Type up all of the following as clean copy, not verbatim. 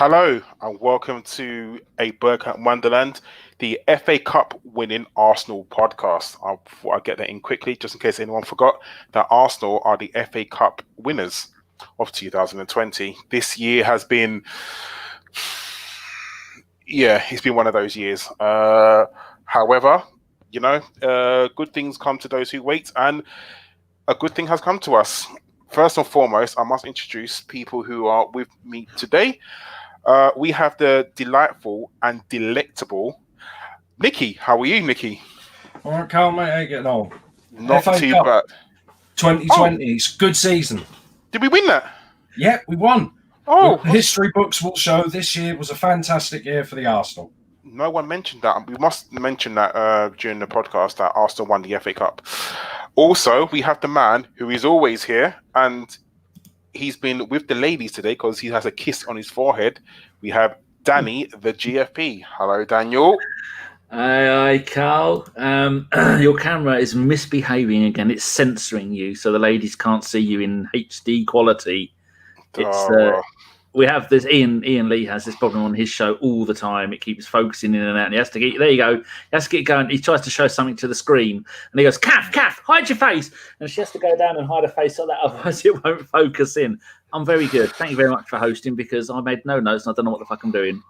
Hello and welcome to a Bergkamp Wonderland, the FA Cup winning Arsenal podcast. I thought I'd get that in quickly just in case anyone forgot that Arsenal are the FA Cup winners of 2020. This year has been, it's been one of those years. However, good things come to those who wait, and a good thing has come to us. First and foremost, I must introduce people who are with me today. We have the delightful and delectable Nikki. How are you, Nikki? All right, Karl, mate, how you getting on? Not FA too Cup bad. 2020, it's a good season. Did we win that? Yeah, we won. Oh, the history books will show this year was a fantastic year for the Arsenal. No one mentioned that. We must mention that during the podcast that Arsenal won the FA Cup. Also, we have the man who is always here, and he's been with the ladies today because he has a kiss on his forehead. We have Danny, the GFP. Hello, Daniel. Hi, Karl. Your camera is misbehaving again. It's censoring you, so the ladies can't see you in HD quality. We have this. Ian Lee has this problem on his show all the time. It keeps focusing in and out. And he has to get there. You go. He has to get going. He tries to show something to the screen, and he goes, "Calf, hide your face." And she has to go down and hide her face like that, otherwise it won't focus in. I'm very good. Thank you very much for hosting because I made no notes and I don't know what the fuck I'm doing.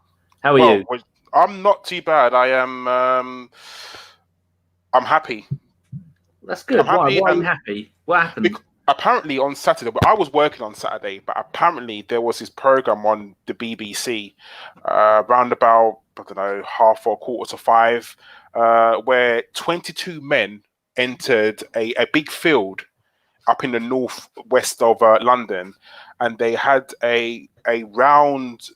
How are you? Well, I'm not too bad. I am. I'm happy. That's good. Why are you happy? What happened? Apparently on Saturday, but I was working on Saturday, but apparently there was this program on the BBC around about, 4:45, where 22 men entered a big field up in the northwest of London, and they had a round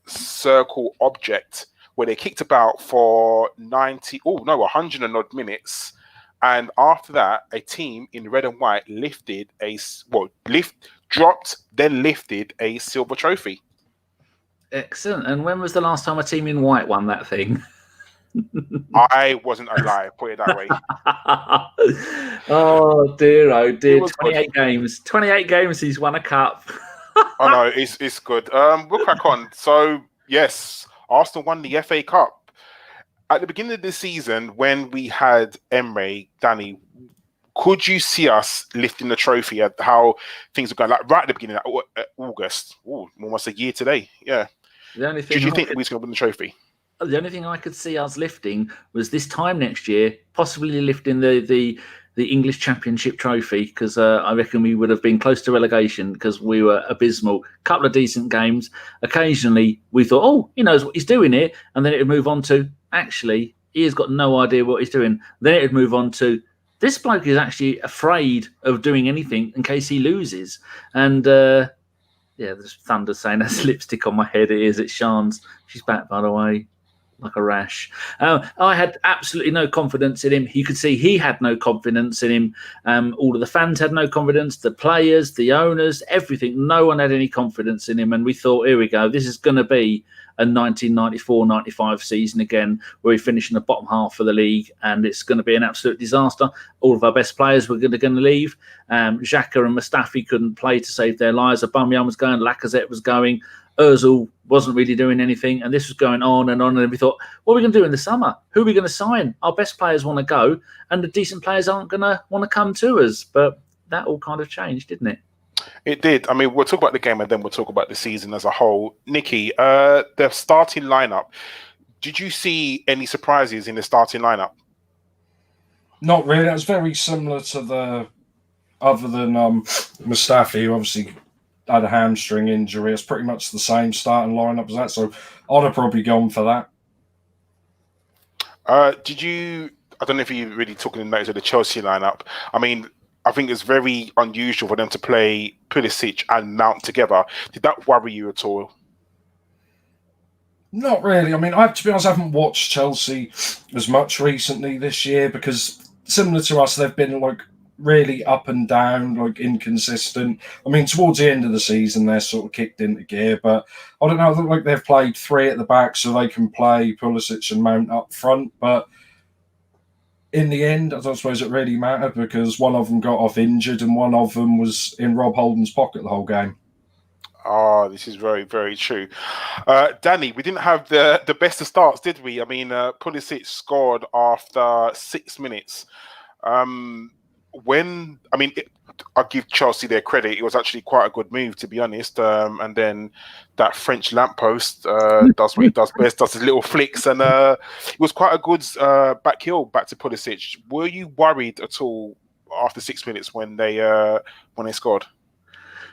circle object where they kicked about for 100 and odd minutes. And after that, a team in red and white lifted a silver trophy. Excellent. And when was the last time a team in white won that thing? I wasn't alive, put it that way. Oh dear. 28 games. 28 games he's won a cup. Oh no, it's good. We'll crack on. So yes, Arsenal won the FA Cup. At the beginning of the season, when we had Emery, Danny, could you see us lifting the trophy at how things were going? Like right at the beginning of August, almost a year today. Yeah. Did you think that we was going to win the trophy? The only thing I could see us lifting was this time next year, possibly lifting the English Championship trophy, because I reckon we would have been close to relegation because we were abysmal. Couple of decent games. Occasionally, we thought, oh, he knows what he's doing here. And then it would move on to, actually, he has got no idea what he's doing. Then it would move on to, this bloke is actually afraid of doing anything in case he loses. And, there's thunder saying that's lipstick on my head. It is. It's Sean's. She's back, by the way. Like a rash. I had absolutely no confidence in him. You could see he had no confidence in him. All of the fans had no confidence. The players, the owners, everything. No one had any confidence in him. And we thought, here we go. This is going to be a 1994-95 season again, where we finish in the bottom half of the league, and it's going to be an absolute disaster. All of our best players were going to leave. Xhaka and Mustafi couldn't play to save their lives. Aubameyang was going. Lacazette was going. Ozil wasn't really doing anything, and this was going on, and we thought, what are we going to do in the summer? Who are we going to sign? Our best players want to go, and the decent players aren't going to want to come to us. But that all kind of changed, didn't it? It did. I mean, we'll talk about the game, and then we'll talk about the season as a whole. Nikki, the starting lineup, did you see any surprises in the starting lineup? Not really. It was very similar to the, other than Mustafi, who obviously had a hamstring injury. It's pretty much the same starting lineup as that, so I'd have probably gone for that. I don't know if you really took in notice of the Chelsea lineup. I mean, I think it's very unusual for them to play Pulisic and Mount together. Did that worry you at all? Not really. I mean, to be honest, I haven't watched Chelsea as much recently this year because, similar to us, they've been really up and down, inconsistent. I mean, towards the end of the season, they're sort of kicked into gear, but I don't know. It look like they've played three at the back so they can play Pulisic and Mount up front, but in the end, I don't suppose it really mattered because one of them got off injured and one of them was in Rob Holding's pocket the whole game. Oh, this is very, very true. Danny, we didn't have the best of starts, did we? I mean, Pulisic scored after 6 minutes. I'll give Chelsea their credit. It was actually quite a good move, to be honest. And then that French lamppost does what it does best, does his little flicks. And it was quite a good back heel back to Pulisic. Were you worried at all after 6 minutes when they scored?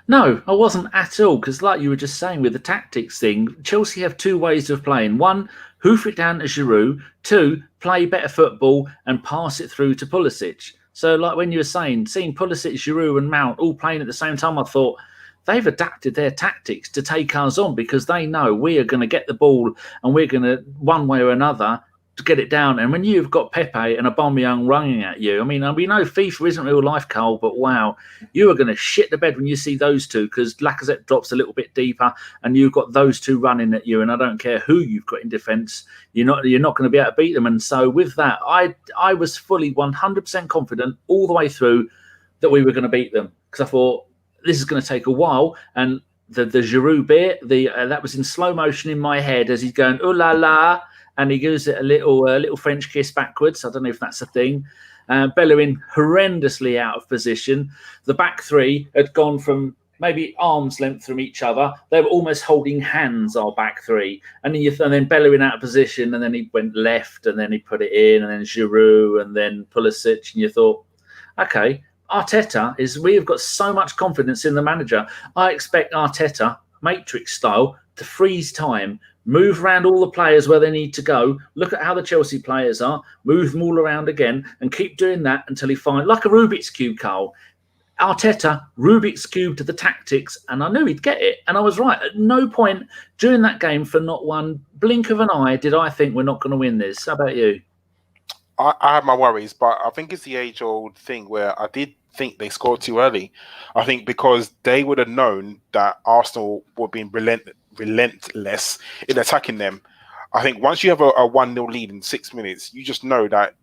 No, I wasn't at all, because like you were just saying with the tactics thing, Chelsea have two ways of playing. One, hoof it down to Giroud. Two, play better football and pass it through to Pulisic. So like when you were saying, seeing Pulisic, Giroud and Mount all playing at the same time, I thought they've adapted their tactics to take us on, because they know we are going to get the ball and we're going to, one way or another, to get it down. And when you've got Pepe and Aubameyang running at you, I mean, we know FIFA isn't real life, Karl, but wow, you are going to shit the bed when you see those two, because Lacazette drops a little bit deeper and you've got those two running at you, and I don't care who you've got in defence, you're not going to be able to beat them. And so with that, I was fully 100% confident all the way through that we were going to beat them, because I thought this is going to take a while. And the Giroud bit, that was in slow motion in my head as he's going, ooh la la, and he gives it a little French kiss backwards. I don't know if that's a thing. Bellerin horrendously out of position. The back three had gone from maybe arm's length from each other. They were almost holding hands, our back three. And then Bellerin out of position, and then he went left, and then he put it in, and then Giroud, and then Pulisic. And you thought, okay, Arteta we have got so much confidence in the manager. I expect Arteta, Matrix style, to freeze time, move around all the players where they need to go, look at how the Chelsea players are, move them all around again, and keep doing that until he finds, like a Rubik's Cube, Karl. Arteta, Rubik's Cube to the tactics, and I knew he'd get it. And I was right. At no point during that game, for not one blink of an eye, did I think we're not going to win this. How about you? I have my worries, but I think it's the age-old thing where I did think they scored too early. I think because they would have known that Arsenal were being relentless in attacking them. I think once you have a 1-0 lead in 6 minutes, you just know that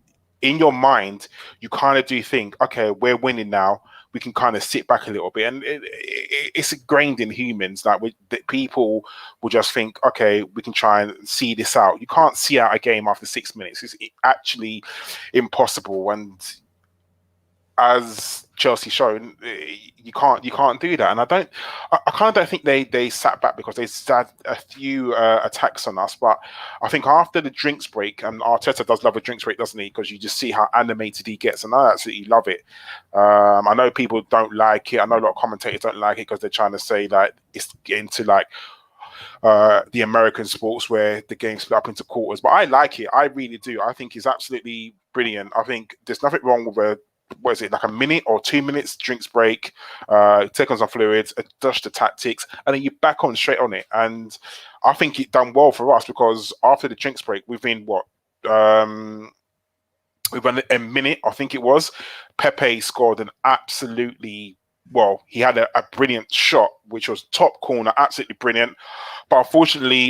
in your mind, you kind of do think, okay, we're winning now. We can kind of sit back a little bit. And it's ingrained in humans that people will just think, okay, we can try and see this out. You can't see out a game after 6 minutes. It's actually impossible. And as Chelsea shown, you can't do that. And I kind of don't think they sat back because they had a few attacks on us. But I think after the drinks break, and Arteta does love a drinks break, doesn't he? Because you just see how animated he gets, and I absolutely love it. I know people don't like it. I know a lot of commentators don't like it because they're trying to say that it's getting to like the American sports where the game's split up into quarters. But I like it. I really do. I think it's absolutely brilliant. I think there's nothing wrong with like a minute or 2 minutes drinks break, take on some fluids, adjust the tactics, and then you're back on straight on it. And I think it done well for us because after the drinks break, within a minute, I think it was, Pepe scored an absolutely, he had a brilliant shot, which was top corner, absolutely brilliant. But unfortunately,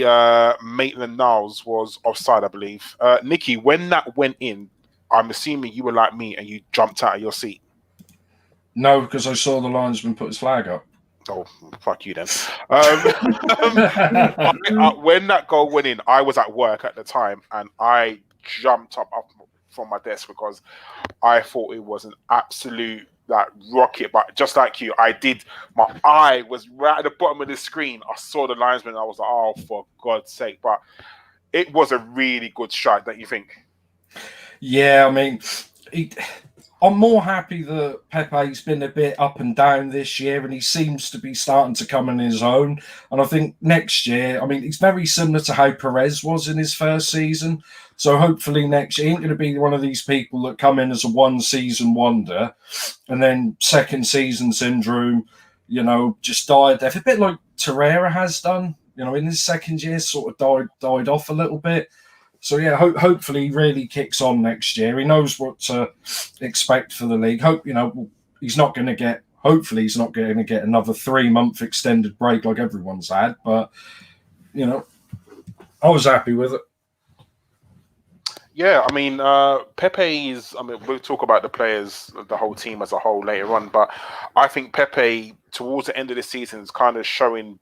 Maitland-Niles was offside, I believe. Nikki, when that went in, I'm assuming you were like me and you jumped out of your seat. No, because I saw the linesman put his flag up. Oh, fuck you then. When that goal went in, I was at work at the time and I jumped up from my desk because I thought it was an absolute rocket. But just like you, my eye was right at the bottom of the screen. I saw the linesman and I was like, oh, for God's sake. But it was a really good strike, don't you think? Yeah, I mean, I'm more happy that Pepe's been a bit up and down this year, and he seems to be starting to come in his own. And I think next year, I mean, it's very similar to how Perez was in his first season. So hopefully next year, he ain't going to be one of these people that come in as a one-season wonder, and then second season syndrome, just die a death. A bit like Torreira has done, in his second year, sort of died off a little bit. So, yeah, hopefully he really kicks on next year. He knows what to expect for the league. He's not going to get another 3-month extended break like everyone's had. But, I was happy with it. Yeah, I mean, we'll talk about the players, the whole team as a whole later on. But I think Pepe, towards the end of the season, is kind of showing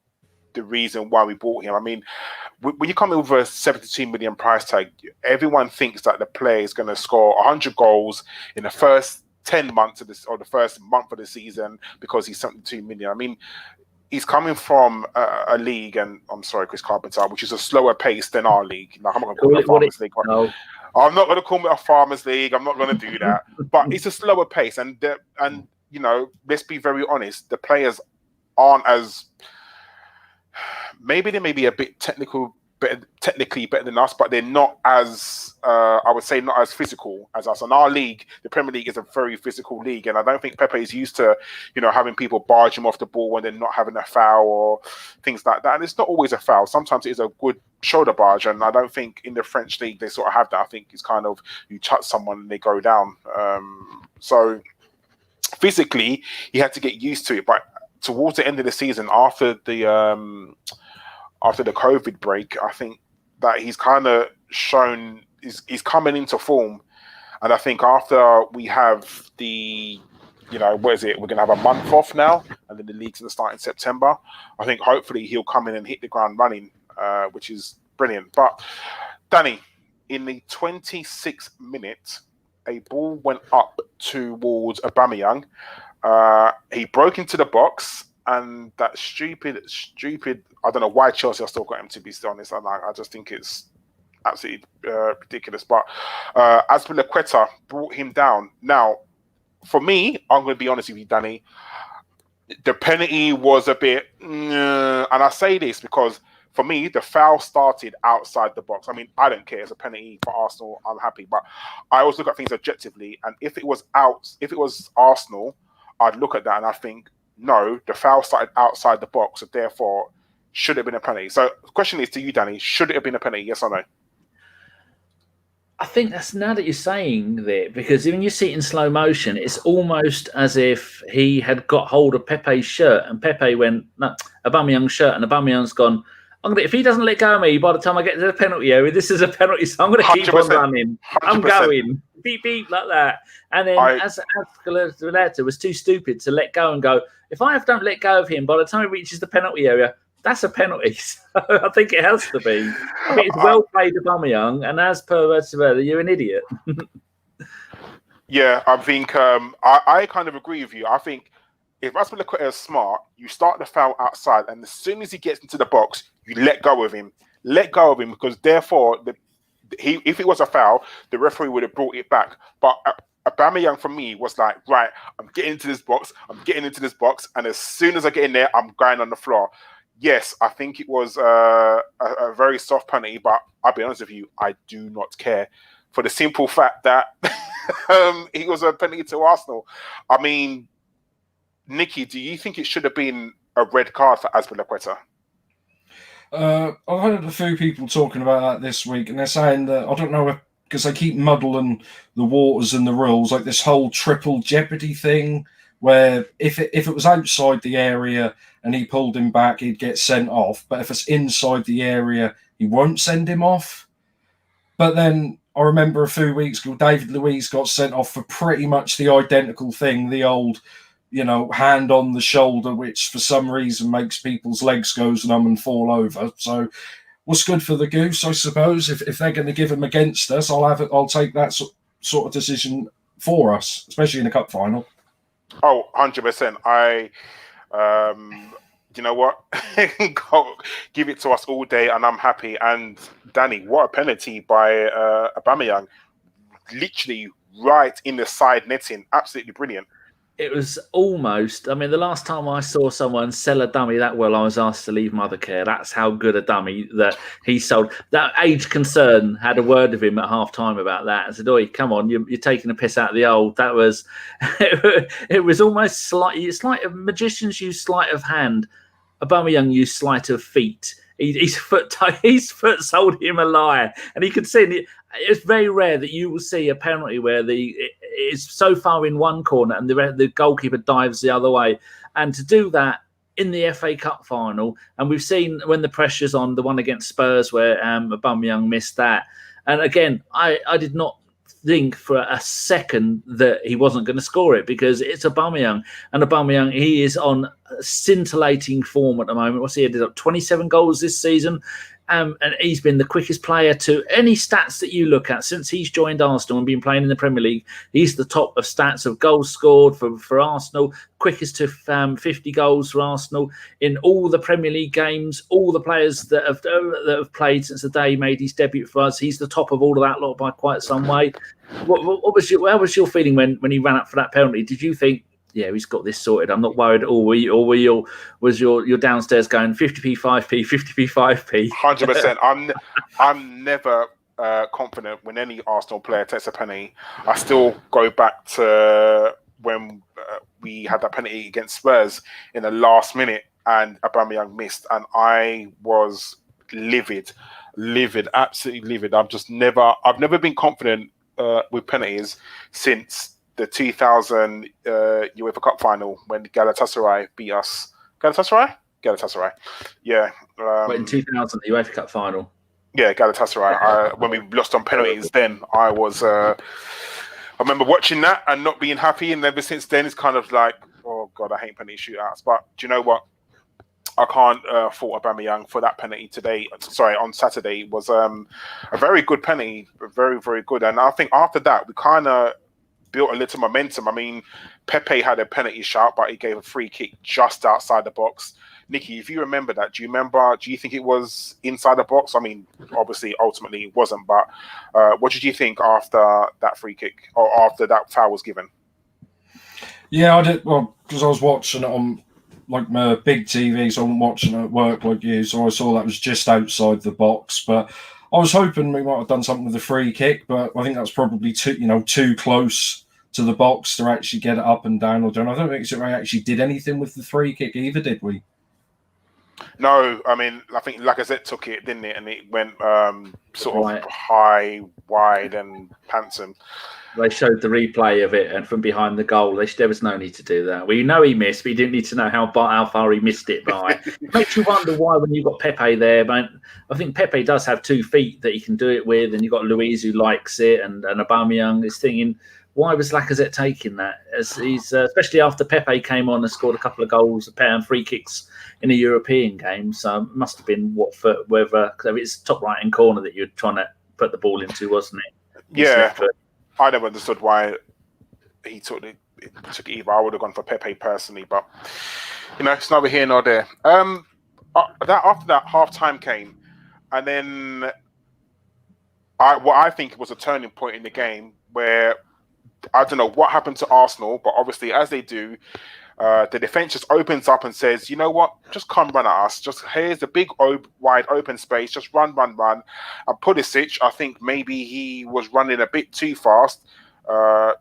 the reason why we bought him. I mean, when you come in with a 72 million price tag, everyone thinks that the player is going to score 100 goals in the first 10 months of this, or the first month of the season, because he's 72 million. I mean, he's coming from a league, and I'm sorry, Chris Carpenter, which is a slower pace than our league. Like, I'm not going to call it a Farmers League. No. I'm not going to call it a Farmers League. I'm not going to do that. But it's a slower pace, and you know, let's be very honest. The players aren't as, maybe they may be a bit technically better than us, but they're not as, I would say, not as physical as us. And our league, the Premier League, is a very physical league, and I don't think Pepe is used to, you know, having people barge him off the ball when they're not having a foul or things like that. And it's not always a foul. Sometimes it is a good shoulder barge, and I don't think in the French league they sort of have that. I think it's kind of, you touch someone and they go down. So physically, he had to get used to it. But towards the end of the season, after the COVID break, I think that he's kind of shown he's coming into form. And I think after we have the, you know, what is it? We're going to have a month off now, and then the league's going to start in September. I think hopefully he'll come in and hit the ground running, which is brilliant. But Danny, in the 26th minute, a ball went up towards Aubameyang. He broke into the box. And that stupid, I don't know why Chelsea are still got him, to be honest. I just think it's absolutely ridiculous. But Azpilicueta brought him down. Now, for me, I'm going to be honest with you, Danny, the penalty was a bit, and I say this because for me, the foul started outside the box. I mean, I don't care. It's a penalty for Arsenal. I'm happy. But I always look at things objectively. And if it was Arsenal, I'd look at that and I think, no, the foul started outside the box, so therefore should it have been a penalty. So the question is to you, Danny, should it have been a penalty, yes or no? I think that's, now that you're saying that, because when you see it in slow motion, it's almost as if he had got hold of Pepe's shirt and Pepe went, no, Aubameyang's shirt, and Aubameyang's gone, if he doesn't let go of me by the time I get to the penalty area, this is a penalty, so I'm going to keep on running. 100%. I'm going. Beep, beep, like that. And then as Galata was too stupid to let go and go, if I don't let go of him by the time he reaches the penalty area, that's a penalty. So I think it has to be. I think it's well played Aubameyang, and as per Retrospective, you're an idiot. Yeah, I think I kind of agree with you. I think if Azpilicueta is smart, you start the foul outside, and as soon as he gets into the box, you let go of him. Let go of him, because therefore, if it was a foul, the referee would have brought it back. But Aubameyang, for me, was like, right, I'm getting into this box, and as soon as I get in there, I'm going on the floor. Yes, I think it was a very soft penalty, but I'll be honest with you, I do not care, for the simple fact that he was a penalty to Arsenal. I mean, Nicky, do you think it should have been a red card for Azpilicueta? I've heard a few people talking about that this week, and they're saying that, I don't know, because they keep muddling the waters and the rules, like this whole triple jeopardy thing, where if it was outside the area and he pulled him back, he'd get sent off. But if it's inside the area, he won't send him off. But then I remember a few weeks ago, David Luiz got sent off for pretty much the identical thing, the old, you know, hand on the shoulder, which for some reason makes people's legs go numb and fall over. So what's good for the goose, I suppose. If they're going to give him against us, I'll take that sort of decision for us, especially in a cup final. Oh, 100%. You know what? Give it to us all day, and I'm happy. And Danny, what a penalty by Aubameyang! Literally right in the side netting. Absolutely brilliant. It was almost, I mean, the last time I saw someone sell a dummy that well, I was asked to leave mother care. That's how good a dummy that he sold. That Age Concern had a word with him at half time about that. I said, oi, come on, you're taking a piss out of the old. That was, it was almost sleight of magicians use sleight of hand. Aubameyang used sleight of feet. His foot sold him a lie, and he could see it. It's very rare that you will see a penalty where it's so far in one corner and the goalkeeper dives the other way. And to do that in the FA Cup final, and we've seen when the pressure's on, the one against Spurs where Aubameyang missed that. And again, I did not think for a second that he wasn't going to score it, because it's Aubameyang, and Aubameyang, he is on scintillating form at the moment. What's he ended up 27 goals this season, and he's been the quickest player to any stats that you look at since he's joined Arsenal and been playing in the Premier League. He's the top of stats of goals scored for Arsenal, quickest to 50 goals for Arsenal in all the Premier League games. All the players that have played since the day he made his debut for us, he's the top of all of that lot by quite some way. How was your feeling when he ran up for that penalty? Did you think, yeah, he's got this sorted, I'm not worried? Or was your downstairs going 50p, 5p, 50p, 5p? 100%. I'm never confident when any Arsenal player takes a penalty. I still go back to when we had that penalty against Spurs in the last minute and Aubameyang missed, and I was livid, absolutely livid. I've never been confident with penalties since the 2000 UEFA Cup final when Galatasaray beat us. Galatasaray. Yeah. In 2000, the UEFA Cup final. Yeah, Galatasaray. When we lost on penalties, then I was. I remember watching that and not being happy, and ever since then, it's kind of like, oh god, I hate penalty shootouts. But do you know what? I can't fault Aubameyang for that penalty today. Sorry, on Saturday. It was a very good penalty, very, very good. And I think after that, we kind of built a little momentum. I mean, Pepe had a penalty shot, but he gave a free kick just outside the box. Nicky, if you remember that, do you think it was inside the box? I mean, obviously, ultimately it wasn't, but what did you think after that free kick or after that foul was given? Yeah, I did. Well, because I was watching it on like my big TV, so I wasn't watching it at work like you, so I saw that was just outside the box, but I was hoping we might have done something with the free kick, but I think that's probably too close to the box to actually get it up and down. I don't think we actually did anything with the free kick either, did we? No, I mean, I think Lacazette took it, didn't it? And it went sort of high, wide, and handsome. They showed the replay of it, and from behind the goal, there was no need to do that. We know he missed, but you didn't need to know how far he missed it by. It makes you wonder why, when you've got Pepe there, but I think Pepe does have 2 feet that he can do it with, and you've got Luiz who likes it, and Aubameyang is thinking, why was Lacazette taking that? As he's especially after Pepe came on and scored a couple of goals and free kicks in a European game, so it must have been whether it's top right hand corner that you're trying to put the ball into, wasn't it? Yeah. I never understood why he took it either. I would have gone for Pepe personally, but it's neither here nor there. After that, half time came, and then what I think was a turning point in the game where I don't know what happened to Arsenal, but obviously as they do, the defense just opens up and says, you know what, just come run at us. Just here's the big wide open space. Just run. And Pulisic, I think maybe he was running a bit too fast.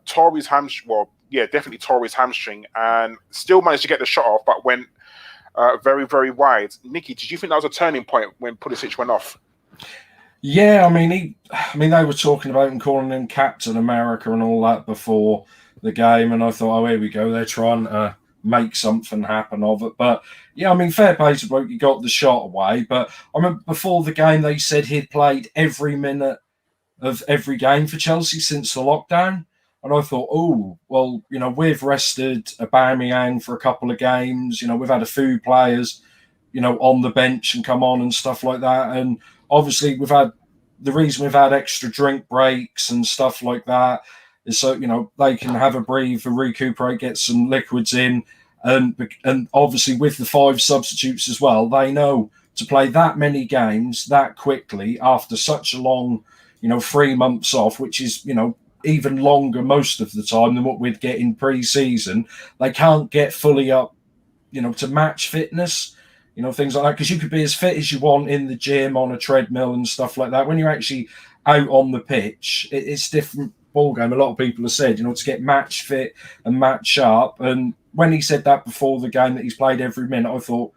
Tore his hamstring. Well, yeah, definitely tore his hamstring, and still managed to get the shot off, but went very, very wide. Nicky, did you think that was a turning point when Pulisic went off? Yeah, I mean, they were talking about him, calling him Captain America and all that before the game, and I thought, oh, here we go, they're trying to make something happen of it. But yeah, I mean, fair play to bloke, he got the shot away. But I remember before the game, they said he'd played every minute of every game for Chelsea since the lockdown. And I thought, oh, well, we've rested Aubameyang for a couple of games. We've had a few players, on the bench and come on and stuff like that. And obviously, the reason we've had extra drink breaks and stuff like that is so, they can have a breather, recuperate, get some liquids in. And obviously, with the 5 substitutes as well, they know to play that many games that quickly after such a long, 3 months off, which is, even longer most of the time than what we'd get in pre-season. They can't get fully up, to match fitness. Things like that, because you could be as fit as you want in the gym, on a treadmill and stuff like that. When you're actually out on the pitch, it's a different ballgame. A lot of people have said, to get match fit and match sharp. And when he said that before the game, that he's played every minute, I thought,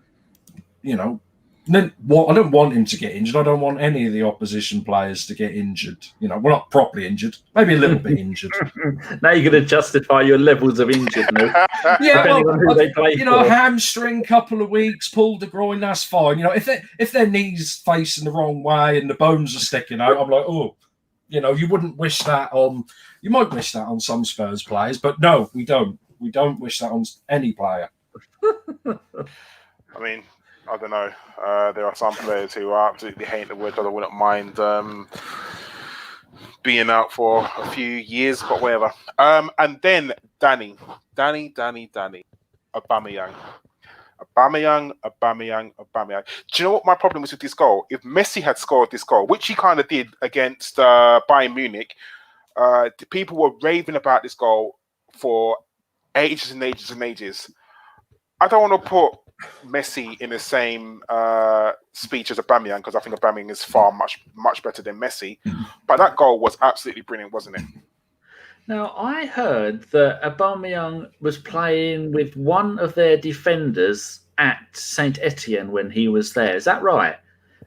I don't want him to get injured. I don't want any of the opposition players to get injured. We're not properly injured, maybe a little bit injured. Now you're going to justify your levels of injuredness. Yeah, well, hamstring, couple of weeks, pulled the groin, that's fine. If their knees facing the wrong way and the bones are sticking out, I'm like, oh, You wouldn't wish that on. You might wish that on some Spurs players, but no, we don't. We don't wish that on any player. I mean, I don't know. There are some players who are absolutely hate the word, but I wouldn't mind being out for a few years, but whatever. And then Danny. Aubameyang. Do you know what my problem was with this goal? If Messi had scored this goal, which he kind of did against Bayern Munich, the people were raving about this goal for ages and ages and ages. I don't want to put Messi in the same speech as Aubameyang, because I think Aubameyang is far much better than Messi. But that goal was absolutely brilliant, wasn't it? Now, I heard that Aubameyang was playing with one of their defenders at Saint Etienne when he was there. Is that right?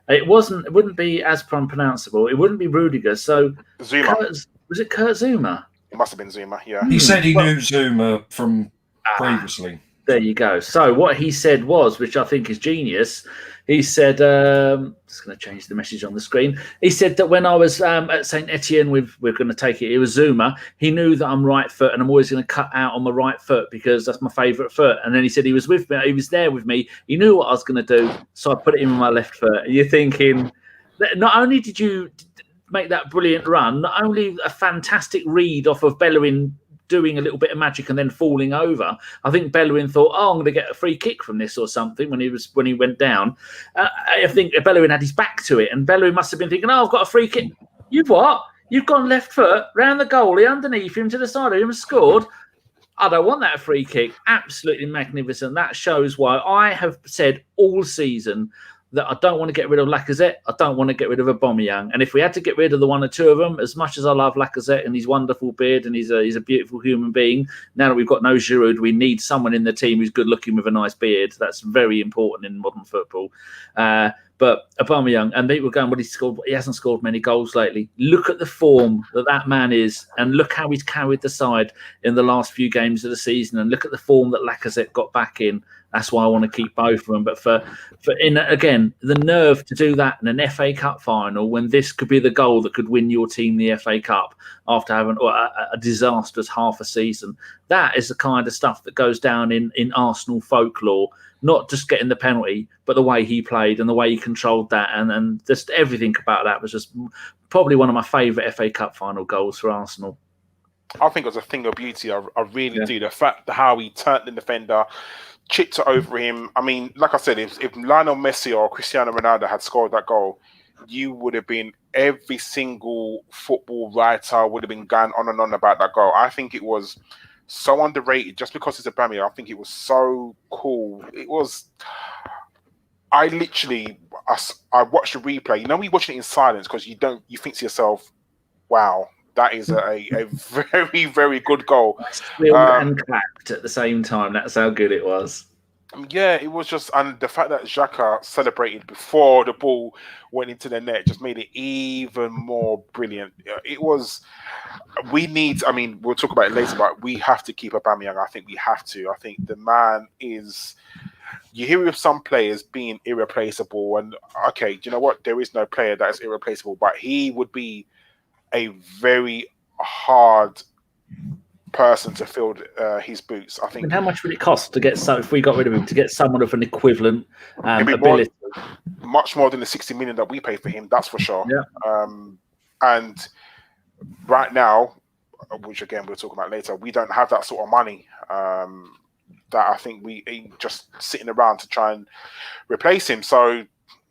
It wouldn't be as unpronounceable. It wouldn't be Rudiger. So Zuma. Was it Kurt Zuma? It must have been Zuma, yeah. He said he knew Zuma from previously. There you go. So what he said was, which I think is genius, he said, just going to change the message on the screen. He said that when I was at Saint Etienne, we're going to take it was Zuma, he knew that I'm right foot and I'm always going to cut out on my right foot because that's my favourite foot. And then he said he was with me, he was there with me, he knew what I was going to do, so I put it in with my left foot. And you're thinking, that not only did you make that brilliant run, not only a fantastic read off of Bellerin doing a little bit of magic and then falling over. I think Bellerin thought, I'm going to get a free kick from this or something when he went down. I think Bellerin had his back to it, and Bellerin must have been thinking, I've got a free kick. You've what? You've gone left foot round the goalie underneath him to the side of him and scored. I don't want that free kick. Absolutely magnificent. That shows why I have said all season that I don't want to get rid of Lacazette. I don't want to get rid of Aubameyang. And if we had to get rid of the one or two of them, as much as I love Lacazette and his wonderful beard and he's a beautiful human being, now that we've got no Giroud, we need someone in the team who's good looking with a nice beard. That's very important in modern football. But Aubameyang, and they were going, well, he hasn't scored many goals lately. Look at the form that man is, and look how he's carried the side in the last few games of the season, and look at the form that Lacazette got back in. That's why I want to keep both of them. But again, the nerve to do that in an FA Cup final when this could be the goal that could win your team the FA Cup after having a disastrous half a season. That is the kind of stuff that goes down in Arsenal folklore. Not just getting the penalty, but the way he played and the way he controlled that, and just everything about that was just probably one of my favourite FA Cup final goals for Arsenal. I think it was a thing of beauty. I really do. The fact that how he turned the defender, chipped it over him. I mean, like I said, if Lionel Messi or Cristiano Ronaldo had scored that goal, you would have been, every single football writer would have been going on and on about that goal. I think it was so underrated just because it's Aubameyang. I think it was so cool. It was. I watched the replay. You know, when you watch it in silence because you think to yourself, "Wow, that is a very, very good goal." And clapped at the same time. That's how good it was. Yeah, it was just, and the fact that Xhaka celebrated before the ball went into the net just made it even more brilliant. It was, we'll talk about it later, but we have to keep Aubameyang. I think we have to. I think the man is, you hear of some players being irreplaceable, and okay, do you know what? There is no player that is irreplaceable, but he would be a very hard person to fill his boots. I think. And how much would it cost to get if we got rid of him, to get someone of an equivalent ability? Much more than the 60 million that we paid for him, that's for sure. Yeah. And right now, which again we'll talk about later, we don't have that sort of money. That I think we just sitting around to try and replace him. So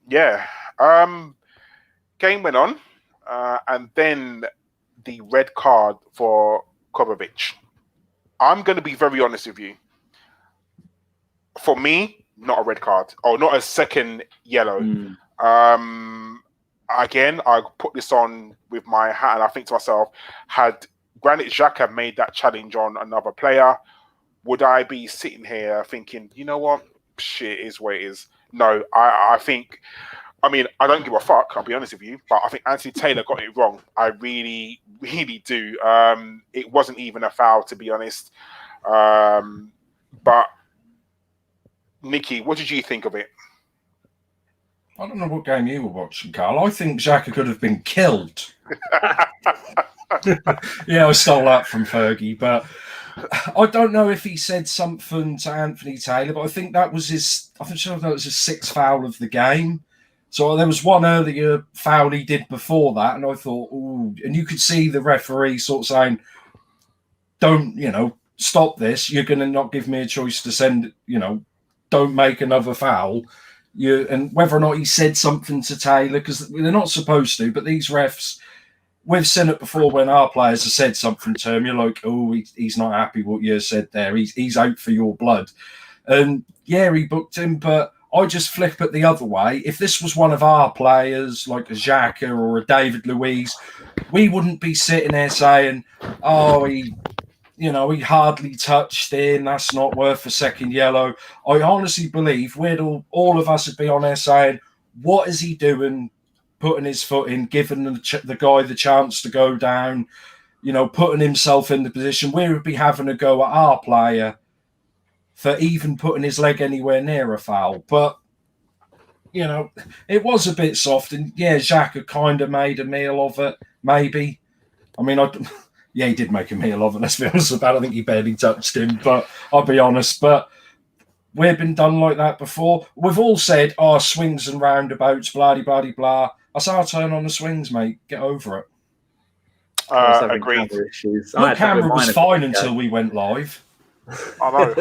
yeah, game went on, and then the red card for Kovacic. I'm going to be very honest with you. For me, not a red card, or not a second yellow. Again, I put this on with my hat, and I think to myself, had Granit Xhaka made that challenge on another player, would I be sitting here thinking, you know what, shit is what it is? No, I think, I mean, I don't give a fuck, I'll be honest with you, but I think Anthony Taylor got it wrong. I really, really do. It wasn't even a foul, to be honest. But, Nikki, what did you think of it? I don't know what game you were watching, Karl. I think Xhaka could have been killed. Yeah, I stole that from Fergie, but I don't know if he said something to Anthony Taylor, but I think that was his. I think that was his sixth foul of the game. So there was one earlier foul he did before that, and I thought, ooh, and you could see the referee sort of saying, "Don't, stop this. You're going to not give me a choice to send. Don't make another foul." And whether or not he said something to Taylor, because they're not supposed to, but these refs. We've seen it before when our players have said something to him. You're like, oh, he's not happy what you said there. He's out for your blood. And yeah, he booked him, but I just flip it the other way. If this was one of our players, like a Xhaka or a David Luiz, we wouldn't be sitting there saying, oh, he hardly touched in. That's not worth a second yellow. I honestly believe all of us would be on there saying, what is he doing? Putting his foot in, giving the guy the chance to go down, putting himself in the position. We would be having a go at our player for even putting his leg anywhere near a foul. But, it was a bit soft. And, yeah, Xhaka kind of made a meal of it, maybe. I mean, he did make a meal of it, let's be honest about it. I think he barely touched him, but I'll be honest. But we've been done like that before. We've all said, swings and roundabouts, blah-de-blah-de-blah. That's our turn on the swings, mate. Get over it. Agreed. Your camera was fine until we went live. I know.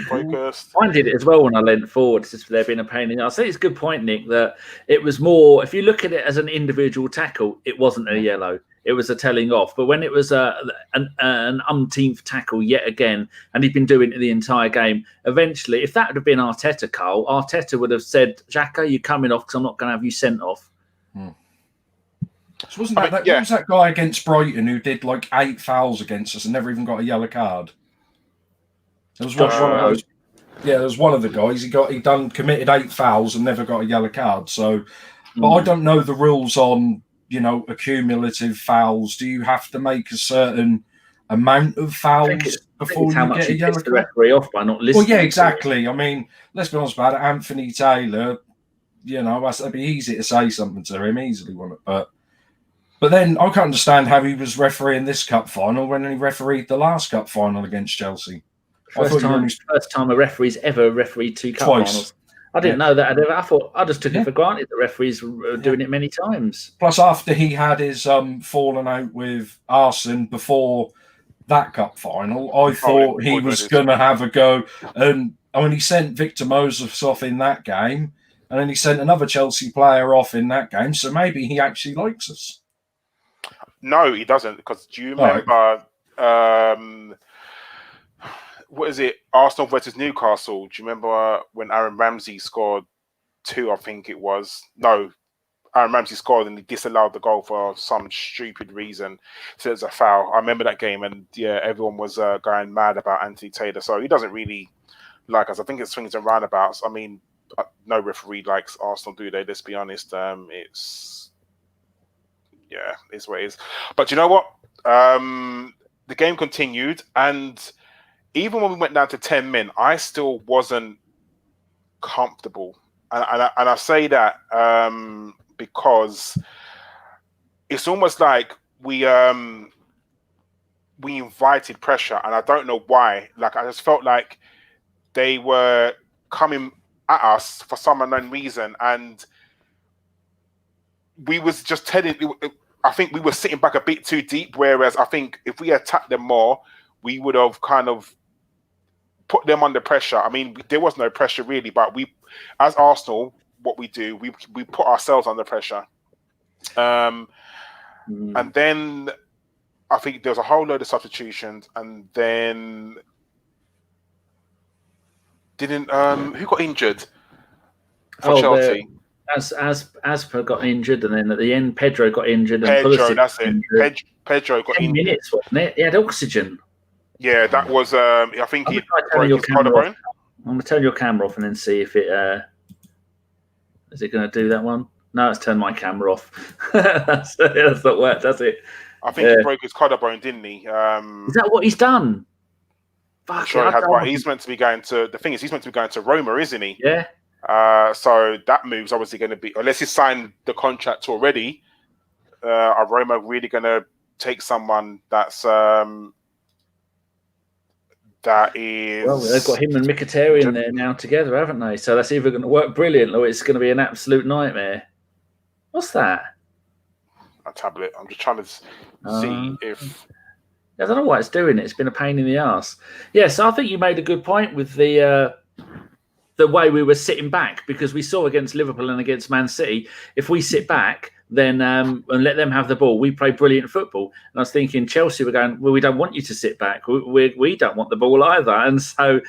Focused. I did it as well when I leant forward. It's just there being a pain in the ass. I think it's a good point, Nick, that it was more, if you look at it as an individual tackle, it wasn't a yellow. It was a telling off. But when it was an umpteenth tackle yet again, and he'd been doing it the entire game, eventually, if that would have been Arteta, Karl, Arteta would have said, Xhaka, you're coming off because I'm not going to have you sent off. So wasn't that, what was that guy against Brighton who did like 8 fouls against us and never even got a yellow card? There was one of those. Yeah, there was one of the guys. He committed 8 fouls and never got a yellow card. So, but I don't know the rules on accumulative fouls. Do you have to make a certain amount of fouls before you get a yellow card? The referee off by not listening. Well, yeah, exactly. I mean, let's be honest about it. Anthony Taylor, that'd be easy to say something to him easily, wouldn't it? But then I can't understand how he was refereeing this cup final when he refereed the last cup final against Chelsea. First time a referee's ever refereed 2 cup finals. I didn't know that. I thought I just took it for granted that referees were doing it many times. Plus, after he had his falling out with Arsene before that cup final, I thought he was going to have a go. And he sent Victor Moses off in that game, and then he sent another Chelsea player off in that game. So maybe he actually likes us. No, he doesn't. Because do you remember? What is it? Arsenal versus Newcastle. Do you remember when Aaron Ramsey scored 2? I think it was. No, Aaron Ramsey scored and he disallowed the goal for some stupid reason. So it was a foul. I remember that game, and yeah, everyone was going mad about Anthony Taylor. So he doesn't really like us. I think it's swings and roundabouts. I mean, no referee likes Arsenal, do they? Let's be honest. It's what it is. But you know what? The game continued, and even when we went down to 10 men, I still wasn't comfortable. And I say that because it's almost like we invited pressure, and I don't know why. Like, I just felt like they were coming at us for some unknown reason, and we was just telling. I think we were sitting back a bit too deep, whereas I think if we attacked them more, we would have kind of put them under pressure. I mean, there was no pressure really, but we, as Arsenal, what we do, we put ourselves under pressure. And then I think there was a whole load of substitutions, and then who got injured for Chelsea? Asper got injured, and then at the end, Pedro got injured. And Pedro, that's it. Pedro got 10 injured. minutes, wasn't it? He had oxygen. Yeah, that was. I think he broke his collarbone. I'm going to turn your camera off and then see if it is it going to do that one. No, it's turned my camera off. that's not worked, does it? I think he broke his collarbone, didn't he? Is that what he's done? Fuck, sure, he's meant to be going to. The thing is, he's meant to be going to Roma, isn't he? Yeah. So that move's obviously going to be, unless he's signed the contract already, are Roma really going to take someone that's that is... Well, they've got him and Nketiah in there now together, haven't they? So that's either going to work brilliant or it's going to be an absolute nightmare. What's that? A tablet. I'm just trying to see if... I don't know why it's doing it. It's been a pain in the arse. Yeah, so I think you made a good point with the way we were sitting back, because we saw against Liverpool and against Man City, if we sit back then and let them have the ball, we play brilliant football. And I was thinking Chelsea were going, well, we don't want you to sit back. We don't want the ball either. And so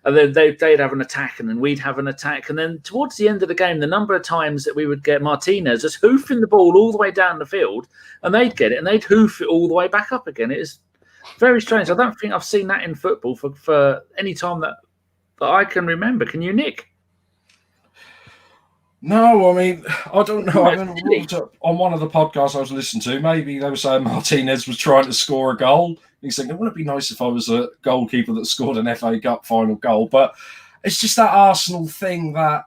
and then they'd have an attack and then we'd have an attack. And then towards the end of the game, the number of times that we would get Martinez just hoofing the ball all the way down the field and they'd get it and they'd hoof it all the way back up again. It is very strange. I don't think I've seen that in football for any time that I can remember. Can you, Nick? No, I mean, I don't know. On one of the podcasts I was listening to, maybe they were saying Martinez was trying to score a goal. He's thinking, wouldn't it be nice if I was a goalkeeper that scored an FA Cup final goal? But it's just that Arsenal thing, that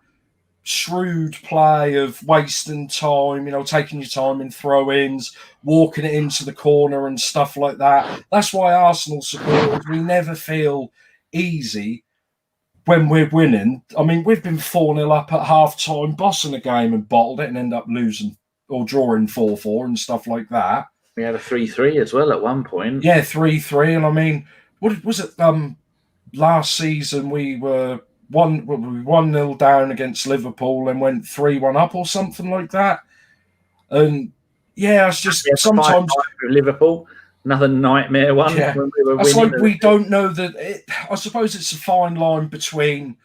shrewd play of wasting time, taking your time in throw-ins, walking it into the corner and stuff like that. That's why Arsenal supporters, we never feel easy when we're winning. I mean, we've been 4-0 up at half-time, bossing a game and bottled it and end up losing or drawing 4-4 and stuff like that. We had a 3-3 as well at one point. Yeah, 3-3. And I mean, what was it? Last season we were 1-0 down against Liverpool and went 3-1 up or something like that. And yeah, it's just sometimes Liverpool. Another nightmare one. Yeah. When we were That's winning. like we don't know that. I suppose it's a fine line between,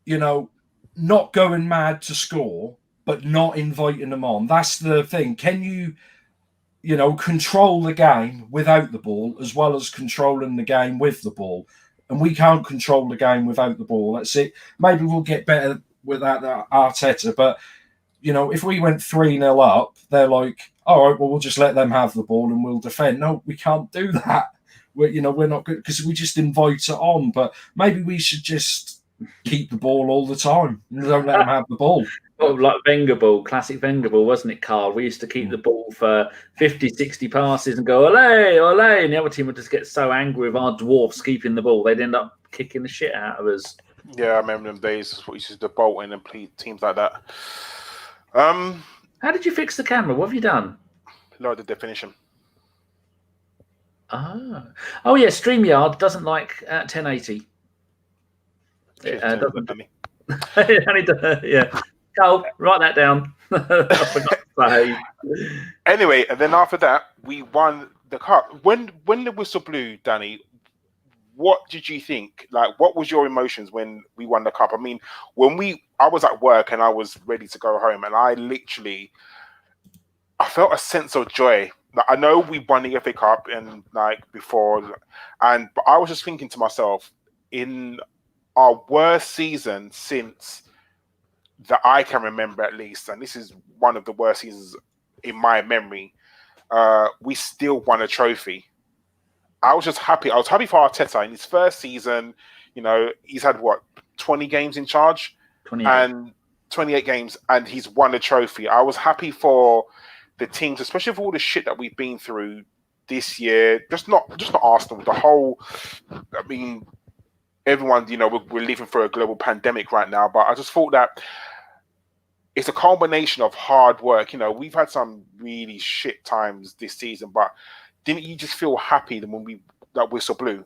not going mad to score, but not inviting them on. That's the thing. Can you, control the game without the ball as well as controlling the game with the ball? And we can't control the game without the ball. That's it. Maybe we'll get better without Arteta, but if we went 3-0 up, they're like, all right, well, we'll just let them have the ball and we'll defend. No, we can't do that. We're not good because we just invite it on. But maybe we should just keep the ball all the time. Don't let them have the ball. Well, like Wenger ball, classic Wenger ball, wasn't it, Karl? We used to keep the ball for 50, 60 passes and go, ole, ole, and the other team would just get so angry with our dwarfs keeping the ball, they'd end up kicking the shit out of us. Yeah, I remember them days. What used to do, Bolton and play teams like that. How did you fix the camera? What have you done? Lower the definition. Oh yeah, StreamYard doesn't like 1080. Yeah. Karl, write that down. I forgot to say. Anyway, and then after that, we won the cup. When the whistle blew, Danny, what did you think? Like, what was your emotions when we won the cup? I mean, I was at work and I was ready to go home, and I felt a sense of joy. Like, I know we won the FA Cup and before, but I was just thinking to myself, in our worst season since that I can remember, at least, and this is one of the worst seasons in my memory, we still won a trophy. I was just happy. I was happy for Arteta in his first season. He's had 20 games in charge, 28. and 28 games, and he's won a trophy. I was happy for the teams, especially for all the shit that we've been through this year. Just not Arsenal. The whole. I mean, everyone. We're living through a global pandemic right now, but I just thought that it's a combination of hard work. We've had some really shit times this season, but didn't you just feel happy when that whistle blew?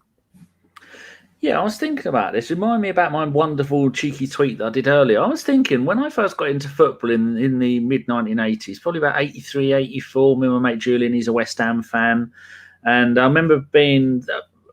Yeah, I was thinking about this. Remind me about my wonderful cheeky tweet that I did earlier. I was thinking when I first got into football in the mid-1980s, probably about 83, 84, me and my mate Julian, he's a West Ham fan. And I remember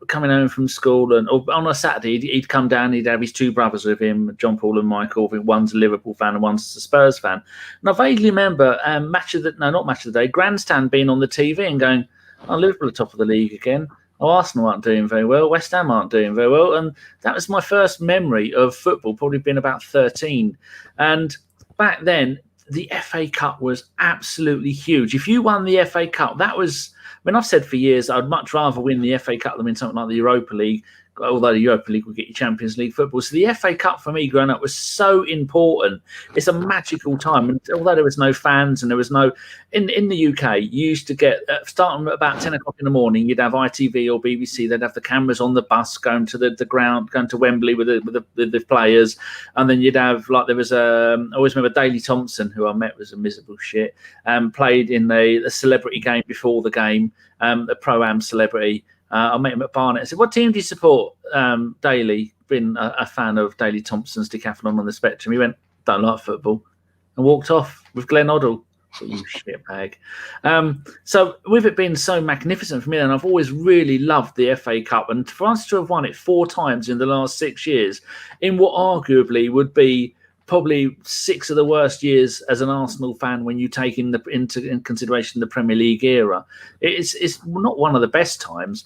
coming home from school, and on a Saturday, he'd come down, he'd have his two brothers with him, John Paul and Michael. One's a Liverpool fan and one's a Spurs fan. And I vaguely remember Match of the Day, Grandstand being on the TV and going, oh, Liverpool are top of the league again. Oh, Arsenal aren't doing very well. West Ham aren't doing very well. And that was my first memory of football, probably been about 13. And back then, the FA Cup was absolutely huge. If you won the FA Cup, that was... I've said for years, I'd much rather win the FA Cup than win something like the Europa League, although the Europa League will get you Champions League football. So the FA Cup for me growing up was so important. It's a magical time. And although there was no fans and there was no... In the UK, you used to get... starting at about 10 o'clock in the morning, you'd have ITV or BBC. They'd have the cameras on the bus going to the ground, going to Wembley with the players. And then you'd have... Like there was I always remember Daley Thompson, who I met was a miserable shit, played in the celebrity game before the game, a Pro-Am celebrity. I met him at Barnet. I said, "What team do you support?" Daley, been a fan of Daley Thompson's Decathlon on the Spectrum. He went, "Don't like football," and walked off with Glenn Hoddle. You shit bag. So with it being so magnificent for me, and I've always really loved the FA Cup, and for us to have won it 4 times in the last 6 years, in what arguably would be probably 6 of the worst years as an Arsenal fan when you take into consideration the Premier League era. It's not one of the best times.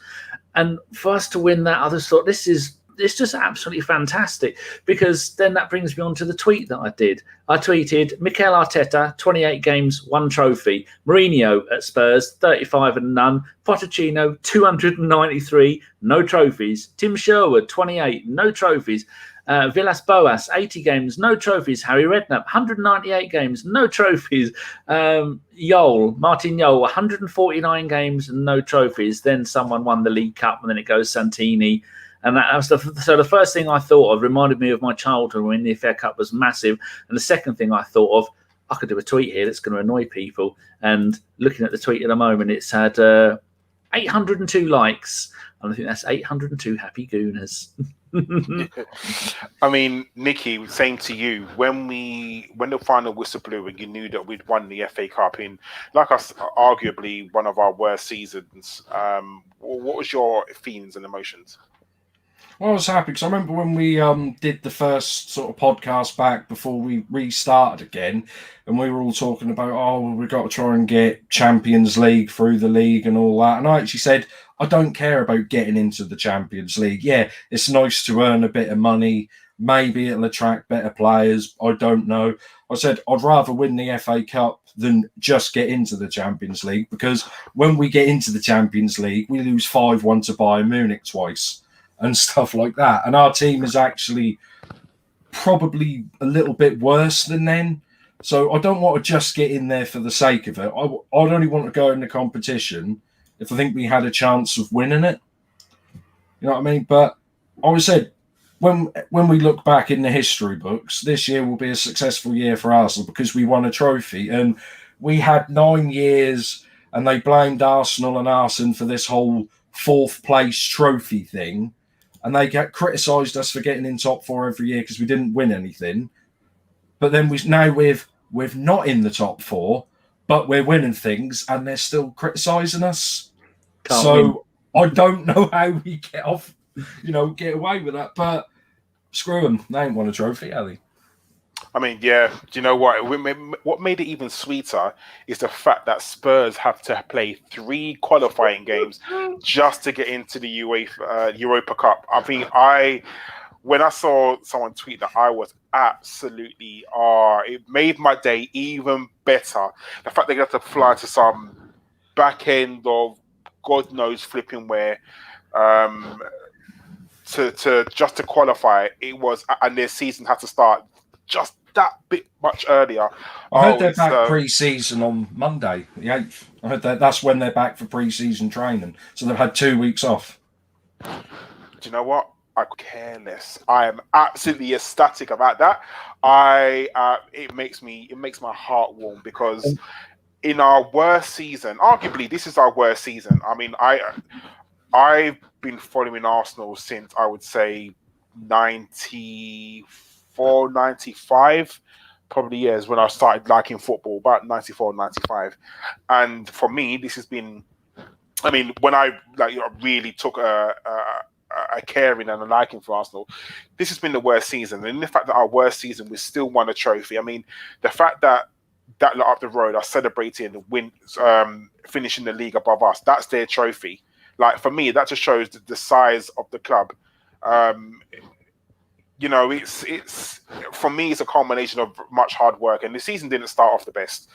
And for us to win that, I just thought it's just absolutely fantastic, because then that brings me on to the tweet that I did. I tweeted, Mikel Arteta, 28 games, 1 trophy. Mourinho at Spurs, 35 and none. Pochettino, 293, no trophies. Tim Sherwood, 28, no trophies. Villas-Boas, 80 games, no trophies. Harry Redknapp, 198 games, no trophies. Martin Jol, 149 games, no trophies. Then someone won the League Cup, and then it goes Santini. And that was so the first thing I thought of reminded me of my childhood when the FA Cup was massive. And the second thing I thought of, I could do a tweet here that's going to annoy people. And looking at the tweet at the moment, it's had 802 likes. And I think that's 802 happy Gooners. I mean, Nicky, same to you. When the final whistle blew and you knew that we'd won the FA Cup in, like us, arguably one of our worst seasons, what was your feelings and emotions? Well, I was happy because I remember when we did the first sort of podcast back before we restarted again, and we were all talking about, we've got to try and get Champions League through the league and all that. And I actually said, I don't care about getting into the Champions League. Yeah, it's nice to earn a bit of money. Maybe it'll attract better players. I don't know. I said, I'd rather win the FA Cup than just get into the Champions League, because when we get into the Champions League, we lose 5-1 to Bayern Munich twice and stuff like that. And our team is actually probably a little bit worse than them. So I don't want to just get in there for the sake of it. I'd only want to go in the competition if I think we had a chance of winning it. You know what I mean? But I always said, when we look back in the history books, this year will be a successful year for Arsenal because we won a trophy. And we had 9 years, and they blamed Arsenal and Arsene for this whole 4th place trophy thing. And they criticised us for getting in top 4 every year because we didn't win anything. But then we're not in the top 4, but we're winning things, and they're still criticising us. So I don't know how we get away with that. But screw them. They ain't won a trophy, have they? I mean, yeah. Do you know what? What made it even sweeter is the fact that Spurs have to play 3 qualifying games just to get into the Europa Cup. I mean, when I saw someone tweet that, I was absolutely it made my day even better. The fact they got to fly to some back end of God knows flipping where to qualify. It was, and their season had to start just that bit much earlier. I heard they're back pre-season on Monday, the 8th. I heard that's when they're back for pre-season training. So they've had 2 weeks off. Do you know what? I care less. I am absolutely ecstatic about that. It makes my heart warm, because in our worst season, arguably this is our worst season. I mean, I've been following Arsenal since, I would say, 94, 95, probably years when I started liking football, about 94, 95. And for me, this has been, I mean, when I really took a caring and a liking for Arsenal, this has been the worst season. And the fact that our worst season, we still won a trophy. I mean, the fact that lot up the road are celebrating the win, finishing the league above us, that's their trophy. Like, for me, that just shows the size of the club. It's for me, it's a culmination of much hard work, and the season didn't start off the best.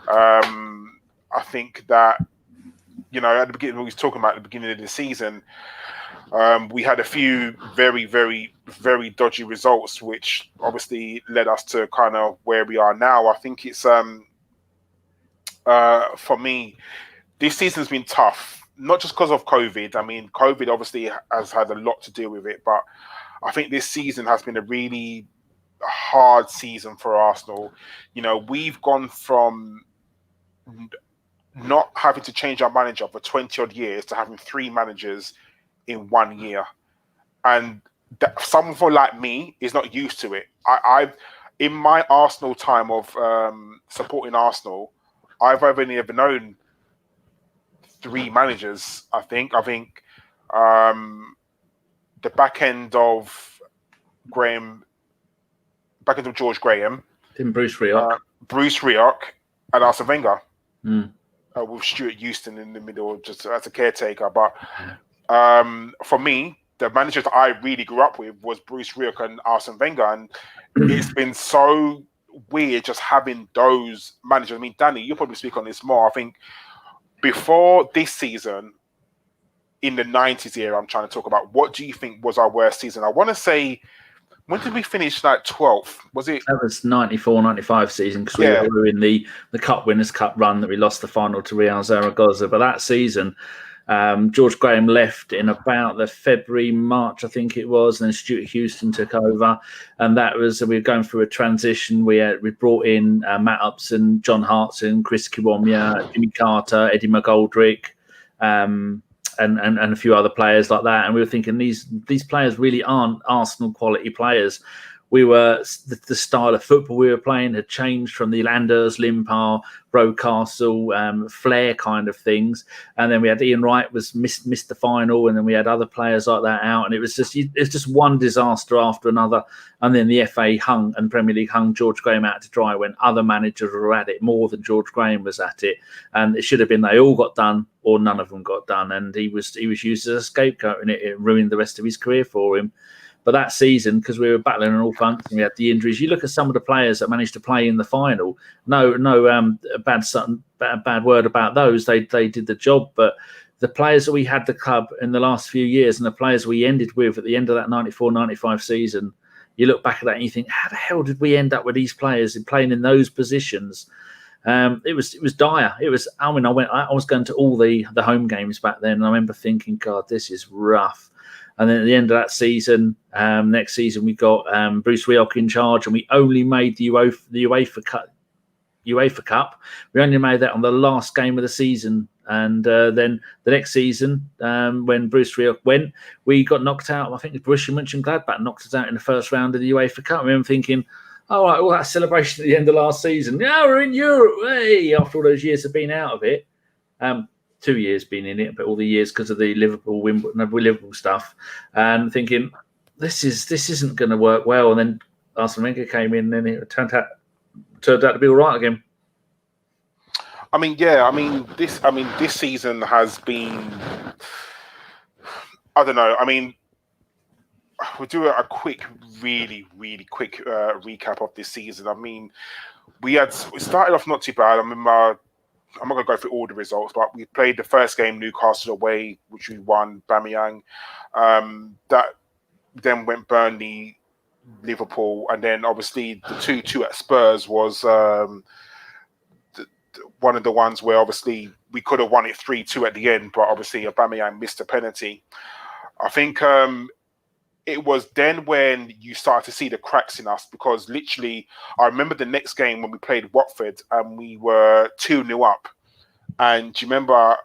I think that, at the beginning, we was talking about the beginning of the season, We had a few very, very, very dodgy results, which obviously led us to kind of where we are now. I think it's for me, this season's been tough, not just because of COVID. I mean, COVID obviously has had a lot to do with it, but I think this season has been a really hard season for Arsenal. You know, we've gone from not having to change our manager for 20 odd years to having 3 managers in 1 year. And someone like me is not used to it. I've in my Arsenal time of supporting Arsenal, I've only ever known 3 managers. I think the back end of George Graham, then Bruce Rioch, and Arsene Wenger, with Stuart Houston in the middle, just as a caretaker. But for me, the managers that I really grew up with was Bruce Rioch and Arsene Wenger, and it's been so weird just having those managers. I mean, Danny, you'll probably speak on this more. I think before this season, in the 90s era, I'm trying to talk about, what do you think was our worst season? I want to say, when did we finish like 12th? Was it? That was 94-95 season, because we were in the Cup Winners' Cup run that we lost the final to Real Zaragoza. But that season, George Graham left in about the February, March, I think it was, and then Stuart Houston took over. And that was, we were going through a transition. We brought in Matt Upson, John Hartson, Chris Kiwomya, Jimmy Carter, Eddie McGoldrick, and a few other players like that. And we were thinking these players really aren't Arsenal quality players. We were the style of football we were playing had changed from the Landers, Limpar, Rocastle, Flair kind of things. And then we had Ian Wright missed the final, and then we had other players like that out. And it's just one disaster after another. And then the FA hung and Premier League hung George Graham out to dry when other managers were at it more than George Graham was at it. And it should have been they all got done or none of them got done. And he was used as a scapegoat, and it ruined the rest of his career for him. But that season, because we were battling on all fronts and we had the injuries, you look at some of the players that managed to play in the final. No bad word about those. They did the job. But the players that we had the club in the last few years and the players we ended with at the end of that 94-95 season, you look back at that and you think, how the hell did we end up with these players and playing in those positions? It was dire. I was going to all the home games back then, and I remember thinking, God, this is rough. And then at the end of that season, next season, we got Bruce Rioch in charge, and we only made the UEFA Cup. We only made that on the last game of the season. And then the next season, when Bruce Rioch went, we got knocked out. I think Borussia Mönchengladbach knocked us out in the first round of the UEFA Cup. I remember thinking, all right, all that celebration at the end of last season. Yeah, we're in Europe. Hey, after all those years of being out of it. 2 years being in it, but all the years because of the Liverpool stuff, and thinking this isn't going to work well. And then Arsene Wenger came in, and it turned out to be all right again. This season has been, I don't know. I mean, we'll do a quick, really, really quick recap of this season. I mean, we started off not too bad. I'm not going to go through all the results, but we played the first game, Newcastle away, which we won, Aubameyang. That then went Burnley, Liverpool, and then obviously the 2-2 at Spurs was one of the ones where obviously we could have won it 3-2 at the end, but obviously Aubameyang missed a penalty. I think it was then when you start to see the cracks in us, because literally I remember the next game when we played Watford and we were 2-0 up. And do you remember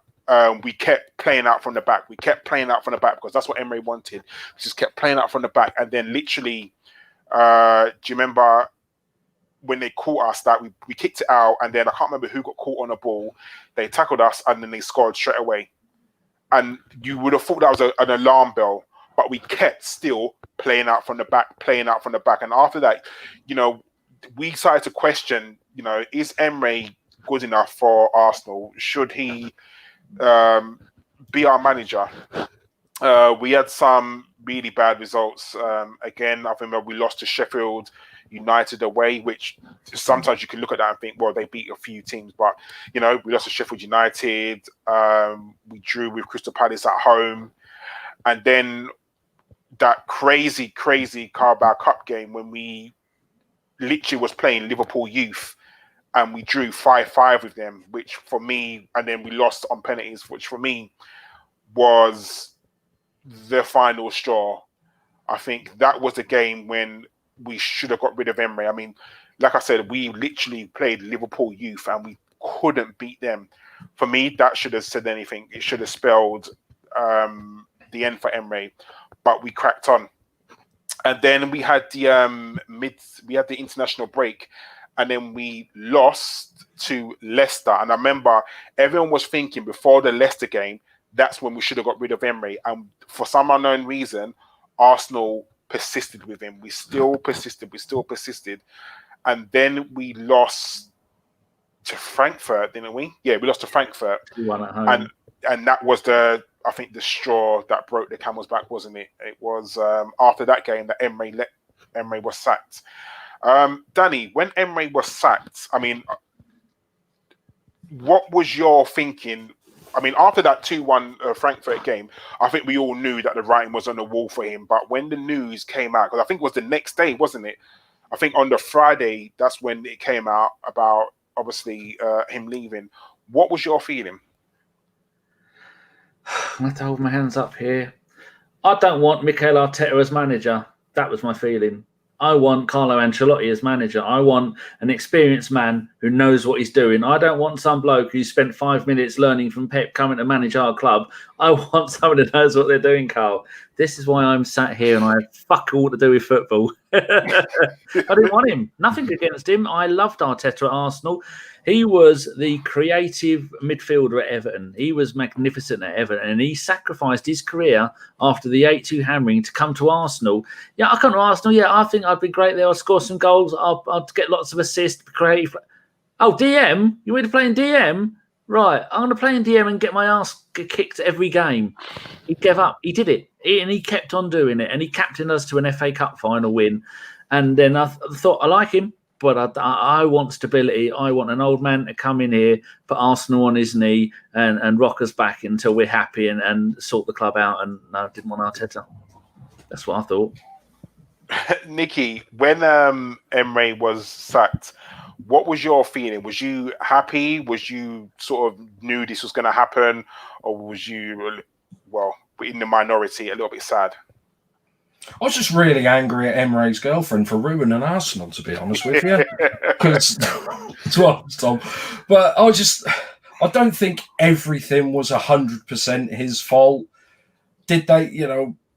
we kept playing out from the back? We kept playing out from the back because that's what Emery wanted. We just kept playing out from the back. And then literally, do you remember when they caught us that we kicked it out, and then I can't remember who got caught on the ball. They tackled us and then they scored straight away. And you would have thought that was an alarm bell. But we kept still playing out from the back. And after that, we started to question, is Emery good enough for Arsenal? Should he be our manager? We had some really bad results. Again, I remember we lost to Sheffield United away, which sometimes you can look at that and think, well, they beat a few teams. But, we lost to Sheffield United. We drew with Crystal Palace at home. and then that crazy Carabao Cup game when we literally was playing Liverpool youth and we drew 5-5 with them, which for me, and then we lost on penalties, which for me was the final straw. I think that was the game when we should have got rid of Emery. I mean, like I said, we literally played Liverpool youth and we couldn't beat them. For me, that should have said anything. It should have spelled the end for Emery, but we cracked on. And then we had the international break, and then we lost to Leicester. And I remember everyone was thinking before the Leicester game, that's when we should have got rid of Emery. And for some unknown reason, Arsenal persisted with him. We still persisted. And then we lost to Frankfurt, didn't we? Yeah, we lost to Frankfurt. 2-1 at home. And that was the straw that broke the camel's back, wasn't it? It was after that game that Emery was sacked. Danny, when Emery was sacked, I mean, what was your thinking? I mean, after that 2-1 Frankfurt game, I think we all knew that the writing was on the wall for him. But when the news came out, because I think it was the next day, wasn't it? I think on the Friday, that's when it came out about, obviously, him leaving. What was your feeling? I have to hold my hands up here. I don't want Mikel Arteta as manager. That was my feeling. I want Carlo Ancelotti as manager. I want an experienced man who knows what he's doing. I don't want some bloke who spent 5 minutes learning from Pep coming to manage our club. I want someone who knows what they're doing, Karl. This is why I'm sat here and I have fuck all to do with football. I didn't want him. Nothing against him. I loved Arteta at Arsenal. He was the creative midfielder at Everton. He was magnificent at Everton, and he sacrificed his career after the 8-2 hammering to come to Arsenal. Yeah, I come to Arsenal. Yeah, I think I'd be great there. I'll score some goals. I'll get lots of assists, be creative. Oh, DM? You want to play in DM? Right, I'm going to play in DM and get my ass kicked every game. He gave up. He did it. And he kept on doing it. And he captained us to an FA Cup final win. And then I thought, I like him, but I want stability. I want an old man to come in here, put Arsenal on his knee and rock us back until we're happy and sort the club out. And no, I didn't want Arteta. That's what I thought. Nikki, when Emery was sacked, what was your feeling? Was you happy? Was you sort of knew this was going to happen? Or was you, well, in the minority, a little bit sad? I was just really angry at Emery's girlfriend for ruining Arsenal, to be honest with you. Because that's what I was told. But I don't think everything was 100% his fault. Did they,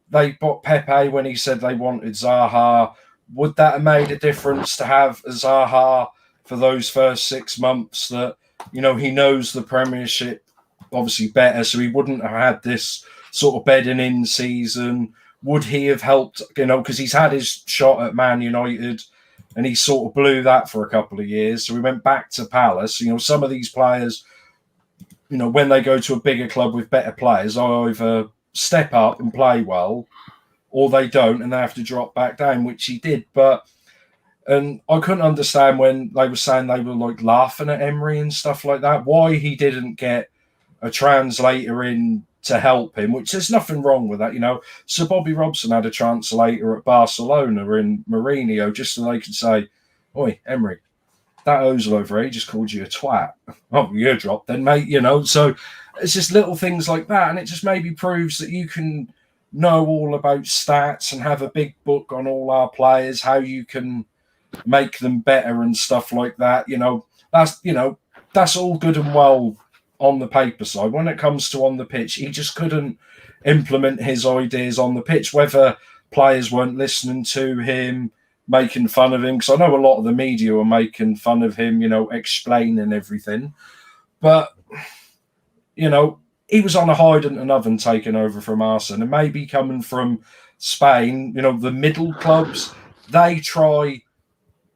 they bought Pepe when he said they wanted Zaha. Would that have made a difference to have Zaha for those first 6 months that, he knows the Premiership obviously better, so he wouldn't have had this sort of bedding in season? Would he have helped, because he's had his shot at Man United and he sort of blew that for a couple of years. So we went back to Palace. Some of these players, when they go to a bigger club with better players, they either step up and play well or they don't and they have to drop back down, which he did. And I couldn't understand when they were saying they were like laughing at Emery and stuff like that, why he didn't get a translator in to help him, which there's nothing wrong with that. Sir Bobby Robson had a translator at Barcelona in Mourinho just so they could say, "Oi, Emery, that Ozil over here just called you a twat." "Oh, you're dropped then, mate." So it's just little things like that. And it just maybe proves that you can know all about stats and have a big book on all our players, how you can make them better and stuff like that. That's all good and well on the paper side. When it comes to on the pitch, he just couldn't implement his ideas on the pitch, whether players weren't listening to him, making fun of him, because I know a lot of the media were making fun of him, explaining everything. But, he was on a hide and an oven taking over from Arsene, and maybe coming from Spain, the middle clubs, they try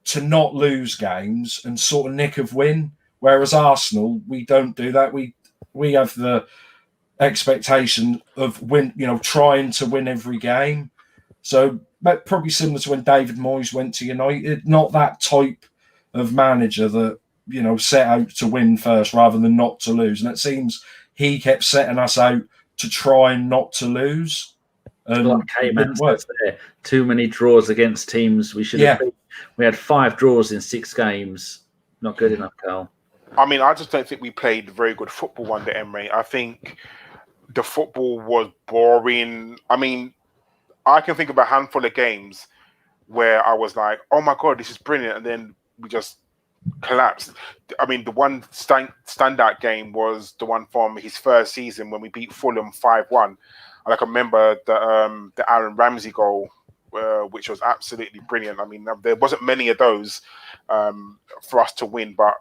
to not lose games and sort of nick of win. Whereas Arsenal, we don't do that. We have the expectation of trying to win every game. So probably similar to when David Moyes went to United, not that type of manager that, set out to win first rather than not to lose. And it seems he kept setting us out to try and not to lose. Like K-Man says there, too many draws against teams we should have beat. We had 5 draws in 6 games. Not good enough, Karl. I mean, I just don't think we played very good football under Emery. I think the football was boring. I mean, I can think of a handful of games where I was like, oh my God, this is brilliant. And then we just collapsed. I mean, the one standout game was the one from his first season when we beat Fulham 5-1. I can remember the Aaron Ramsey goal, which was absolutely brilliant. I mean, there wasn't many of those for us to win, but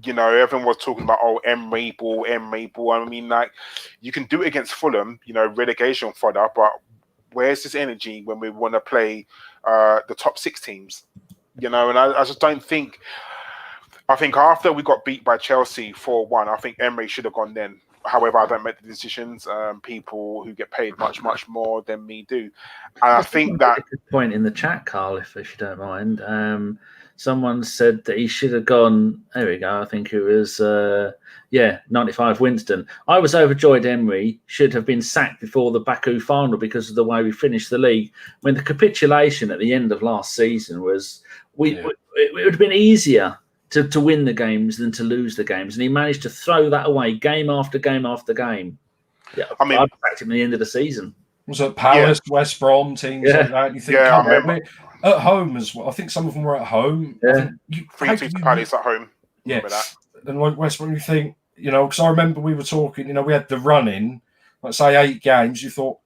you know, everyone was talking about, oh, Emery ball. I mean, like, you can do it against Fulham, you know, relegation fodder, but where's this energy when we want to play the top 6 teams? You know, and I just don't think. I think after we got beat by Chelsea 4-1, I think Emery should have gone then. However, I don't make the decisions. People who get paid much, much more than me do. And I think that... A good point in the chat, Karl, if you don't mind. Someone said that he should have gone... There we go. I think it was, 95 Winston. I was overjoyed Emery should have been sacked before the Baku final because of the way we finished the league. When the capitulation at the end of last season was... It would have been easier to win the games than to lose the games. And he managed to throw that away game after game after game. Yeah, I mean, I backed him at the end of the season. Was it Palace, West Brom, teams like that? You think, I remember. At home as well. I think some of them were at home. Yeah. 3-2 Palace at home. Yeah. And like West Brom, you think, you know, because I remember we were talking, you know, we had the run-in, let's say 8 games, you thought,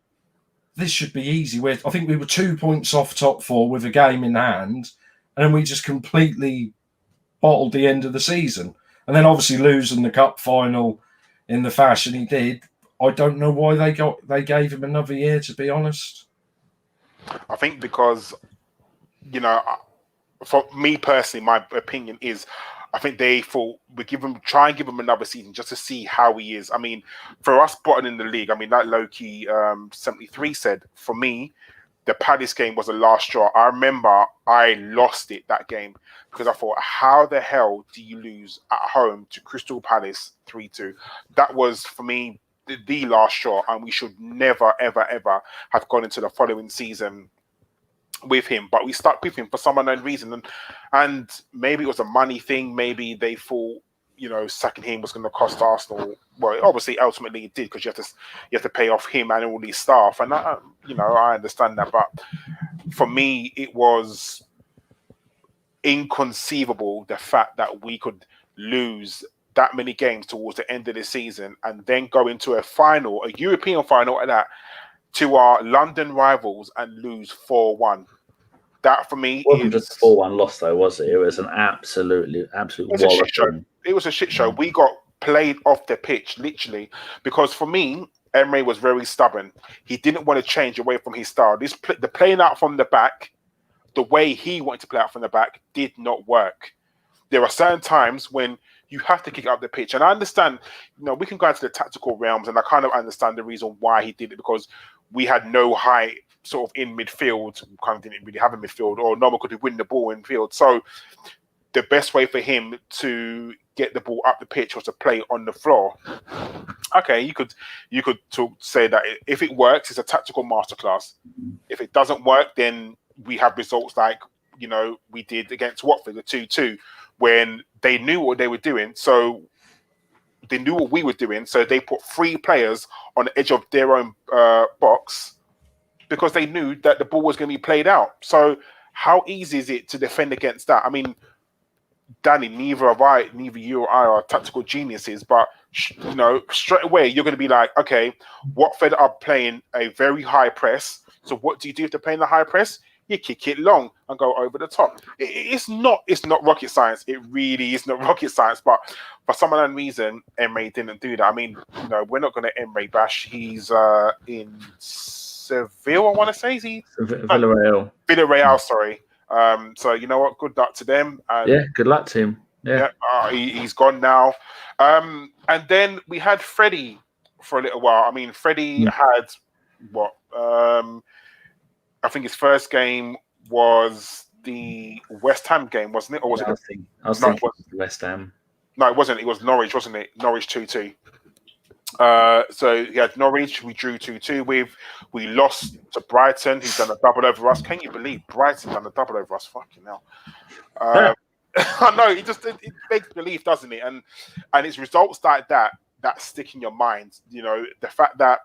this should be easy. I think we were 2 points off top 4 with a game in hand, and then we just completely bottled the end of the season. And then obviously losing the cup final in the fashion he did, I don't know why they gave him another year, to be honest. I think because, you know, for me personally, my opinion is, I think they thought we try and give him another season just to see how he is. I mean, for us bottoming the league, I mean, like Loki 73 said, for me, the Palace game was the last straw. I remember I lost it that game because I thought, how the hell do you lose at home to Crystal Palace 3-2? That was, for me, the last straw, and we should never, ever, ever have gone into the following season with him. But we stuck with him for some unknown reason, and maybe it was a money thing. Maybe they thought, you know, sacking him was going to cost Arsenal. Well, obviously, ultimately it did, because you have to pay off him and all these staff, and I understand that. But for me, it was inconceivable the fact that we could lose that many games towards the end of the season and then go into a final, a European final at that, to our London rivals and lose 4-1. That for me wasn't just a 4-1 loss, though, was it? It was an absolute walloping. It was a shit show. We got played off the pitch, literally, because for me, Emery was very stubborn. He didn't want to change away from his style. The playing out from the back, the way he wanted to play out from the back, did not work. There are certain times when you have to kick up the pitch. And I understand, you know, we can go into the tactical realms, and I kind of understand the reason why he did it, because we had no height sort of in midfield. We kind of didn't really have a midfield, or no one could win the ball in field. So the best way for him to get the ball up the pitch was to play on the floor. Okay, you could say that if it works, it's a tactical masterclass. If it doesn't work, then we have results like, you know, we did against Watford, the 2-2, when they knew what they were doing. So they knew what we were doing. So they put 3 players on the edge of their own box because they knew that the ball was going to be played out. So how easy is it to defend against that? I mean, Danny, neither you or I are tactical geniuses, but you know, straight away you're going to be like, okay, Watford are playing a very high press. So what do you do if they're playing the high press? You kick it long and go over the top. It's not rocket science. It really is not rocket science. But for some unknown reason, Emery didn't do that. I mean, you know, we're not going to Emery bash. He's in Seville, I want to say. Is he? Villarreal. Villarreal, sorry. So you know what? Good luck to them. Yeah, good luck to him. Yeah, he's gone now. And then we had Freddie for a little while. I mean, Freddie had what? I think his first game was the West Ham game, wasn't it? Or was it? I was thinking West Ham. No, it wasn't. It was Norwich, wasn't it? Norwich 2-2. So he had Norwich, we drew 2-2 with. We lost to Brighton, who's done a double over us. Can you believe Brighton done a double over us? Fucking hell. I know, it makes belief, doesn't it? And it's results like that stick in your mind. You know, the fact that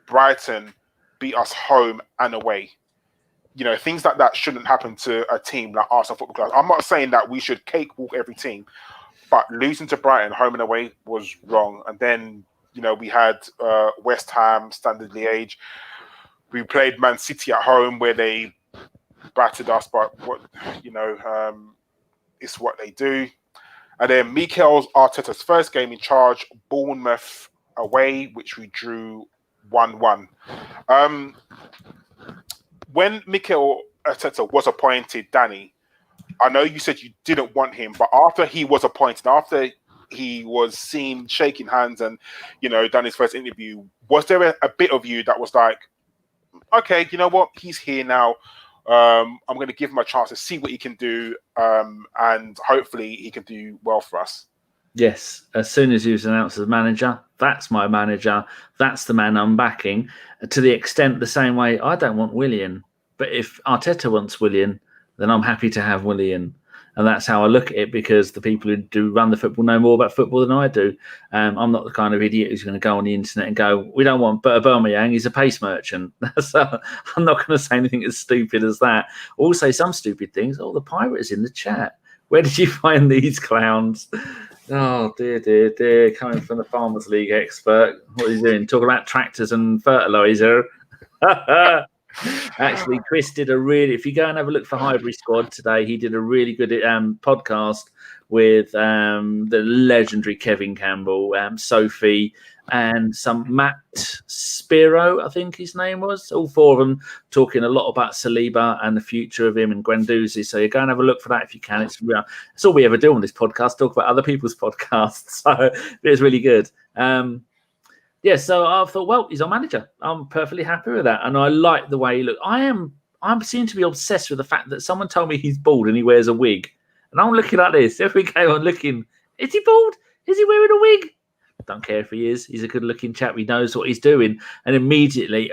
Brighton beat us home and away. You know, things like that shouldn't happen to a team like Arsenal Football Club. I'm not saying that we should cakewalk every team, but losing to Brighton home and away was wrong. And then, you know, we had West Ham, Standard Liège. We played Man City at home where they battered us, but it's what they do. And then Mikel Arteta's first game in charge, Bournemouth away, which we drew 1-1. When Mikel Arteta was appointed, Danny, I know you said you didn't want him, but after he was appointed, after he was seen shaking hands and, you know, done his first interview, was there a bit of you that was like, okay, you know what, he's here now. I'm going to give him a chance to see what he can do, and hopefully he can do well for us. Yes, as soon as he was announced as manager, that's my manager. That's the man I'm backing. To the extent the same way I don't want Willian, but if Arteta wants Willian, then I'm happy to have Willian. And that's how I look at it, because the people who do run the football know more about football than I do. I'm not the kind of idiot who's going to go on the internet and go, we don't want Aubameyang, he's a pace merchant. So I'm not going to say anything as stupid as that. Or say some stupid things. Oh, the pirate is in the chat. Where did you find these clowns? Oh, dear. Coming from the Farmers League expert. What are you doing? Talking about tractors and fertiliser. Actually, Chris did if you go and have a look for Highbury Squad today, he did a really good podcast with the legendary Kevin Campbell, Sophie, and some Matt Spiro, I think his name was. All four of them talking a lot about Saliba and the future of him and Guendouzi. So you go and have a look for that if you can. It's all we ever do on this podcast, talk about other people's podcasts. So it was really good. Yeah, so I thought, well, he's our manager. I'm perfectly happy with that. And I like the way he looked. I seem to be obsessed with the fact that someone told me he's bald and he wears a wig. And I'm looking at this. Every game I'm looking, is he bald? Is he wearing a wig? Don't care if he is. He's a good-looking chap. He knows what he's doing. And immediately,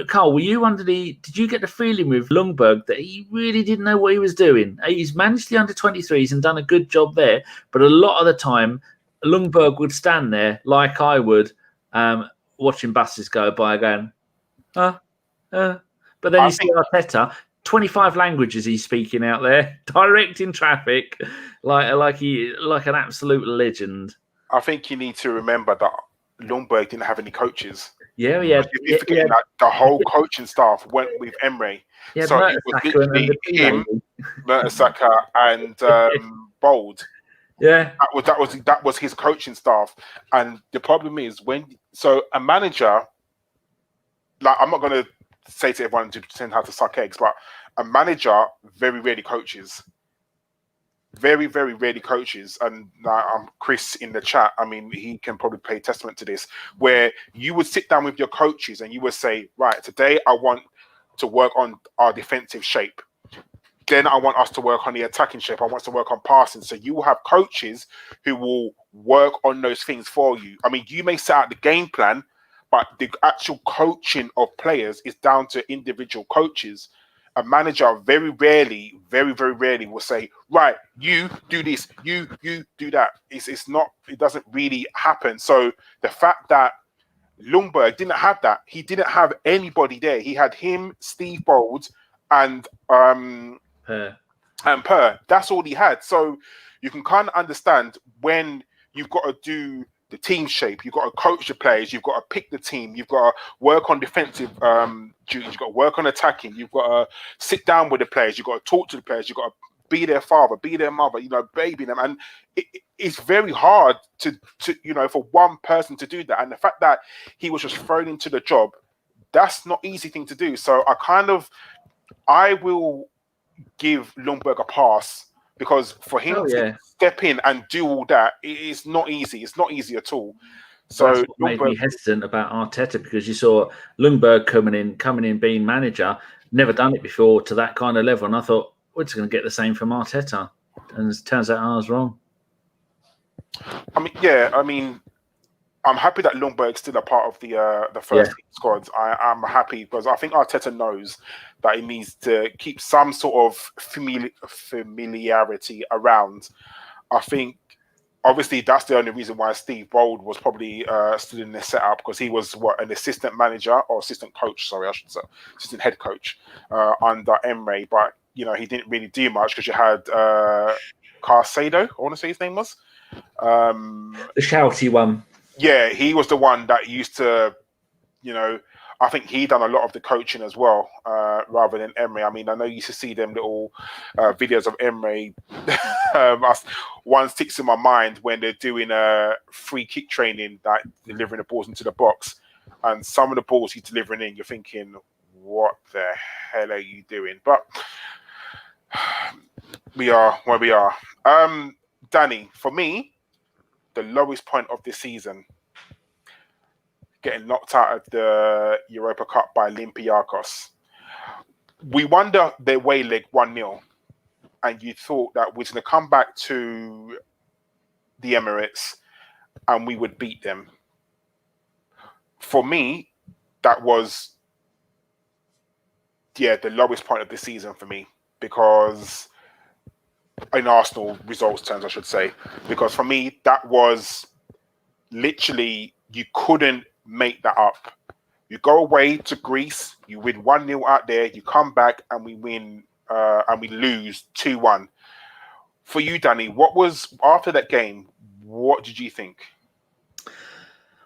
Karl, were you did you get the feeling with Ljungberg that he really didn't know what he was doing? He's managed the under-23s and done a good job there. But a lot of the time, Ljungberg would stand there like I would, watching buses go by going, but then you see Arteta, 25 languages he's speaking out there, directing traffic like an absolute legend. I think you need to remember that Ljungberg didn't have any coaches. Yeah. That the whole coaching staff went with Emery. Yeah, so it was literally him, Mertesacker, and Bold. Yeah, that was his coaching staff. And the problem is a manager, like, I'm not going to say to everyone to pretend how to suck eggs, but a manager very rarely coaches. Very, very rarely coaches. And Chris in the chat, I mean, he can probably pay testament to this, where you would sit down with your coaches and you would say, right, today I want to work on our defensive shape. Then I want us to work on the attacking shape. I want to work on passing. So you will have coaches who will work on those things for you. I mean, you may set out the game plan, but the actual coaching of players is down to individual coaches. A manager very, very rarely will say, right, you do this, you do that. It's not, it doesn't really happen. So the fact that Ljungberg didn't have that, he didn't have anybody there. He had him, Steve Bold, and Per. That's all he had. So you can kind of understand when you've got to do the team shape, you've got to coach the players, you've got to pick the team, you've got to work on defensive duties, you've got to work on attacking, you've got to sit down with the players, you've got to talk to the players, you've got to be their father, be their mother, baby them. And it's very hard to for one person to do that. And the fact that he was just thrown into the job, that's not an easy thing to do. So I will give Ljungberg a pass, because for him to step in and do all that, it's not easy. It's not easy at all. So that's what made me hesitant about Arteta, because you saw Ljungberg coming in being manager, never done it before to that kind of level, and I thought we're just going to get the same from Arteta, and it turns out I was wrong. I mean, I'm happy that Ljungberg's still a part of the first team squad. I'm happy because I think Arteta knows that he needs to keep some sort of familiarity around. I think obviously that's the only reason why Steve Bold was probably still in the setup, because he was an assistant manager or assistant coach, sorry, I should say, assistant head coach under Emery, but he didn't really do much because you had Carcedo, I want to say his name was. The shouty one. Yeah, he was the one that used to, I think he done a lot of the coaching as well, rather than Emery. I mean, I know you used to see them little videos of Emery. One sticks in my mind when they're doing a free kick training, that delivering the balls into the box, and some of the balls he's delivering in, you're thinking, what the hell are you doing? But we are where we are. Danny, for me, the lowest point of this season, getting knocked out of the Europa Cup by Olympiacos. We won their away leg 1-0, and you thought that we're going to come back to the Emirates and we would beat them. For me, that was, the lowest point of the season for me, because in Arsenal results terms, I should say, because for me, that was literally, you couldn't make that up. You go away to Greece, you win 1-0 out there, you come back and we win and we lose 2-1. For you, Danny, what was, after that game, what did you think?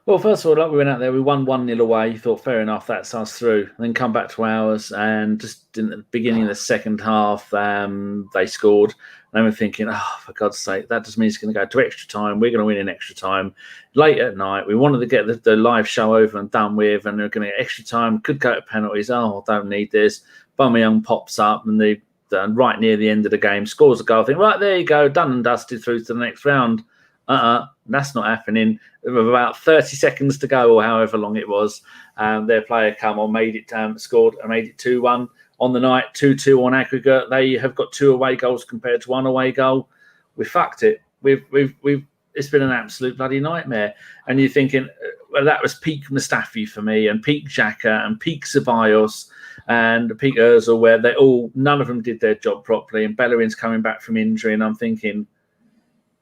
Well, first of all, like, we went out there, we won 1-0 away. You thought, fair enough, that's us through. And then come back to ours, and just in the beginning of the second half, they scored. And we're thinking, oh, for God's sake, that just means it's going to go to extra time. We're going to win in extra time. Late at night, we wanted to get the live show over and done with, and they're going to get extra time, could go to penalties. Oh, I don't need this. Aubameyang pops up, and right near the end of the game, scores a goal. I think, right, there you go, done and dusted through to the next round. That's not happening. With about 30 seconds to go, or however long it was, their player come on, made it, scored and made it 2-1 on the night, 2-2 on aggregate. They have got 2 away goals compared to 1 away goal. We fucked it. It's been an absolute bloody nightmare. And you're thinking, well, that was peak Mustafi for me, and peak Xhaka, and peak Ceballos, and peak Ozil, where none of them did their job properly. And Bellerin's coming back from injury, and I'm thinking,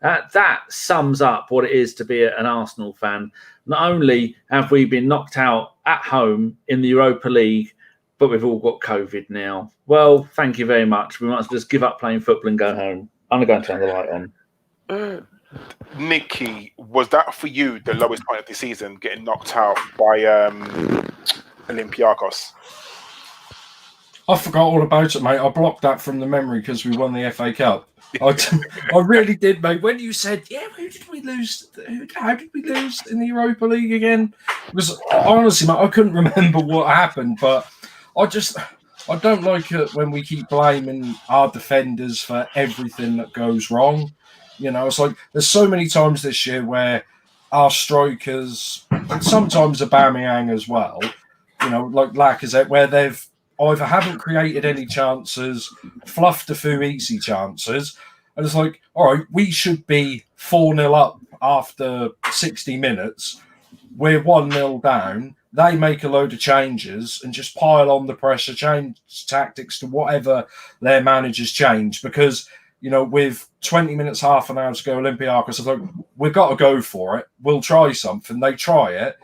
that sums up what it is to be an Arsenal fan. Not only have we been knocked out at home in the Europa League, but we've all got COVID now. Well, thank you very much. We might as well just give up playing football and go home. I'm going to turn the light on. Nicky, was that for you the lowest point of the season, getting knocked out by Olympiacos? I forgot all about it, mate. I blocked that from the memory because we won the FA Cup. I really did, mate. When you said, who did we lose? How did we lose in the Europa League again? It was, honestly, mate, I couldn't remember what happened, but I don't like it when we keep blaming our defenders for everything that goes wrong. It's like there's so many times this year where our strikers, and sometimes Aubameyang as well, like Lacazette, where they've either haven't created any chances, fluffed a few easy chances, and it's like, all right, we should be 4-0 up after 60 minutes. We're 1-0 down. They make a load of changes and just pile on the pressure, change tactics to whatever their managers change. Because, with 20 minutes, half an hour to go, Olympiacos is like, we've got to go for it. We'll try something. They try it.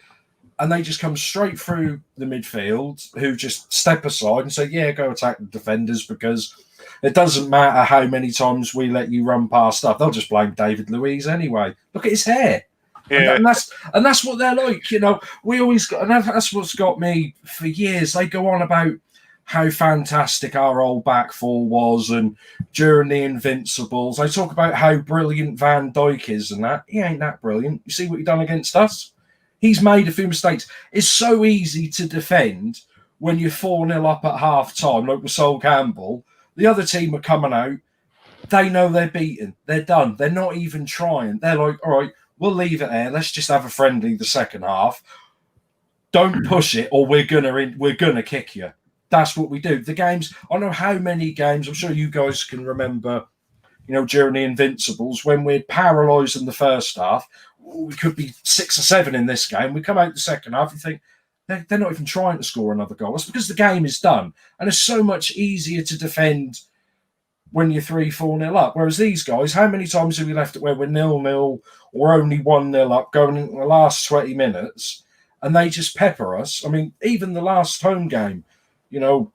And they just come straight through the midfield, who just step aside and say, go attack the defenders, because it doesn't matter how many times we let you run past stuff. They'll just blame David Luiz anyway. Look at his hair. Yeah. And that's what they're like. We always got, and that's what's got me for years. They go on about how fantastic our old back four was, and during the Invincibles, they talk about how brilliant Van Dijk is and that. He ain't that brilliant. You see what he done against us? He's made a few mistakes. It's so easy to defend when you're 4-0 up at half time, like with Sol Campbell. The other team are coming out. They know they're beaten. They're done. They're not even trying. They're like, all right, we'll leave it there. Let's just have a friendly the second half. Don't push it, or we're gonna kick you. That's what we do. The games, I don't know how many games, I'm sure you guys can remember, during the Invincibles, when we'd paralysed in the first half, we could be 6 or 7 in this game. We come out the second half, you think they're not even trying to score another goal. That's because the game is done. And it's so much easier to defend when you're 3-4-0 up. Whereas these guys, how many times have we left it where we're 0-0 or only 1-0 up going into the last 20 minutes and they just pepper us? I mean, even the last home game, you know,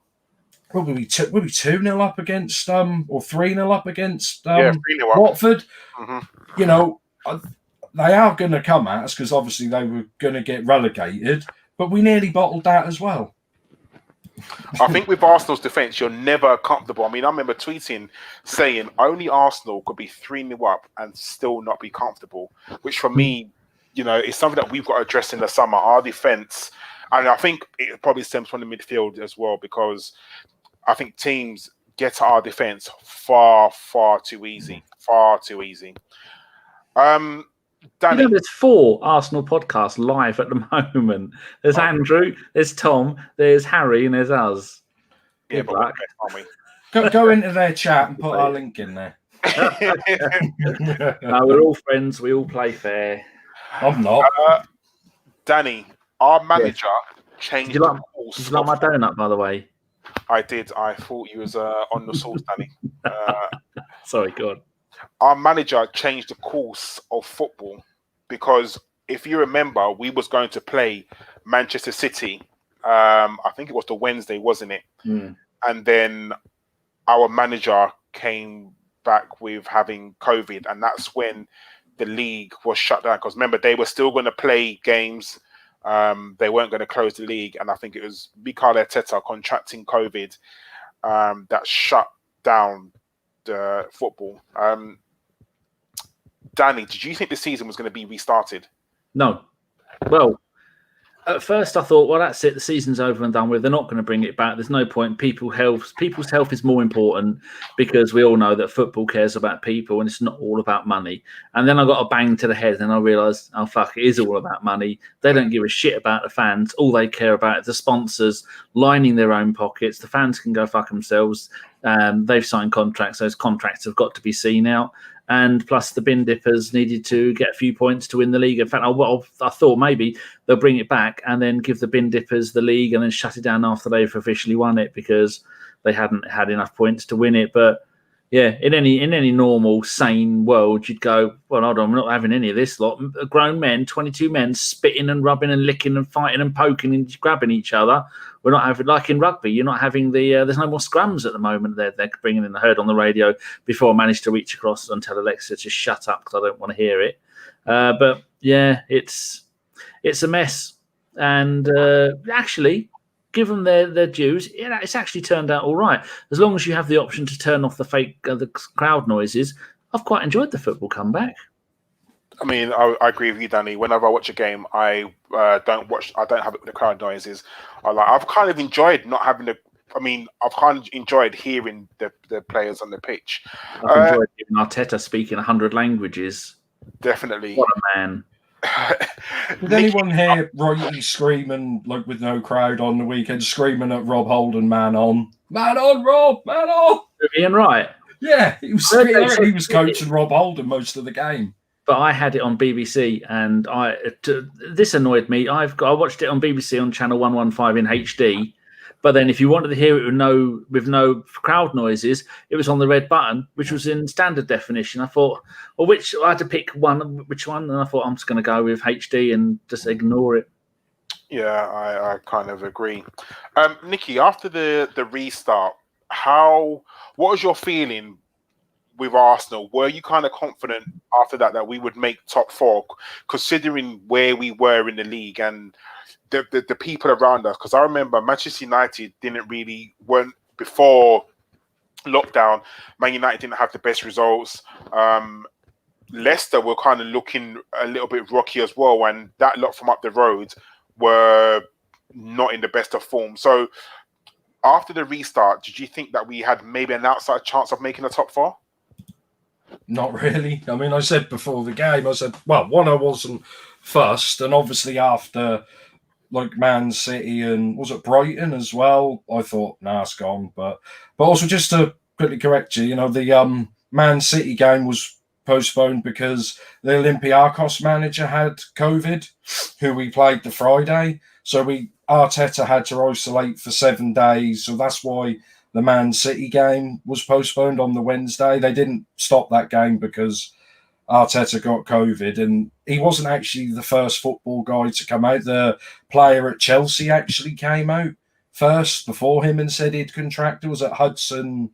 we'll be 2-0 up against or 3-0 up against 3-0 up. Watford. Mm-hmm. You know, they are going to come at us because obviously they were going to get relegated, but we nearly bottled that as well. I think with Arsenal's defence, you're never comfortable. I mean, I remember tweeting saying only Arsenal could be 3-0 up and still not be comfortable, which for me, you know, is something that we've got to address in the summer. Our defence, and I think it probably stems from the midfield as well, because I think teams get to our defence far too easy. Far too easy. Danny. You know, there's 4 Arsenal podcasts live at the moment. There's Andrew, there's Tom, there's Harry, and there's us. Yeah, but we're best, aren't we? Go into their chat and put our link in there. No, we're all friends. We all play fair. I'm not. Danny, our manager changed Did you the course. Did you like my donut, by the way? I did. I thought you was on the sauce, Danny. Sorry, go on. Our manager changed the course of football because if you remember, we was going to play Manchester City. I think it was the Wednesday, wasn't it? Mm. And then our manager came back with having COVID, and that's when the league was shut down. Because remember, they were still going to play games. They weren't going to close the league, and I think it was Karl Arteta contracting COVID that shut down the football. Danny, did you think the season was going to be restarted? No. Well, at first I thought, well, that's it. The season's over and done with. They're not going to bring it back. There's no point. People's health is more important because we all know that football cares about people and it's not all about money. And then I got a bang to the head and I realised, oh, fuck, it is all about money. They don't give a shit about the fans. All they care about is the sponsors lining their own pockets. The fans can go fuck themselves. They've signed contracts. Those contracts have got to be seen out. And plus the bin dippers needed to get a few points to win the league. In fact, I thought maybe they'll bring it back and then give the bin dippers the league and then shut it down after they've officially won it because they hadn't had enough points to win it. But yeah, in any normal, sane world, you'd go, well, hold on, we're not having any of this lot. Grown men, 22 men, spitting and rubbing and licking and fighting and poking and grabbing each other. We're not having, like in rugby, you're not having there's no more scrums at the moment. They're bringing in, I heard on the radio before I managed to reach across and tell Alexa to shut up because I don't want to hear it. But yeah, it's a mess. And actually, give them their dues. It's actually turned out all right. As long as you have the option to turn off the crowd noises, I've quite enjoyed the football comeback. I mean, I agree with you, Danny. Whenever I watch a game, I don't have the crowd noises. I've kind of enjoyed not having I've kind of enjoyed hearing the players on the pitch. I've enjoyed hearing Arteta speaking 100 languages. Definitely. What a man. Did anyone hear Righty screaming, like with no crowd on the weekend, screaming at Rob Holden, man on, Rob, man on? Ian Wright? Yeah, he was coaching Rob Holden most of the game. But I had it on BBC, and this annoyed me. I watched it on BBC on channel 115 in HD. But then, if you wanted to hear it with no crowd noises, it was on the red button, which was in standard definition. I thought, well, I had to pick which one, and I thought I'm just going to go with HD and just ignore it. Yeah, I kind of agree. Nikki, after the restart, what was your feeling with Arsenal? Were you kind of confident after that we would make top 4, considering where we were in the league and the people around us? Because I remember Manchester United weren't before lockdown. Man United didn't have the best results. Leicester were kind of looking a little bit rocky as well, and that lot from up the road were not in the best of form. So after the restart, did you think that we had maybe an outside chance of making the top 4? Not really. I mean, I said before the game, I wasn't fussed, and obviously after like Man City and was it Brighton as well, I thought, nah, it's gone. But also just to quickly correct you, the Man City game was postponed because the Olympiacos manager had COVID, who we played the Friday. So Arteta had to isolate for 7 days. So that's why the Man City game was postponed on the Wednesday. They didn't stop that game because Arteta got COVID, and he wasn't actually the first football guy to come out. The player at Chelsea actually came out first before him and said he'd contracted. Was it Hudson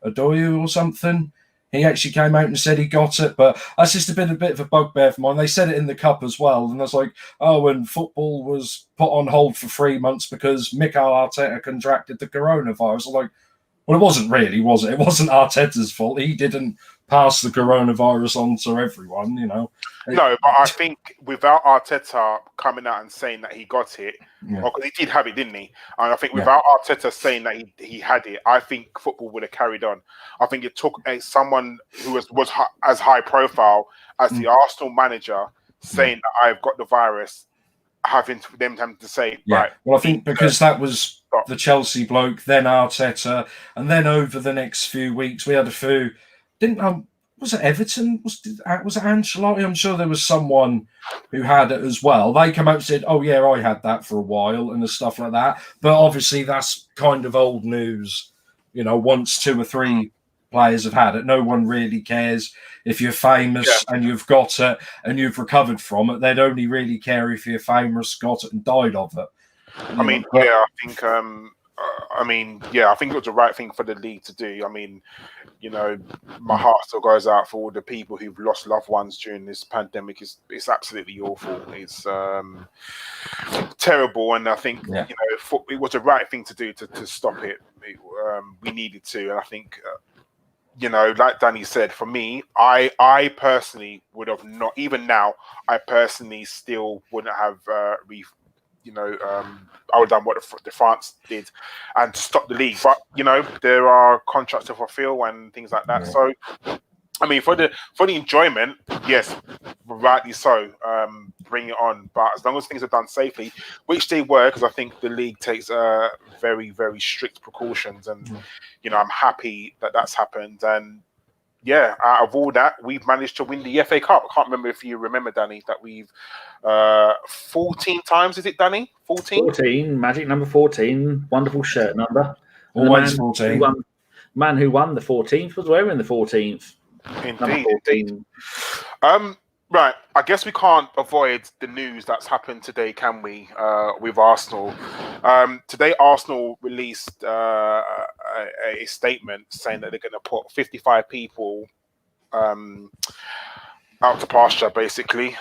Odoi or something? He actually came out and said he got it, but that's just a bit of a bugbear for mine. They said it in the cup as well, and I was like, oh, and football was put on hold for 3 months because Mikel Arteta contracted the coronavirus. I'm like, well, it wasn't really, was it? It wasn't Arteta's fault. He didn't pass the coronavirus on to everyone, you know. No, but I think without Arteta coming out and saying that he got it, because he did have it, didn't he? And I think without Arteta saying that he had it, I think football would have carried on. I think it took someone who was as high profile as the Arsenal manager saying that I've got the virus, having to say, right. Well, I think because that was the Chelsea bloke, then Arteta, and then over the next few weeks we had a few. Was it Everton? Was it Ancelotti? I'm sure there was someone who had it as well. They come out and said, "Oh yeah, I had that for a while," and stuff like that. But obviously, that's kind of old news. You know, once 2 or 3 players have had it, no one really cares if you're famous and you've got it and you've recovered from it. They'd only really care if you're famous, got it, and died of it. I mean, I think. I think it was the right thing for the league to do. I mean, you know, my heart still goes out for all the people who've lost loved ones during this pandemic. It's absolutely awful. It's terrible, and I think you know it was the right thing to do to stop it. We needed to, and I think you know, like Danny said, for me, I personally would have not. Even now, I personally still wouldn't have I would have done what the France did and stop the league. But, you know, there are contracts to fulfill and things like that. Yeah. So, I mean, for the enjoyment, yes, rightly so, bring it on. But as long as things are done safely, which they were, because I think the league takes very, very strict precautions. And, you know, I'm happy that that's happened. And, yeah, out of all that, we've managed to win the FA Cup. I can't remember if you remember, Danny, that we've 14 times, is it, Danny? 14? 14, magic number 14, wonderful shirt number. Always 14. Man who won the 14th was wearing the 14th. Indeed. Right, I guess we can't avoid the news that's happened today, can we, with Arsenal? Today, Arsenal released a statement saying that they're going to put 55 people out to pasture, basically,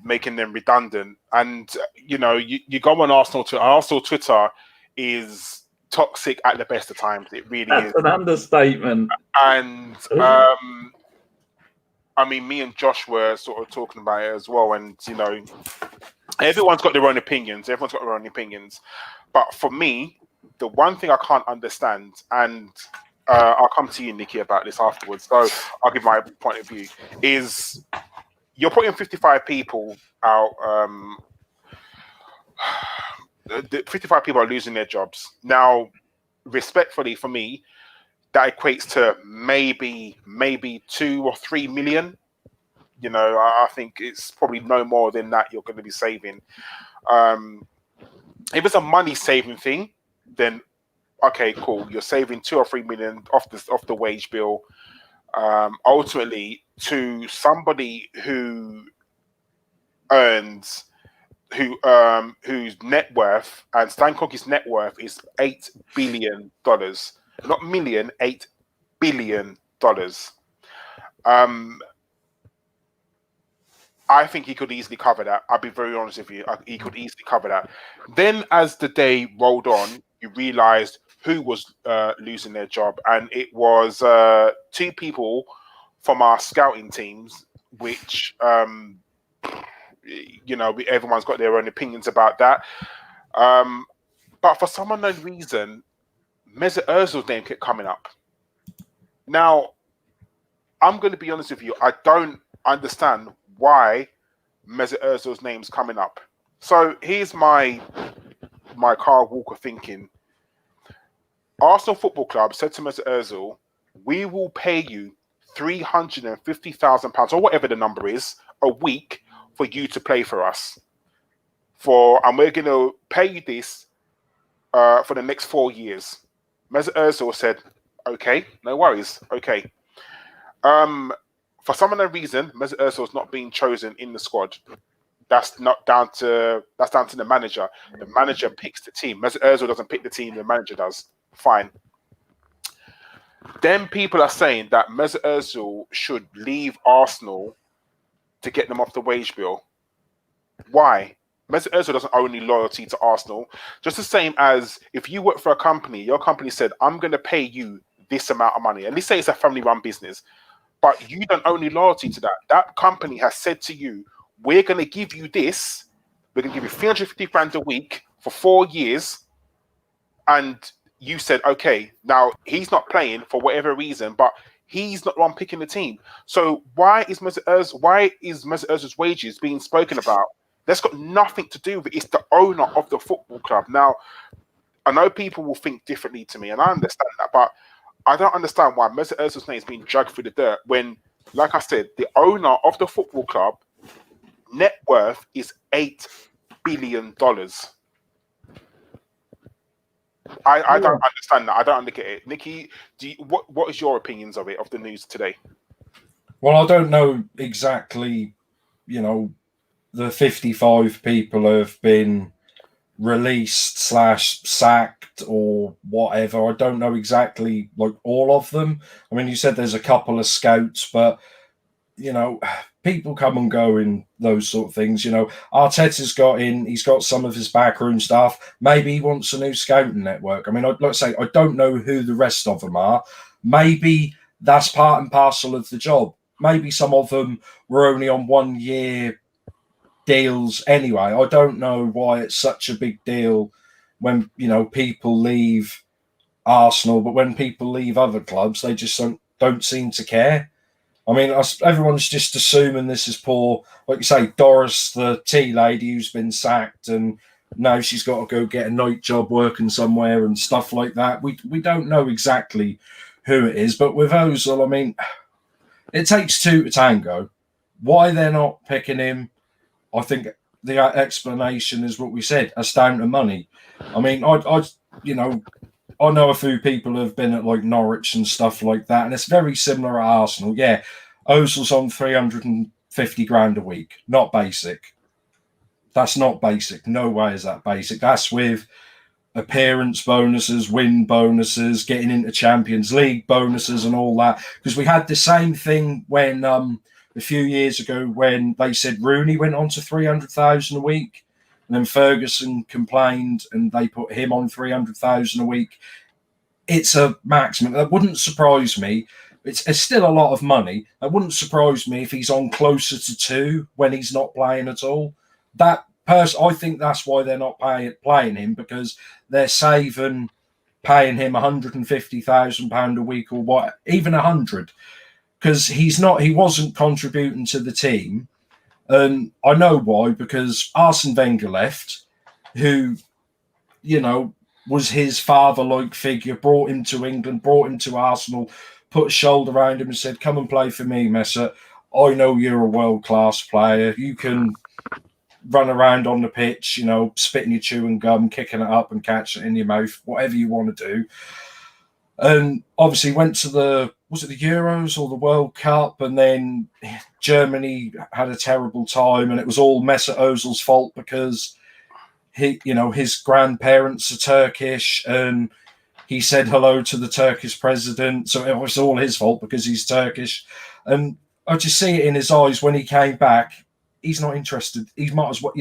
making them redundant. And, you know, you go on Arsenal Twitter is toxic at the best of times. It really is. That's an understatement. And... I mean, me and Josh were sort of talking about it as well, and you know, everyone's got their own opinions. But for me, the one thing I can't understand, and I'll come to you, Nikki, about this afterwards. So I'll give my point of view. Is you're putting 55 people out. 55 people are losing their jobs now. Respectfully, for me, that equates to maybe 2 or 3 million. You know, I think it's probably no more than that you're going to be saving. If it's a money saving thing, then okay, cool. You're saving 2 or 3 million off the wage bill. Ultimately, to somebody whose net worth, and Stan Kroenke's net worth is $8 billion. Not million, $8 billion. I think he could easily cover that. I'll be very honest with you. He could easily cover that. Then as the day rolled on, you realized who was losing their job. And it was 2 people from our scouting teams, which, you know, everyone's got their own opinions about that. But for some unknown reason, Mesut Ozil's name kept coming up. Now, I'm going to be honest with you. I don't understand why Mesut Ozil's name's coming up. So here's my Karl Walker thinking. Arsenal Football Club said to Mesut Ozil, "We will pay you £350,000 or whatever the number is a week for you to play for us. And we're going to pay you this for the next 4 years. Mesut Ozil said, okay, no worries, okay. For some unknown reason, Mesut Ozil's not being chosen in the squad. That's down to the manager. The manager picks the team. Mesut Ozil doesn't pick the team, the manager does. Fine. Then people are saying that Mesut Ozil should leave Arsenal to get them off the wage bill. Why? Mesut Ozil doesn't owe any loyalty to Arsenal. Just the same as if you work for a company, your company said, I'm going to pay you this amount of money. And let's say it's a family-run business, but you don't owe any loyalty to that. That company has said to you, we're going to give you this. We're going to give you 350 grand a week for 4 years. And you said, okay, now he's not playing for whatever reason, but he's not the one picking the team. So why is Mesut Ozil's wages being spoken about? That's got nothing to do with it. It's the owner of the football club. Now, I know people will think differently to me, and I understand that, but I don't understand why Mesut Ozil's name is being dragged through the dirt when, like I said, the owner of the football club net worth is $8 billion. I don't understand that. I don't get it. Nikki, what is your opinions of it, of the news today? Well, I don't know exactly, the 55 people have been released / sacked or whatever. I don't know exactly all of them. I mean, you said there's a couple of scouts, but people come and go in those sort of things. Arteta's got in, he's got some of his backroom staff. Maybe he wants a new scouting network. I mean, I'd like to say, I don't know who the rest of them are. Maybe that's part and parcel of the job. Maybe some of them were only on 1 year deals anyway. I don't know why it's such a big deal when, people leave Arsenal, but when people leave other clubs, they just don't seem to care. I mean, everyone's just assuming this is poor, like you say, Doris, the tea lady who's been sacked, and now she's got to go get a night job working somewhere and stuff like that. We don't know exactly who it is, but with Ozil, I mean, it takes two to tango. Why they're not picking him, I think the explanation is what we said, it's down to money. I mean, I know a few people have been at Norwich and stuff like that, and it's very similar at Arsenal. Yeah, Ozil's on 350 grand a week. Not basic. That's not basic. No way is that basic. That's with appearance bonuses, win bonuses, getting into Champions League bonuses and all that. Because we had the same thing when a few years ago when they said Rooney went on to 300,000 a week. And then Ferguson complained and they put him on 300,000 a week. It's a maximum. That wouldn't surprise me. It's still a lot of money. That wouldn't surprise me if he's on closer to 2 when he's not playing at all. I think that's why they're not playing him, because they're saving paying him £150,000 a week or what, even 100, because he wasn't contributing to the team. And I know why, because Arsene Wenger left, who, was his father-like figure, brought him to England, brought him to Arsenal, put a shoulder around him and said, come and play for me, Mesut. I know you're a world-class player. You can run around on the pitch, spitting your chewing gum, kicking it up and catching it in your mouth, whatever you want to do. And obviously went to the Euros or the World Cup, and then Germany had a terrible time, and it was all Mesut Ozil's fault because his grandparents are Turkish, and he said hello to the Turkish president, so it was all his fault because he's Turkish. And I just see it in his eyes when he came back. He's not interested. He might as well,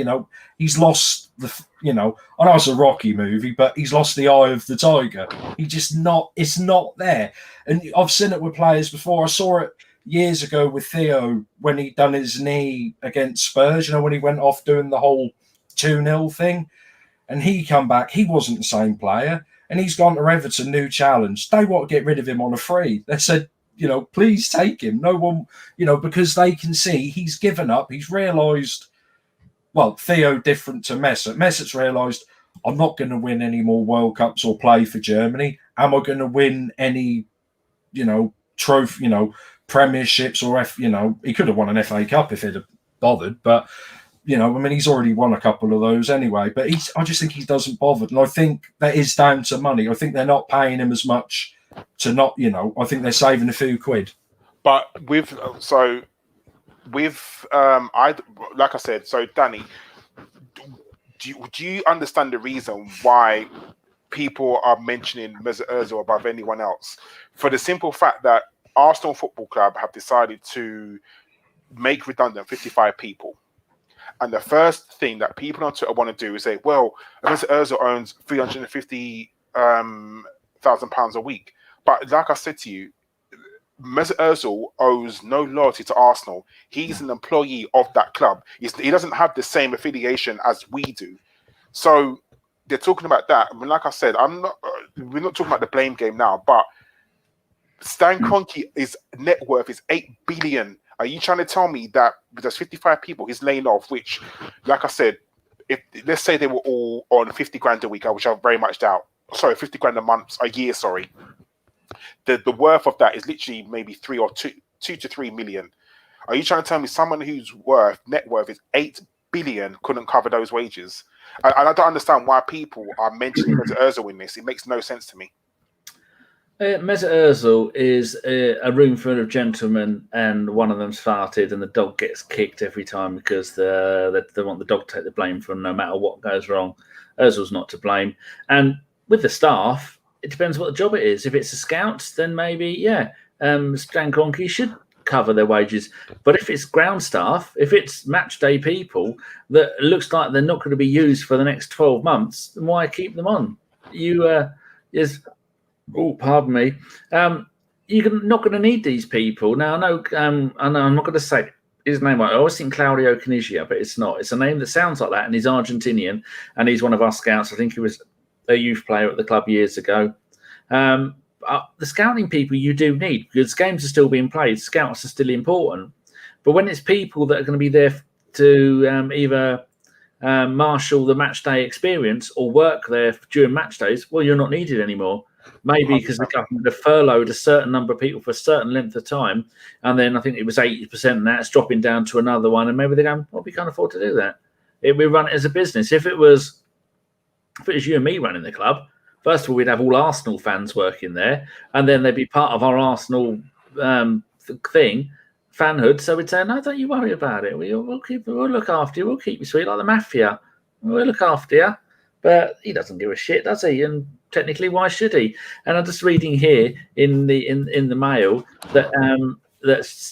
he's lost I know it's a Rocky movie, but he's lost the eye of the tiger. It's not there. And I've seen it with players before. I saw it years ago with Theo when he done his knee against Spurs, when he went off doing the whole 2-0 thing. And he come back, he wasn't the same player. And he's gone to Everton, new challenge. They want to get rid of him on a free. They said, please take him. No one, because they can see he's given up. He's realised, well, Theo different to Mesut. Mesut's realised, I'm not going to win any more World Cups or play for Germany. Am I going to win any, trophy, premierships or he could have won an FA Cup if he'd have bothered, but he's already won a couple of those anyway. But I just think he doesn't bother, and I think that is down to money. I think they're not paying him as much to not, I think they're saving a few quid. But like I said, so Danny, do you understand the reason why people are mentioning Mesut Ozil above anyone else? For the simple fact that Arsenal Football Club have decided to make redundant 55 people. And the first thing that people on Twitter want to do is say, well, Mesut Ozil owns £350,000 a week. But like I said to you, Mesut Ozil owes no loyalty to Arsenal. He's an employee of that club. He doesn't have the same affiliation as we do. So they're talking about that. I mean, like I said, we're not talking about the blame game now, but Stan Kroenke's net worth is 8 billion. Are you trying to tell me that there's 55 people he's laying off, which, like I said, if let's say they were all on 50 grand a week, which I very much doubt. Sorry, 50 grand a year, sorry. The worth of that is literally maybe 2 to 3 million. Are you trying to tell me someone whose net worth is 8 billion couldn't cover those wages? And I don't understand why people are mentioning Mesut Ozil in this. It makes no sense to me. Mesut Ozil is a room full of gentlemen, and one of them's farted, and the dog gets kicked every time because they want the dog to take the blame for no matter what goes wrong. Ozil's not to blame. And with the staff, it depends what the job it is. If it's a scout, then maybe, Stan Kroenke should cover their wages. But if it's ground staff, if it's match day people that looks like they're not going to be used for the next 12 months, then why keep them on? Pardon me. You're not going to need these people. Now, I know I'm not going to say his name. I always think Claudio Caniggia, but it's not. It's a name that sounds like that, and he's Argentinian, and he's one of our scouts. I think he was a youth player at the club years ago. The scouting people you do need, because games are still being played. Scouts are still important. But when it's people that are going to be there to either marshal the match day experience or work there during match days, well, you're not needed anymore. Maybe because the government have furloughed a certain number of people for a certain length of time, and then I think it was 80%, and that's dropping down to another one, and maybe they're going, well, we can't afford to do that. We run it as a business. If it was you and me running the club, first of all, we'd have all Arsenal fans working there, and then they'd be part of our Arsenal fanhood. So we'd say, no, don't you worry about it. We'll look after you. We'll keep you sweet like the mafia. We'll look after you. But he doesn't give a shit, does he? And technically, why should he? And I'm just reading here in the Mail that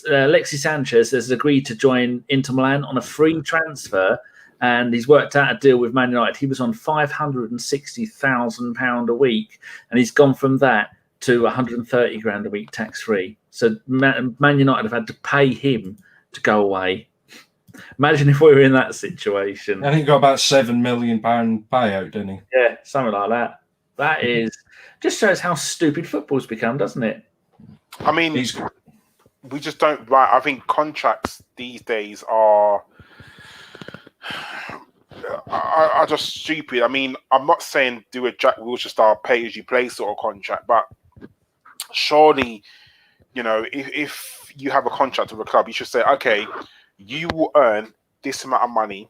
Alexis Sanchez has agreed to join Inter Milan on a free transfer, and he's worked out a deal with Man United. He was on £560,000 a week, and he's gone from that to 130 grand a week tax free. So Man United have had to pay him to go away. Imagine if we were in that situation. I think he got about £7 million payout, didn't he? Yeah, something like that. That is just shows how stupid football's become, doesn't it? I mean, we just don't. Right, I think contracts these days are just stupid. I mean, I'm not saying do a Jack Wilshere pay-as-you-play sort of contract, but surely, if you have a contract with a club, you should say, okay, you will earn this amount of money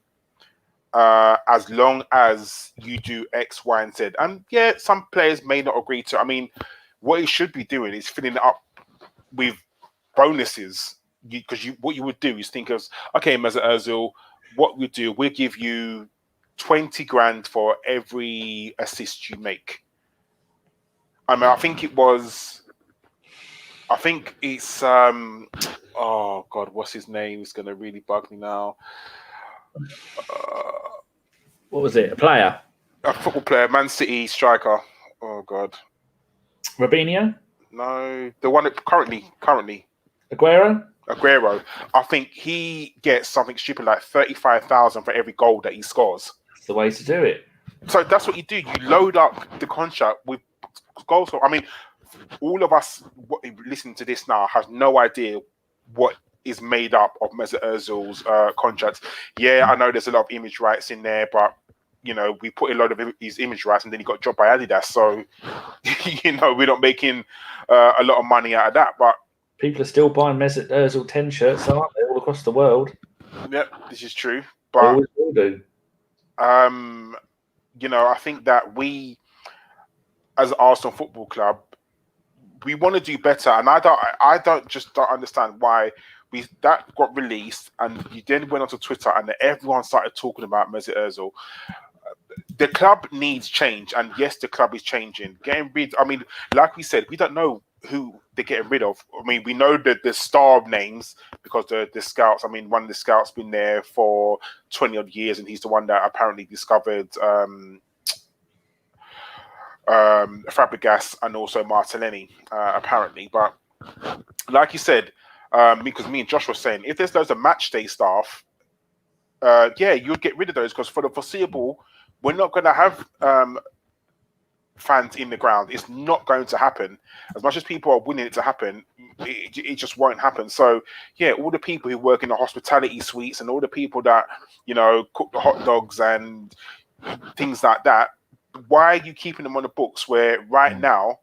as long as you do X, Y, and Z. And yeah, some players may not agree to. I mean, what he should be doing is filling it up with bonuses. Because what you would do is think of, okay, Mesut Ozil, what we do, we'll give you 20 grand for every assist you make. I mean, I think it's oh God, what's his name? It's gonna really bug me now. What was it? A player? A football player, Man City striker. Oh God. Robinho? No, the one that currently. Aguero? I think he gets something stupid like 35,000 for every goal that he scores. That's the way to do it. So that's what you do. You load up the contract with goals. I mean, all of us listening to this now have no idea what is made up of Mesut Ozil's contracts. Yeah, I know there's a lot of image rights in there, but we put a lot of his image rights, and then he got dropped by Adidas. So we're not making a lot of money out of that. But People are still buying Mesut Ozil 10 shirts, aren't they, all across the world? Yep, this is true. They But always will do. I think that we, as Arsenal Football Club, we want to do better, and I don't understand why that got released, and you then went onto Twitter, and everyone started talking about Mesut Ozil. The club needs change, and yes, the club is changing. Getting rid. I mean, like we said, we don't know who they're getting rid of. I mean, we know the star names because the scouts. I mean, one of the scouts been there for 20 odd years, and he's the one that apparently discovered Fabregas and also Martinelli, apparently. But like you said, because me and Josh were saying, if there's loads of match day staff, you'd get rid of those because for the foreseeable, we're not going to have fans in the ground. It's not going to happen. As much as people are willing it to happen, it just won't happen. So, yeah, all the people who work in the hospitality suites and all the people that, cook the hot dogs and things like that, why are you keeping them on the books where right now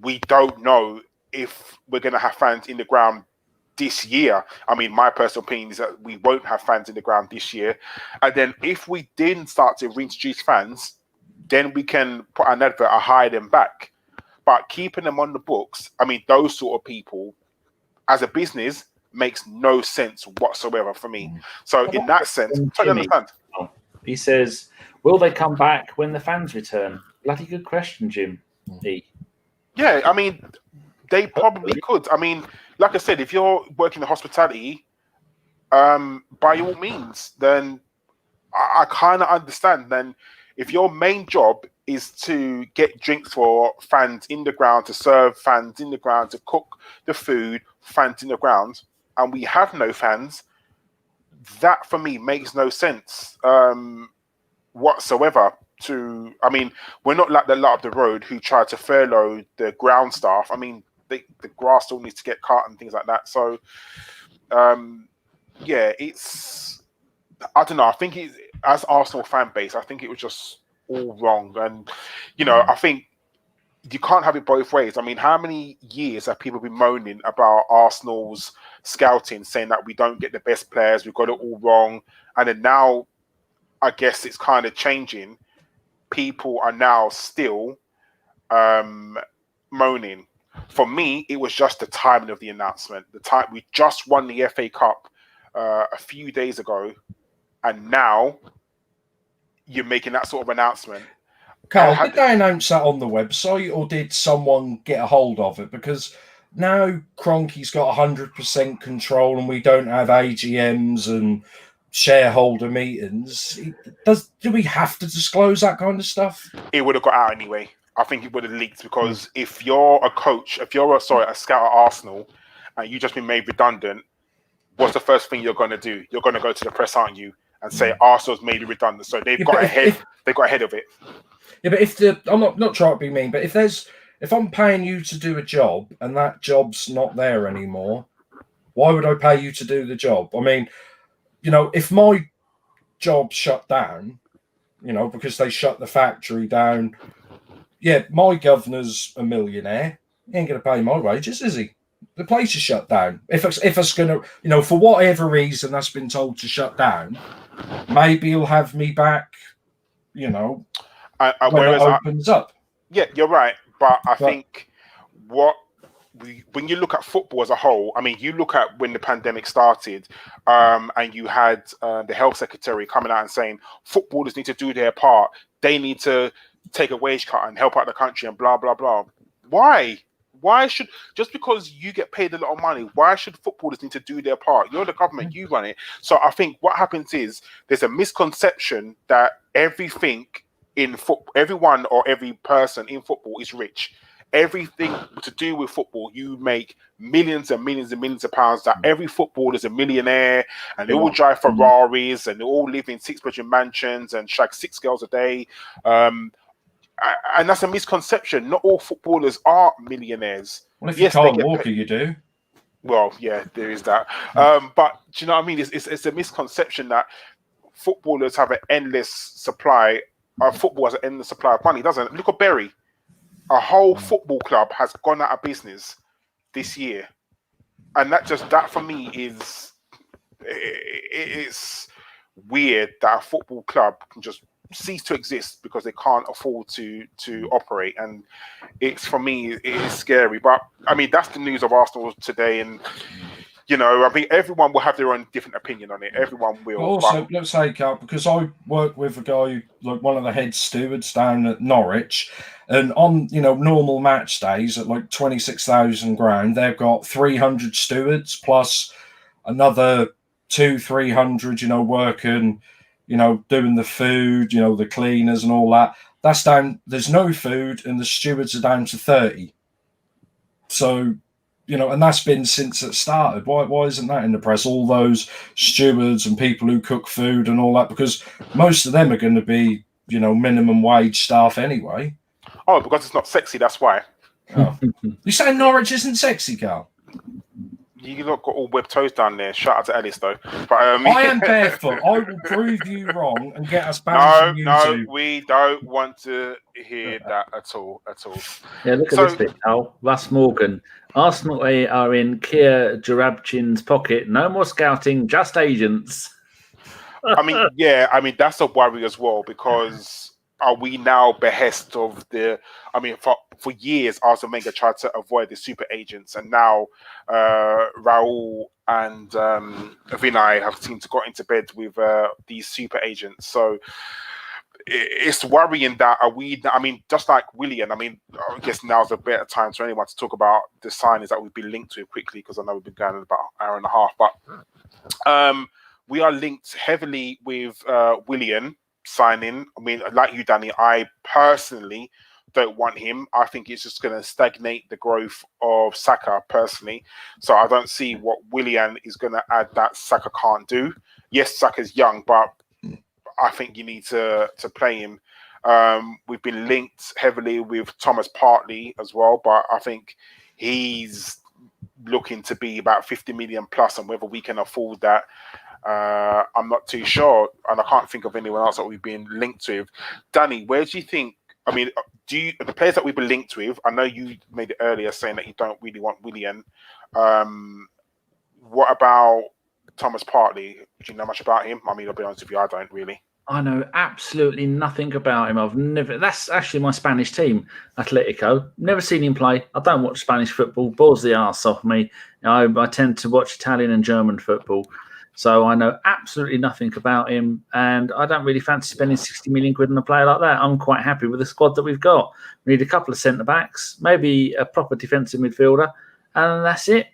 we don't know if we're going to have fans in the ground this year? I mean, my personal opinion is that we won't have fans in the ground this year. And then if we didn't start to reintroduce fans, then we can put an advert or hire them back. But keeping them on the books, I mean, those sort of people, as a business, makes no sense whatsoever for me. So in that sense, I totally understand. He says, will they come back when the fans return? Bloody good question, Jim. Yeah, I mean, they probably could. I mean, like I said, if you're working in hospitality, by all means, then I kind of understand. Then if your main job is to get drinks for fans in the ground, to serve fans in the ground, to cook the food, fans in the ground, and we have no fans, that for me makes no sense whatsoever. I mean, we're not like the lot of the road who try to furlough the ground staff. I mean, the grass still needs to get cut and things like that. So, it's, I don't know. I think as Arsenal fan base, I think it was just all wrong. And, I think you can't have it both ways. I mean, how many years have people been moaning about Arsenal's scouting, saying that we don't get the best players, we've got it all wrong. And then now, I guess it's kind of changing. People are now still moaning. For me, it was just the timing of the announcement. The time we just won the FA Cup a few days ago, and now you're making that sort of announcement. Karl, did they announce that on the website, or did someone get a hold of it? Because now Kroenke's got 100% control, and we don't have AGMs and shareholder meetings. Do we have to disclose that kind of stuff? It would have got out anyway. I think it would have leaked because if you're a coach, a scout at Arsenal, and you've just been made redundant, what's the first thing you're going to do? You're going to go to the press, aren't you, and say Arsenal's made you redundant? So they've got ahead. They got ahead of it. Yeah, but I'm not trying to be mean, but if I'm paying you to do a job and that job's not there anymore, why would I pay you to do the job? I mean, if my job shut down, because they shut the factory down, yeah, my governor's a millionaire. He ain't going to pay my wages, is he? The place is shut down. If it's going to, for whatever reason that's been told to shut down, maybe he'll have me back, when it opens up. Yeah, you're right. But I think when you look at football as a whole, I mean, you look at when the pandemic started, and you had the health secretary coming out and saying footballers need to do their part. They need to take a wage cut and help out the country and blah, blah, blah. Why? Why should, just because you get paid a lot of money, why should footballers need to do their part? You're the government, you run it. So I think what happens is there's a misconception that everything in football, everyone or every person in football is rich. Everything to do with football, you make millions and millions and millions of pounds. That every footballer is a millionaire, and they all drive Ferraris, and they all live in 6-bedroom mansions and shag 6 girls a day. And that's a misconception. Not all footballers are millionaires. Well, if you can't walk, you do. Well, yeah, there is that. But do you know what I mean? It's a misconception that footballers have an endless supply. Football has an endless supply of money, doesn't it? Look at Bury. A whole football club has gone out of business this year. And that for me is it's weird that a football club can just cease to exist because they can't afford to operate, and it's, for me, it is scary. But I mean, that's the news of Arsenal today, and I think everyone will have their own different opinion on it. Everyone will. But also, let's say, Karl, because I work with a guy, like one of the head stewards down at Norwich, and on normal match days at like 26,000 ground, they've got 300 stewards plus another 200-300, working, doing the food, the cleaners and all that. That's down. There's no food, and the stewards are down to 30. So, and that's been since it started. Why isn't that in the press? All those stewards and people who cook food and all that, because most of them are going to be, minimum wage staff anyway. Oh, because it's not sexy. That's why. Oh. You saying Norwich isn't sexy, Karl? You lot got all web toes down there. Shout out to Ellis, though. But I am barefoot. I will prove you wrong and get us banned from YouTube. No, we don't want to hear that at all. Yeah, look at this bit, Karl. Russ Morgan. Arsenal are in Kia Jarabchin's pocket. No more scouting, just agents. I mean, that's a worry as well, because are we now behest of the? I mean, for years, Arsene Wenger tried to avoid the super agents, and now Raul and Vinay have seemed to got into bed with these super agents. So it's worrying that I mean, just like Willian, I mean, I guess now's a better time for anyone to talk about the signings that we've been linked to quickly, because I know we've been going about an hour and a half, but we are linked heavily with Willian signing. I mean, like you, Danny, I personally don't want him. I think it's just going to stagnate the growth of Saka personally. So I don't see what Willian is going to add that Saka can't do. Yes, Saka's young, but I think you need to play him. We've been linked heavily with Thomas Partey as well, but I think he's looking to be about 50 million plus, and whether we can afford that, I'm not too sure, and I can't think of anyone else that we've been linked with. Danny, where do you think? I mean, the players that we've been linked with? I know you made it earlier saying that you don't really want Willian. What about Thomas Partey? Do you know much about him? I mean, I'll be honest with you, I don't really. I know absolutely nothing about him. That's actually my Spanish team, Atletico. Never seen him play. I don't watch Spanish football. Bores the arse off me. I tend to watch Italian and German football. So I know absolutely nothing about him, and I don't really fancy spending 60 million quid on a player like that. I'm quite happy with the squad that we've got. We need a couple of centre-backs, maybe a proper defensive midfielder, and that's it.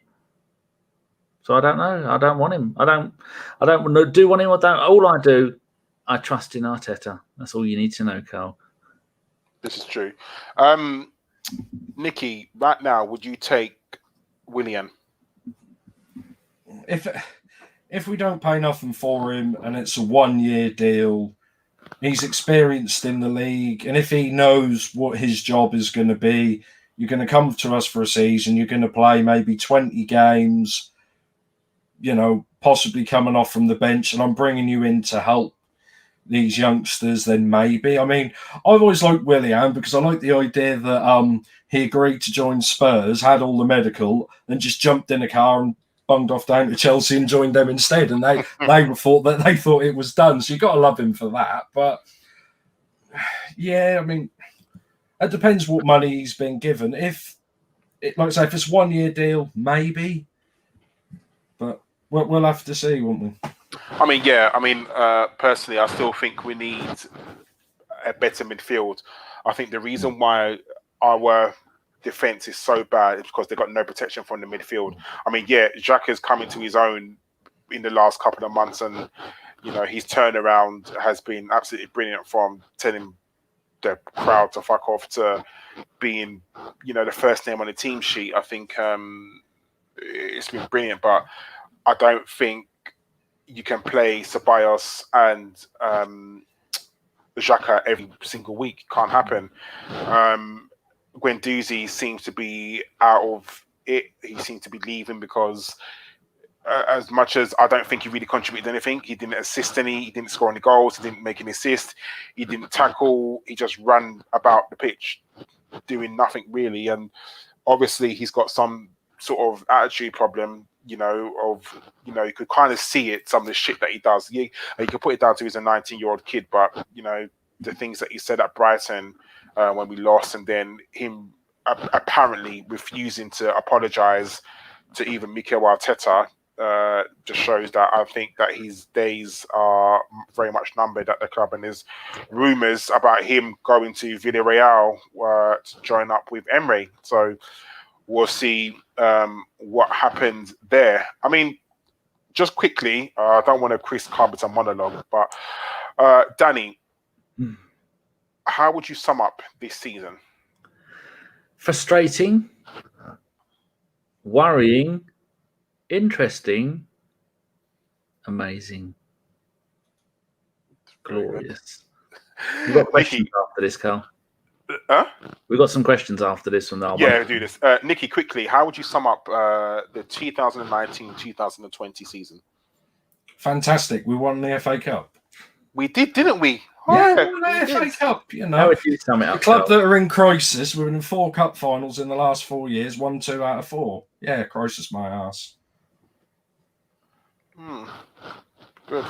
So I don't know. I don't want him. I don't do want him. All I do, I trust in Arteta. That's all you need to know, Karl. This is true. Nikki, right now, would you take Willian? If we don't pay nothing for him and it's a 1-year deal, he's experienced in the league, and if he knows what his job is going to be, you're going to come to us for a season, you're going to play maybe 20 games, possibly coming off from the bench, and I'm bringing you in to help these youngsters, then maybe. I mean, I've always liked Willian because I like the idea that he agreed to join Spurs, had all the medical, and just jumped in a car and bunged off down to Chelsea and joined them instead, and they thought it was done. So you got to love him for that. But yeah, I mean, it depends what money he's been given. If it's 1-year deal, maybe, but we'll have to see, won't we? I mean, personally, I still think we need a better midfield. I think the reason why our defense is so bad is because they've got no protection from the midfield. I mean, Xhaka's coming to his own in the last couple of months, and his turnaround has been absolutely brilliant, from telling the crowd to fuck off to being, the first name on the team sheet. I think it's been brilliant, but I don't think you can play Ceballos and Xhaka every single week. Can't happen. Guendouzi seems to be out of it. He seems to be leaving because as much as I don't think he really contributed anything, he didn't assist any, he didn't score any goals, he didn't make an assist, he didn't tackle, he just ran about the pitch doing nothing really. And obviously he's got some sort of attitude problem. You could kind of see it. Some of the shit that he does. You could put it down to he's a 19-year-old kid, but the things that he said at Brighton when we lost, and then him apparently refusing to apologise to even Mikel Arteta, just shows that I think that his days are very much numbered at the club, and there's rumours about him going to Villarreal to join up with Emery. So we'll see what happens there. I mean, just quickly, I don't want to Chris Carpenter monologue, but Danny, how would you sum up this season? Frustrating, worrying, interesting, amazing, glorious. We've got questions after this, Karl. We've got some questions after this from that. Yeah, do this. Nikki, quickly, how would you sum up the 2019-2020 season? Fantastic. We won the FA Cup. We did, didn't we? Yeah, the FA Cup, How would you sum it up, the club Karl? that are in crisis. We've been in 4 cup finals in the last 4 years, won 2 out of 4. Yeah, crisis my ass. Good.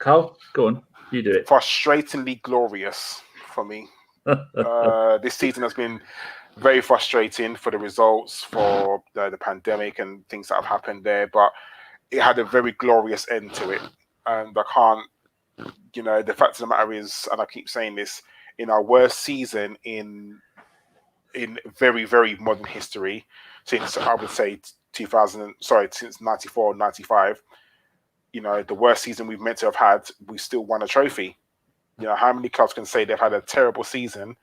Karl, go on. You do it. Frustratingly glorious for me. This season has been very frustrating for the results, for the pandemic and things that have happened there, but it had a very glorious end to it. And I can't, the fact of the matter is, and I keep saying this, in our worst season in very, very modern history, since I would say since 94, 95, the worst season we've meant to have had, we still won a trophy. How many clubs can say they've had a terrible season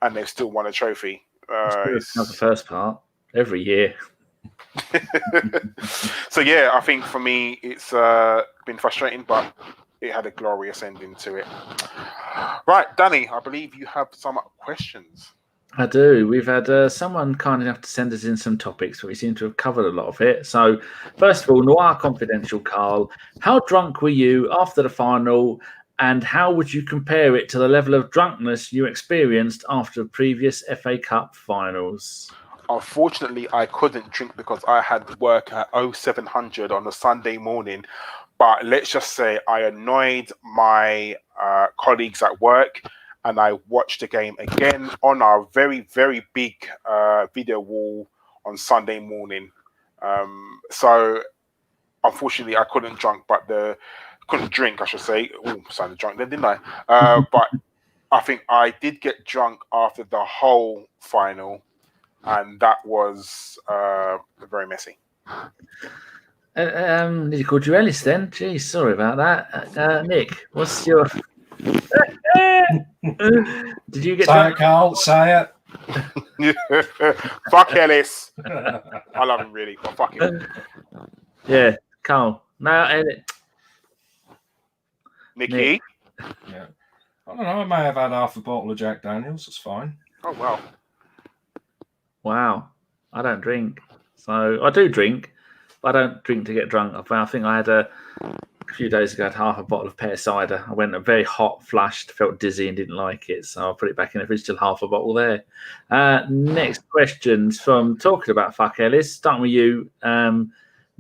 and they've still won a trophy? It's not the first part. Every year. So, yeah, I think for me, it's been frustrating, but it had a glorious ending to it. Right, Danny, I believe you have some questions. I do. We've had someone kind enough to send us in some topics, but we seem to have covered a lot of it. So, first of all, Noir Confidential, Karl, how drunk were you after the final, and how would you compare it to the level of drunkenness you experienced after previous FA Cup finals? Unfortunately, I couldn't drink because I had work at 0700 on a Sunday morning. But let's just say I annoyed my colleagues at work, and I watched the game again on our very, very big video wall on Sunday morning. So, unfortunately, I couldn't drink, I should say. Oh, sounded drunk then, didn't I? But I think I did get drunk after the whole final, and that was very messy. He called you Ellis then? Geez, sorry about that. Nick, what's your... Did you get Say drunk? it, Karl, say it. Fuck Ellis. I love him, really, but fuck him. Yeah, Karl. Now, Nicky? Yeah. I don't know, I may have had half a bottle of Jack Daniels, it's fine. Oh, wow. Wow. I don't drink. So, I do drink, but I don't drink to get drunk. I think I had a few days ago, I had half a bottle of pear cider. I went very hot, flushed, felt dizzy and didn't like it. So I put it back in the fridge, still half a bottle there. Next questions from talking about fuck Ellis. Starting with you,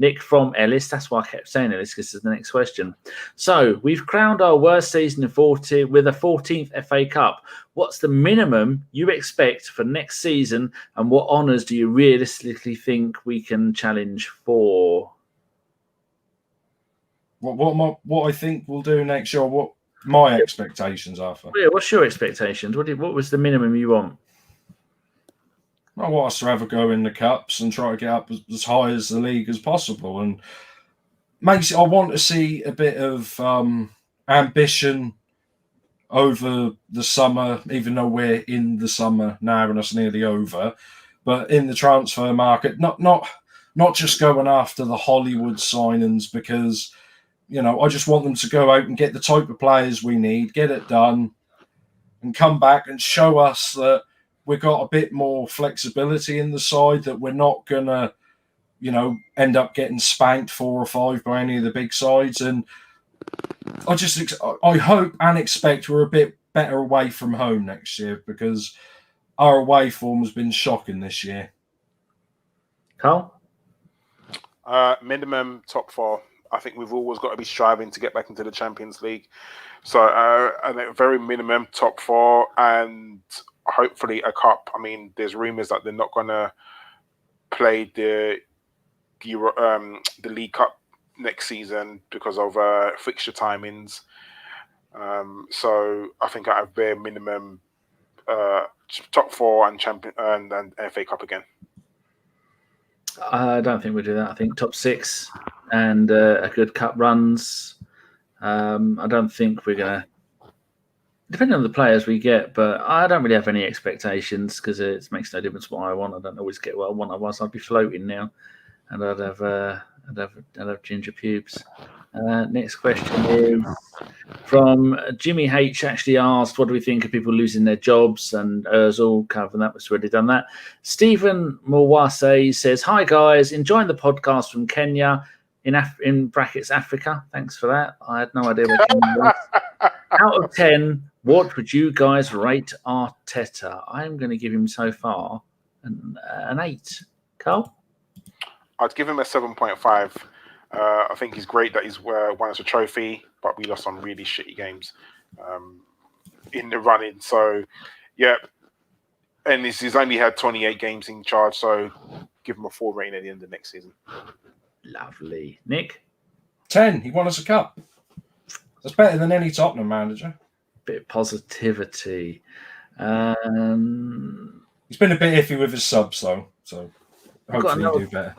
Nick from Ellis. That's why I kept saying Ellis, because this is the next question. So we've crowned our worst season in 40 with a 14th FA Cup. What's the minimum you expect for next season, and what honours do you realistically think we can challenge for? What I think we'll do next year, what my expectations are for. Yeah, what's your expectations? What was the minimum you want? I want us to have a go in the cups and try to get up as high as the league as possible, and I want to see a bit of ambition over the summer, even though we're in the summer now and it's nearly over. But in the transfer market, not just going after the Hollywood signings, because I just want them to go out and get the type of players we need, get it done, and come back and show us that we've got a bit more flexibility in the side, that we're not going to, end up getting spanked 4 or 5 by any of the big sides. And I hope and expect we're a bit better away from home next year, because our away form has been shocking this year. Karl? Minimum top 4. I think we've always got to be striving to get back into the Champions League. So a very minimum top 4 and hopefully a cup. I mean, there's rumours that they're not going to play the League Cup next season because of fixture timings. So I think at a bare minimum, top 4 and champion and FA Cup again. I don't think we'll do that. I think top 6 and a good cup runs. I don't think we're going to, depending on the players we get, but I don't really have any expectations because it makes no difference what I want. I don't always get what I want. Otherwise, I'd be floating now, and I'd have ginger pubes. Next question is from Jimmy H. Actually asked, "What do we think of people losing their jobs?" And Ozil covered that. Was already done that. Stephen Mwase says, "Hi guys, enjoying the podcast from Kenya in brackets Africa. Thanks for that. I had no idea where Kenya was. Out of 10, what would you guys rate Arteta?" I'm going to give him so far an 8. Karl? I'd give him a 7.5. I think he's great that he's won us a trophy, but we lost some really shitty games in the running. So, yeah. And he's only had 28 games in charge, so give him a 4 rating at the end of next season. Lovely. Nick? 10. He won us a cup. That's better than any Tottenham manager. Bit of positivity. He's been a bit iffy with his subs, though, so hopefully he'll do better.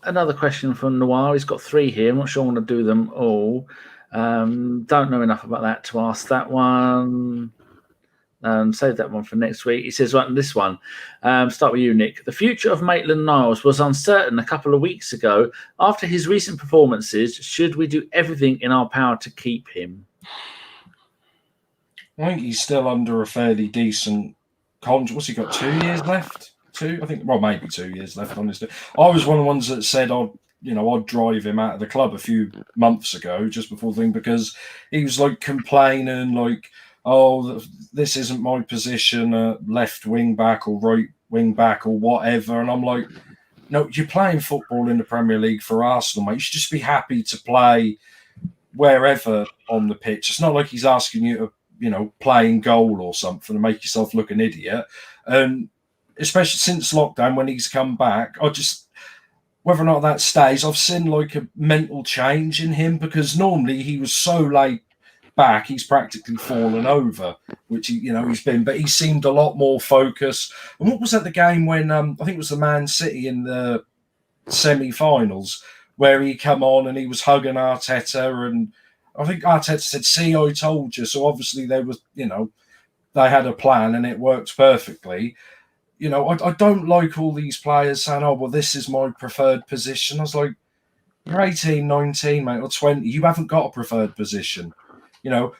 Another question from Noir. He's got 3 here. I'm not sure I want to do them all. Don't know enough about that to ask that one. Save that one for next week. He says, right, this one. Start with you, Nick. The future of Maitland-Niles was uncertain a couple of weeks ago. After his recent performances, should we do everything in our power to keep him? I think he's still under a fairly decent contract. What's he got, 2 years left? 2? I think, well, maybe 2 years left, honestly. I was one of the ones that said I'd drive him out of the club a few months ago, just before the thing, because he was like complaining, like, oh, this isn't my position, left wing back or right wing back or whatever. And I'm like, no, you're playing football in the Premier League for Arsenal, mate. You should just be happy to play wherever on the pitch. It's not like he's asking you to, play in goal or something and make yourself look an idiot. And especially since lockdown, when he's come back, whether or not that stays, I've seen like a mental change in him, because normally he was so laid back, he's practically fallen over, which he's been, but he seemed a lot more focused. And what was that, the game when I think it was the Man City in the semi-finals, where he come on and he was hugging Arteta, and I think Arteta said, "See, I told you." So obviously they had a plan and it worked perfectly. I don't like all these players saying, "Oh, well, this is my preferred position." I was like, you're 18, 19, mate, or 20. You haven't got a preferred position.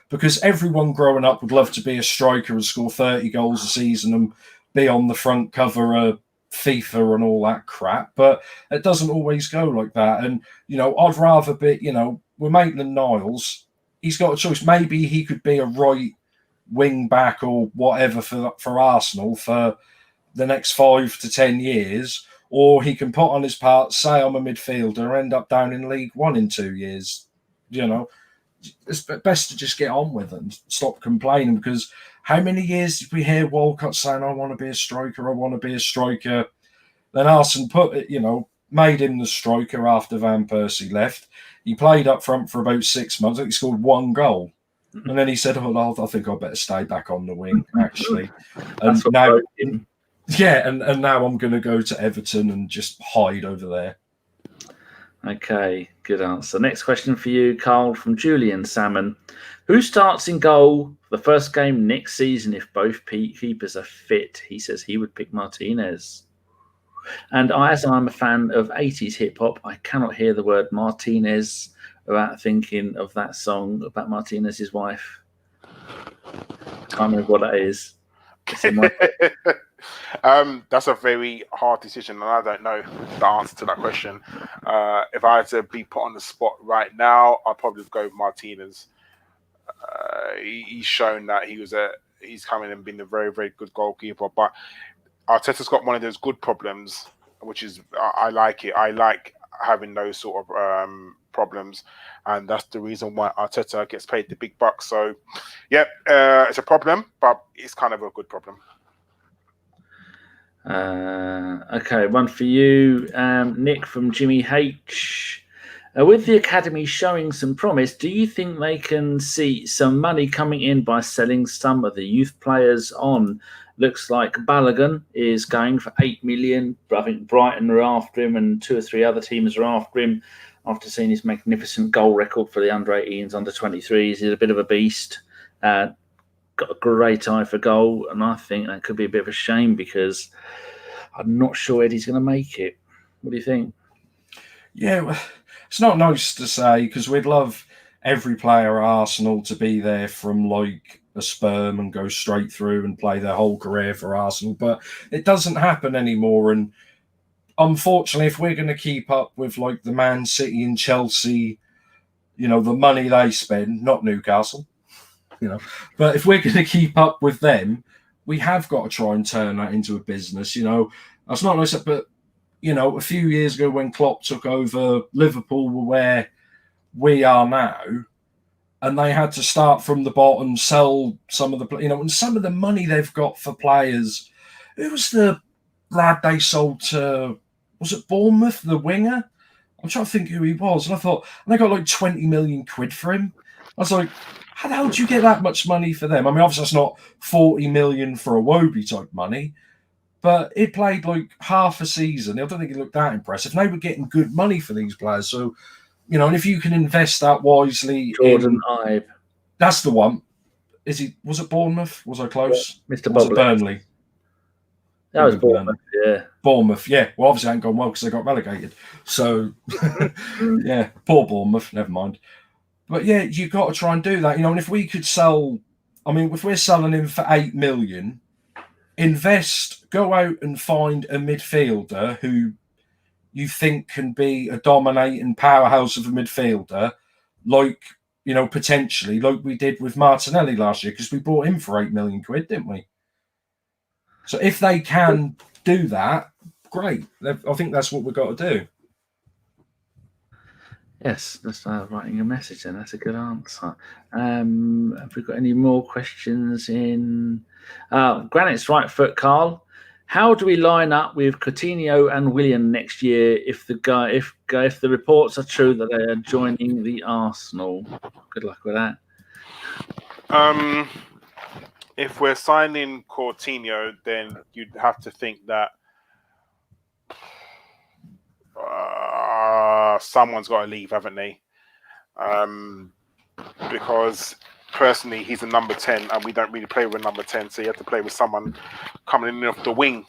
Because everyone growing up would love to be a striker and score 30 goals a season and be on the front cover of FIFA and all that crap. But it doesn't always go like that. And, I'd rather be, with Maitland-Niles, he's got a choice. Maybe he could be a right wing back or whatever for Arsenal for the next 5 to 10 years. Or he can put on his part, say I'm a midfielder, end up down in League One in 2 years. It's best to just get on with it and stop complaining, because how many years did we hear Walcott saying, "I want to be a striker, I want to be a striker"? Then Arsene made him the striker after Van Persie left. He played up front for about 6 months. I think he scored 1 goal. And then he said, "Oh, I think I better stay back on the wing, actually." And now, and now I'm going to go to Everton and just hide over there. Okay, good answer. Next question for you, Karl, from Julian Salmon. Who starts in goal for the first game next season if both keepers are fit? He says he would pick Martinez. And as I'm a fan of 80s hip-hop, I cannot hear the word Martinez without thinking of that song about Martinez's wife. Can't remember what that is. That's a very hard decision, and I don't know the answer to that question. If I had to be put on the spot right now, I'd probably go with Martinez. He's shown that he's coming and been a very, very good goalkeeper, but Arteta's got one of those good problems which is I like it. I like having those sort of problems, and that's the reason why Arteta gets paid the big bucks. So, yeah, it's a problem, but it's kind of a good problem. Okay, one for you, Nick from Jimmy H. With the academy showing some promise, do you think they can see some money coming in by selling some of the youth players on? Looks like Bellerin is going for 8 million. I think Brighton are after him, and 2 or 3 other teams are after him. After seeing his magnificent goal record for the under-18s, under-23s, he's a bit of a beast. Got a great eye for goal, and I think that could be a bit of a shame because I'm not sure Eddie's going to make it. What do you think? Yeah, it's not nice to say because we'd love every player at Arsenal to be there from like a sperm and go straight through and play their whole career for Arsenal, but it doesn't happen anymore. And unfortunately, if we're going to keep up with like the Man City and Chelsea, the money they spend, not Newcastle, but if we're going to keep up with them, we have got to try and turn that into a business. That's not nice, but a few years ago when Klopp took over, Liverpool were where we are now, and they had to start from the bottom, sell some of the, and some of the money they've got for players. Who was the lad they sold to? Was it Bournemouth, the winger? I'm trying to think who he was, and I thought, and they got like 20 million quid for him. I was like, how the hell do you get that much money for them? I mean, obviously, that's not 40 million for a Wobie type money. But he played like half a season. I don't think he looked that impressive. And they were getting good money for these players. So, and if you can invest that wisely. Jordan Ibe. That's the one. Was it Bournemouth? Was I close? Yeah, Mr. Was it Burnley? That was Bournemouth, yeah. Bournemouth, yeah. Well, obviously, it ain't gone well because they got relegated. So, yeah, poor Bournemouth. Never mind. But, yeah, you've got to try and do that. And if we could sell... I mean, if we're selling him for 8 million... Invest, go out and find a midfielder who you think can be a dominating powerhouse of a midfielder, like, potentially, like we did with Martinelli last year, because we bought him for 8 million quid, didn't we? So if they can do that, great. I think that's what we've got to do. Yes, that's writing a message then. That's a good answer. Have we got any more questions in? Granite's right foot, Karl. How do we line up with Coutinho and Willian next year if the reports are true that they are joining the Arsenal? Good luck with that. If we're signing Coutinho, then you'd have to think that someone's got to leave, haven't they? Because personally, he's a number 10, and we don't really play with a number 10, so you have to play with someone coming in off the wing.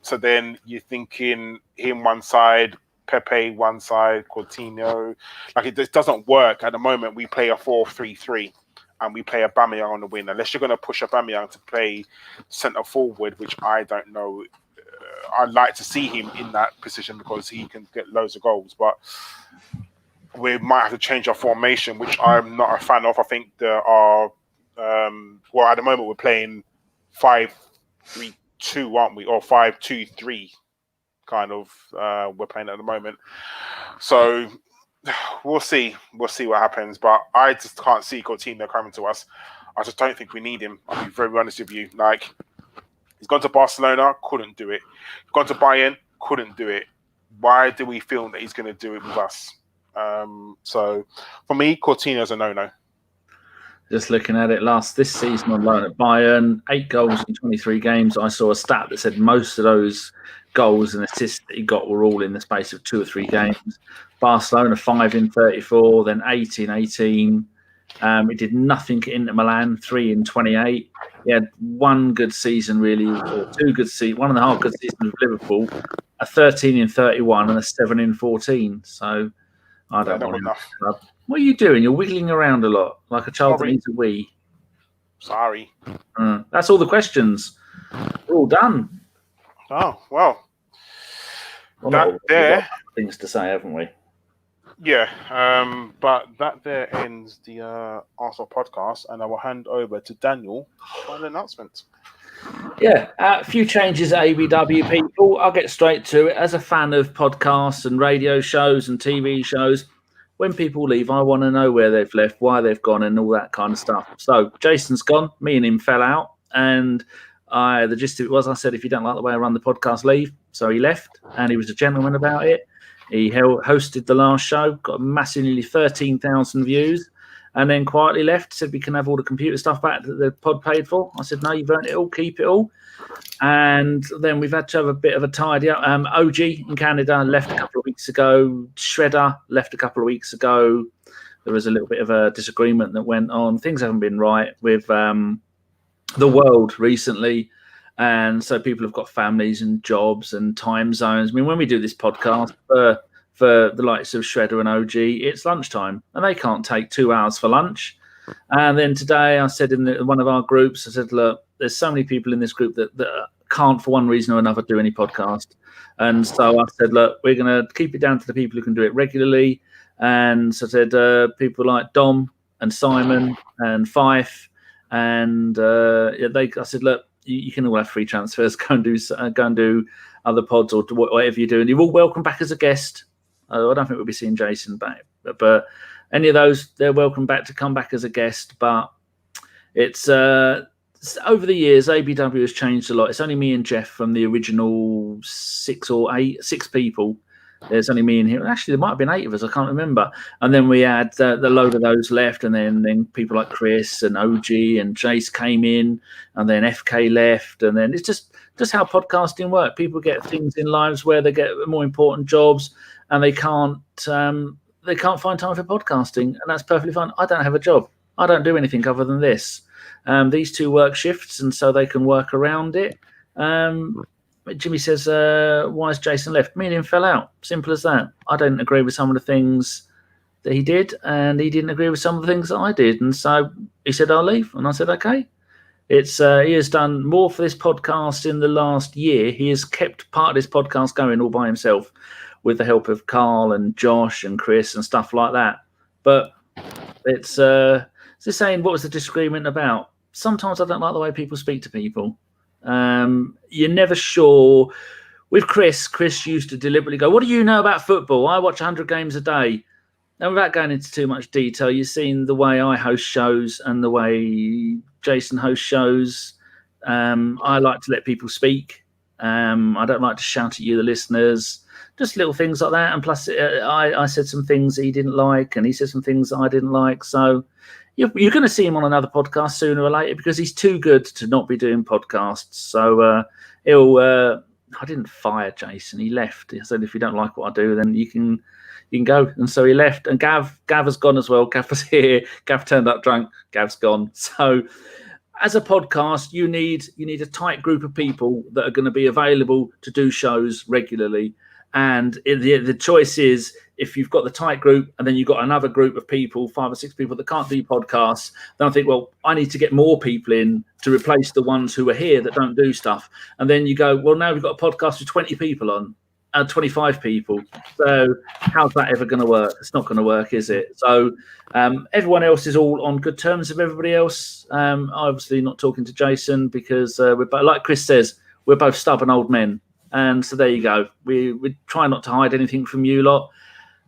So then you're thinking him one side, Pepe one side, Coutinho. Like, it just doesn't work. At the moment, we play a 4-3-3, and we play Aubameyang on the wing. Unless you're going to push Aubameyang to play centre forward, which I don't know. I'd like to see him in that position because he can get loads of goals, but we might have to change our formation, which I'm not a fan of. I think there are, at the moment we're playing 5-3-2, aren't we? Or 5-2-3, kind of. We're playing at the moment, so we'll see. We'll see what happens. But I just can't see Coutinho coming to us. I just don't think we need him. I'll be very honest with you. Like, he's gone to Barcelona, couldn't do it. He's gone to Bayern, couldn't do it. Why do we feel that he's going to do it with us? So for me, Coutinho's a no-no. Just looking at it, this season on loan at Bayern, 8 goals in 23 games. I saw a stat that said most of those goals and assists that he got were all in the space of 2 or 3 games. Barcelona 5 in 34, then 8 in 18. He did nothing at Inter Milan, 3 in 28. He had 1 good season, really, or 2 good seasons, 1.5 good seasons with Liverpool, a 13 in 31 and a 7 in 14. So I don't want enough. What are you doing? You're wiggling around a lot, like a child that needs a wee. Sorry. That's all the questions. We're all done. Oh, well. That there. Things to say, haven't we? Yeah, but that there ends the Arsenal podcast, and I will hand over to Daniel for an announcement. Yeah, a few changes at ABW, people. I'll get straight to it. As a fan of podcasts and radio shows and TV shows, when people leave, I want to know where they've left, why they've gone, and all that kind of stuff. So Jason's gone. Me and him fell out, and the gist of it was, I said, if you don't like the way I run the podcast, leave. So he left, and he was a gentleman about it. He hosted the last show, got massive, nearly 13,000 views. And then quietly left, said we can have all the computer stuff back that the pod paid for. I said, no, you've earned it all, keep it all. And then we've had to have a bit of a tidy up. OG in Canada left a couple of weeks ago. Shredder left a couple of weeks ago. There was a little bit of a disagreement that went on. Things haven't been right with the world recently. And so people have got families and jobs and time zones. I mean, when we do this podcast for the likes of Shredder and OG, it's lunchtime, and they can't take 2 hours for lunch. And then today I said in one of our groups, I said, look, there's so many people in this group that can't, for one reason or another, do any podcast. And so I said, look, we're going to keep it down to the people who can do it regularly. And so I said, people like Dom and Simon and Fife. And I said, look, you can all have free transfers. Go and do other pods or whatever you do. And you're all welcome back as a guest. I don't think we'll be seeing Jason back, but any of those, they're welcome back to come back as a guest. But it's over the years, ABW has changed a lot. It's only me and Jeff from the original six people. There's only me in here. Actually, there might have been 8 of us. I can't remember. And then we had the load of those left, and then people like Chris and OG and Jace came in, and then FK left, and then it's just how podcasting works. People get things in lives where they get more important jobs, and they can't find time for podcasting, and that's perfectly fine. I don't have a job. I don't do anything other than this. These two work shifts, and so they can work around it. Jimmy says, why has Jason left? Me and him fell out. Simple as that. I don't agree with some of the things that he did, and he didn't agree with some of the things that I did. And so he said, I'll leave. And I said, okay. It's he has done more for this podcast in the last year. He has kept part of this podcast going all by himself with the help of Karl and Josh and Chris and stuff like that. But it's just saying, what was the disagreement about? Sometimes I don't like the way people speak to people. You're never sure. With Chris used to deliberately go, what do you know about football? I watch 100 games a day. And without going into too much detail, you've seen the way I host shows and the way Jason hosts shows. I like to let people speak. I don't like to shout at you, the listeners. Just little things like that. And plus, I said some things he didn't like, and he said some things that I didn't like. So you're going to see him on another podcast sooner or later, because he's too good to not be doing podcasts. So I didn't fire Jason. He left. I said, if you don't like what I do, then you can go. And so he left. And Gav has gone as well. Gav was here. Gav turned up drunk. Gav's gone. So as a podcast, you need a tight group of people that are going to be available to do shows regularly. And the choice is, if you've got the tight group and then you've got another group of people, 5 or 6 people that can't do podcasts, then I think, well, I need to get more people in to replace the ones who are here that don't do stuff. And then you go, well, now we've got a podcast with 20 people on, 25 people. So how's that ever going to work? It's not going to work, is it? So everyone else is all on good terms with everybody else. Obviously not talking to Jason because, like Chris says, we're both stubborn old men. And so there you go. We try not to hide anything from you lot.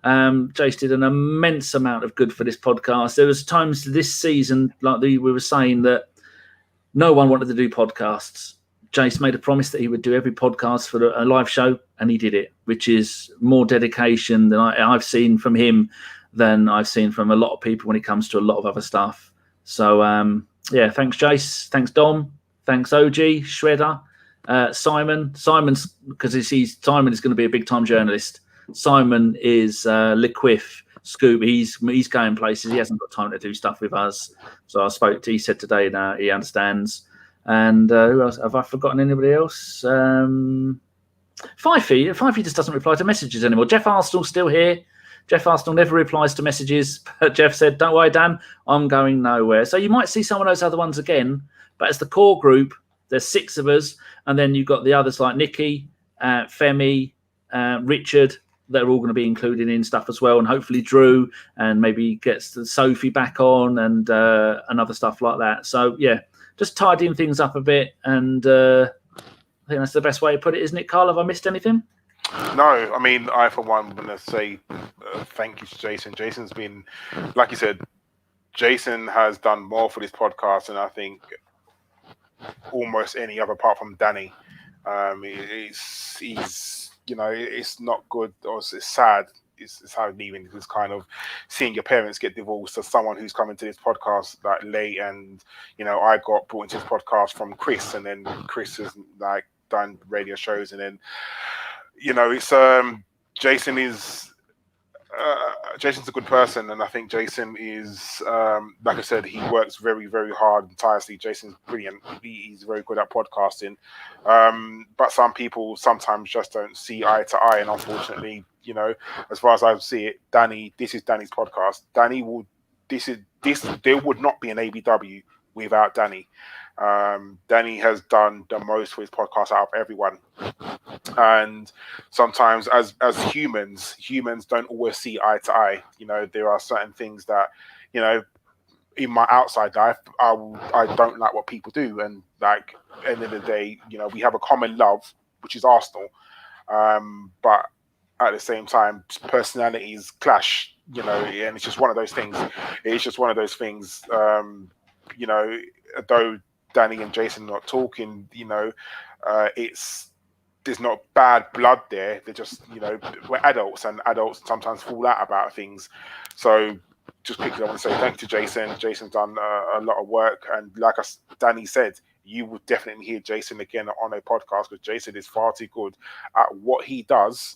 Jace did an immense amount of good for this podcast. There was times this season, like we were saying, that no one wanted to do podcasts. Jace made a promise that he would do every podcast for a live show, and he did it, which is more dedication than I've seen from him than I've seen from a lot of people when it comes to a lot of other stuff. So, thanks, Jace. Thanks, Dom. Thanks, OG, Shredder. Simon's because Simon is going to be a big time journalist. Simon is Liquif Scoop. He's going places. He hasn't got time to do stuff with us. So I spoke to. He said today now he understands. And who else? Have I forgotten anybody else? Fifey just doesn't reply to messages anymore. Jeff Arsenal's still here. Jeff Arsenal never replies to messages. But Jeff said, "Don't worry, Dan, I'm going nowhere." So you might see some of those other ones again. But as the core group, there's 6 of us, and then you've got the others like Nikki, Femi, Richard. They're all going to be included in stuff as well, and hopefully Drew, and maybe gets Sophie back on and other stuff like that. So yeah, just tidying things up a bit. And I think that's the best way to put it, isn't it, Karl? Have I missed anything? No, I mean, I for one am going to say thank you to Jason. Jason's been, like you said, Jason has done more for this podcast than I think almost any other apart from Danny. He's it's not good, or it's sad. It's how leaving this kind of seeing your parents get divorced as someone who's coming to this podcast like late, and I got brought into this podcast from Chris, and then Chris has like done radio shows, and then it's Jason is. Jason's a good person, and I think Jason is, like I said, he works very, very hard and tirelessly. Jason's brilliant. He's very good at podcasting. But some people sometimes just don't see eye to eye, and unfortunately, as far as I see it, Danny, this is Danny's podcast. There would not be an ABW without Danny. Danny has done the most for his podcast out of everyone, and sometimes as humans don't always see eye to eye. There are certain things that in my outside life I don't like what people do, and like at the end of the day, we have a common love, which is Arsenal, but at the same time personalities clash, and it's just one of those things. Though Danny and Jason not talking, there's not bad blood there. They're just, we're adults, and adults sometimes fall out about things. So just quickly, I want to say thank you to Jason. Jason's done a lot of work, and like Danny said, you would definitely hear Jason again on a podcast, because Jason is far too good at what he does.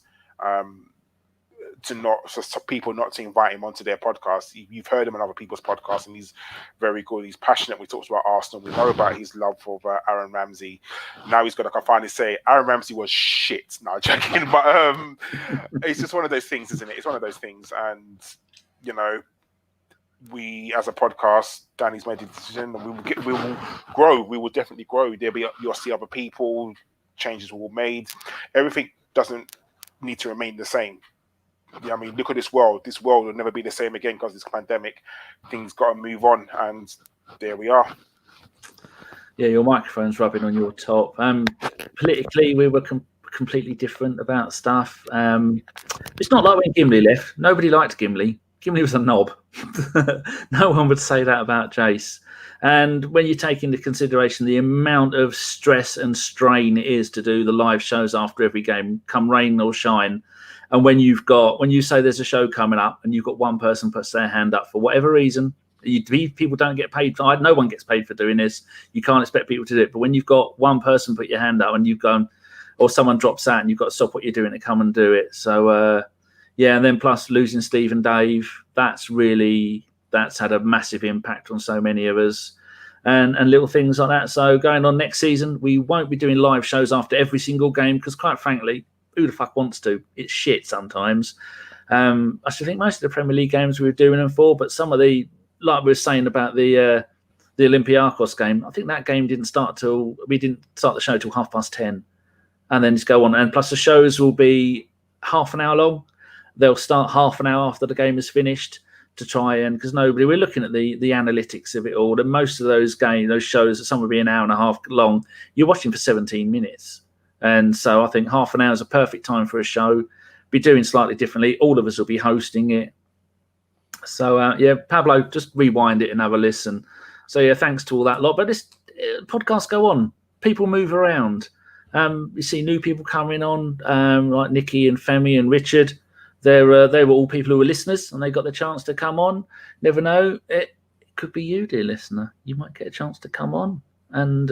For people not to invite him onto their podcast. You've heard him on other people's podcasts, and he's very good. He's passionate. We talked about Arsenal. We know about his love for Aaron Ramsey. Now he's got to finally say Aaron Ramsey was shit. No, I'm joking. But it's just one of those things, isn't it? It's one of those things, and we as a podcast, Danny's made a decision, and we will grow. We will definitely grow. You'll see other people. Changes will be made. Everything doesn't need to remain the same. I mean, look at this world. This world will never be the same again because of this pandemic. Things got to move on, and there we are. Yeah, your microphone's rubbing on your top. Politically, we were completely different about stuff. It's not like when Gimli left. Nobody liked Gimli. Gimli was a knob. No one would say that about Jace. And when you take into consideration the amount of stress and strain it is to do the live shows after every game, come rain or shine, and when you say there's a show coming up and you've got one person puts their hand up for whatever reason, people don't get paid. No one gets paid for doing this. You can't expect people to do it. But when you've got one person put your hand up and you've gone, or someone drops out and you've got to stop what you're doing to come and do it. So, and then plus losing Steve and Dave, that's had a massive impact on so many of us. And little things like that. So going on next season, we won't be doing live shows after every single game because, quite frankly, who the fuck wants to? It's shit sometimes. I should think most of the Premier League games we were doing them for, but some of the, like we were saying about the Olympiacos game, I think that game we didn't start the show till 10:30, and then just go on. And plus the shows will be half an hour long. They'll start half an hour after the game is finished to try and, because we're looking at the analytics of it all, and most of those shows, some will be an hour and a half long. You're watching for 17 minutes. And so I think half an hour is a perfect time for a show. Be doing slightly differently. All of us will be hosting it. So, Pablo, just rewind it and have a listen. So, thanks to all that lot. But this podcasts go on. People move around. You see new people coming on, like Nikki and Femi and Richard. They were all people who were listeners, and they got the chance to come on. Never know. It could be you, dear listener. You might get a chance to come on and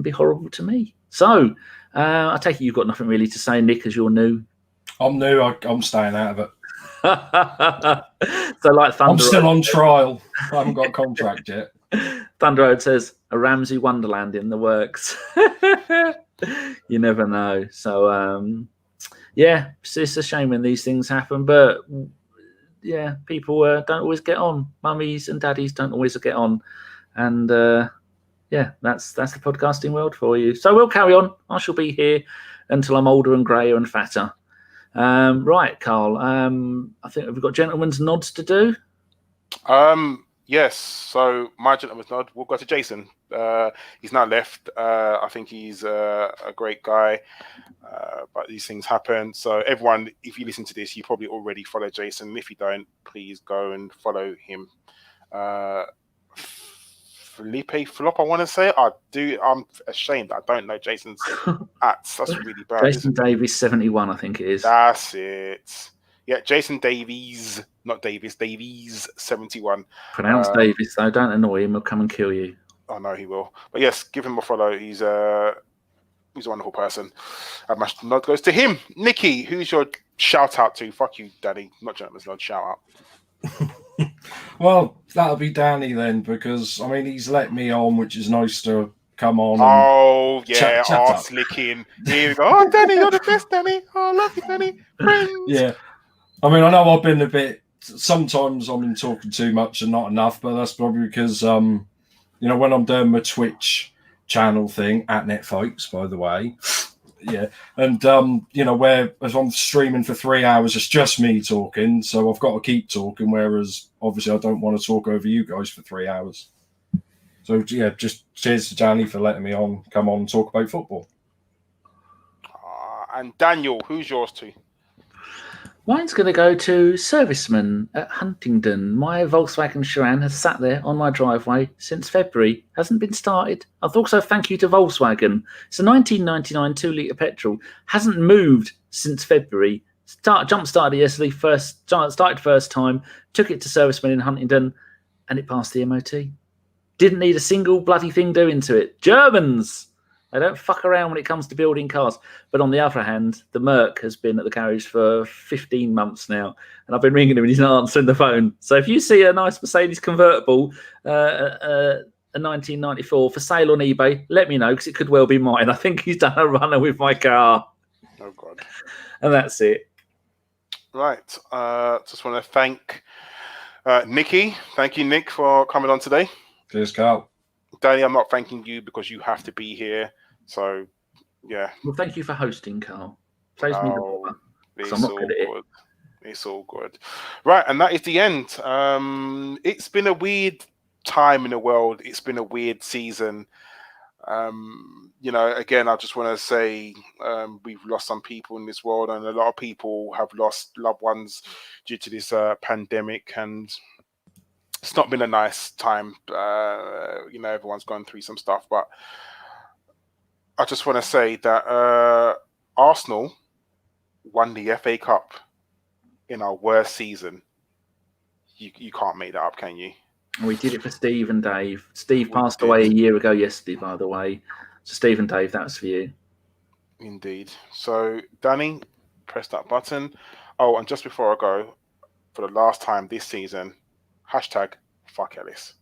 be horrible to me. So, I take it you've got nothing really to say, Nick, as you're new. I'm new. I'm staying out of it. So, like Thunder, I'm still on trial. I haven't got a contract yet. Thunder Road says a Ramsey Wonderland in the works. You never know. So, it's a shame when these things happen, but people don't always get on. Mummies and daddies don't always get on, and that's the podcasting world for you. So we'll carry on. I shall be here until I'm older and greyer and fatter. Right, Karl. I think we've got gentlemen's nods to do. Yes. So my gentleman's nod will go to Jason. He's now left. I think he's a great guy, but these things happen. So everyone, if you listen to this, you probably already follow Jason. If you don't, please go and follow him. Felipe Flop, I want to say. I do. I'm ashamed that I don't know Jason's ats. That's really bad. Jason Davies 71, I think it is. That's it. Yeah, Jason Davies, not Davis. Davies 71. Pronounce Davies though. Don't annoy him. He'll come and kill you. Oh no, he will. But yes, give him a follow. He's a wonderful person. And my nod goes to him. Nikki, who's your shout out to? Fuck you, Danny. Not German's nod. Shout out. Well, that'll be Danny then, because I mean he's let me on, which is nice to come on. Oh yeah, chat arse licking. Here we go. Oh, Danny, you're the best, Danny. Oh, I love you, Danny. Friends. Yeah, I mean I know I've been a bit. Sometimes I've been talking too much and not enough, but that's probably because when I'm doing my Twitch channel thing at Netfights, by the way. Yeah, and where as I'm streaming for 3 hours, it's just me talking, so I've got to keep talking. Whereas obviously I don't want to talk over you guys for 3 hours. So yeah, just cheers to Danny for letting me come on and talk about football. And Daniel, who's yours to? Mine's going to go to Serviceman at Huntingdon. My Volkswagen Charan has sat there on my driveway since February. Hasn't been started. I'd also thank you to Volkswagen. It's a 1999 2-litre petrol. Hasn't moved since February. Jump started yesterday. Started first time. Took it to Serviceman in Huntingdon, and it passed the MOT. Didn't need a single bloody thing doing to it. Germans! They don't fuck around when it comes to building cars. But on the other hand, the Merc has been at the garage for 15 months now. And I've been ringing him and he's not answering the phone. So if you see a nice Mercedes convertible, a 1994 for sale on eBay, let me know because it could well be mine. I think he's done a runner with my car. Oh, God. And that's it. Right. Just want to thank Nikki. Thank you, Nick, for coming on today. Cheers, Karl. Danny, I'm not thanking you because you have to be here. So, yeah. Well, thank you for hosting, Karl. Saves me the bother. It's I'm not all good at it. good. It's all good. Right, and that is the end. It's been a weird time in the world. It's been a weird season. Again, I just want to say we've lost some people in this world, and a lot of people have lost loved ones due to this pandemic, and it's not been a nice time. Everyone's gone through some stuff, but I just want to say that Arsenal won the FA Cup in our worst season. You can't make that up, can you? We did it for Steve and Dave. Steve passed away a year ago yesterday, by the way. So Steve and Dave, that was for you. Indeed. So, Danny, press that button. Oh, and just before I go, for the last time this season, #fuck Ellis.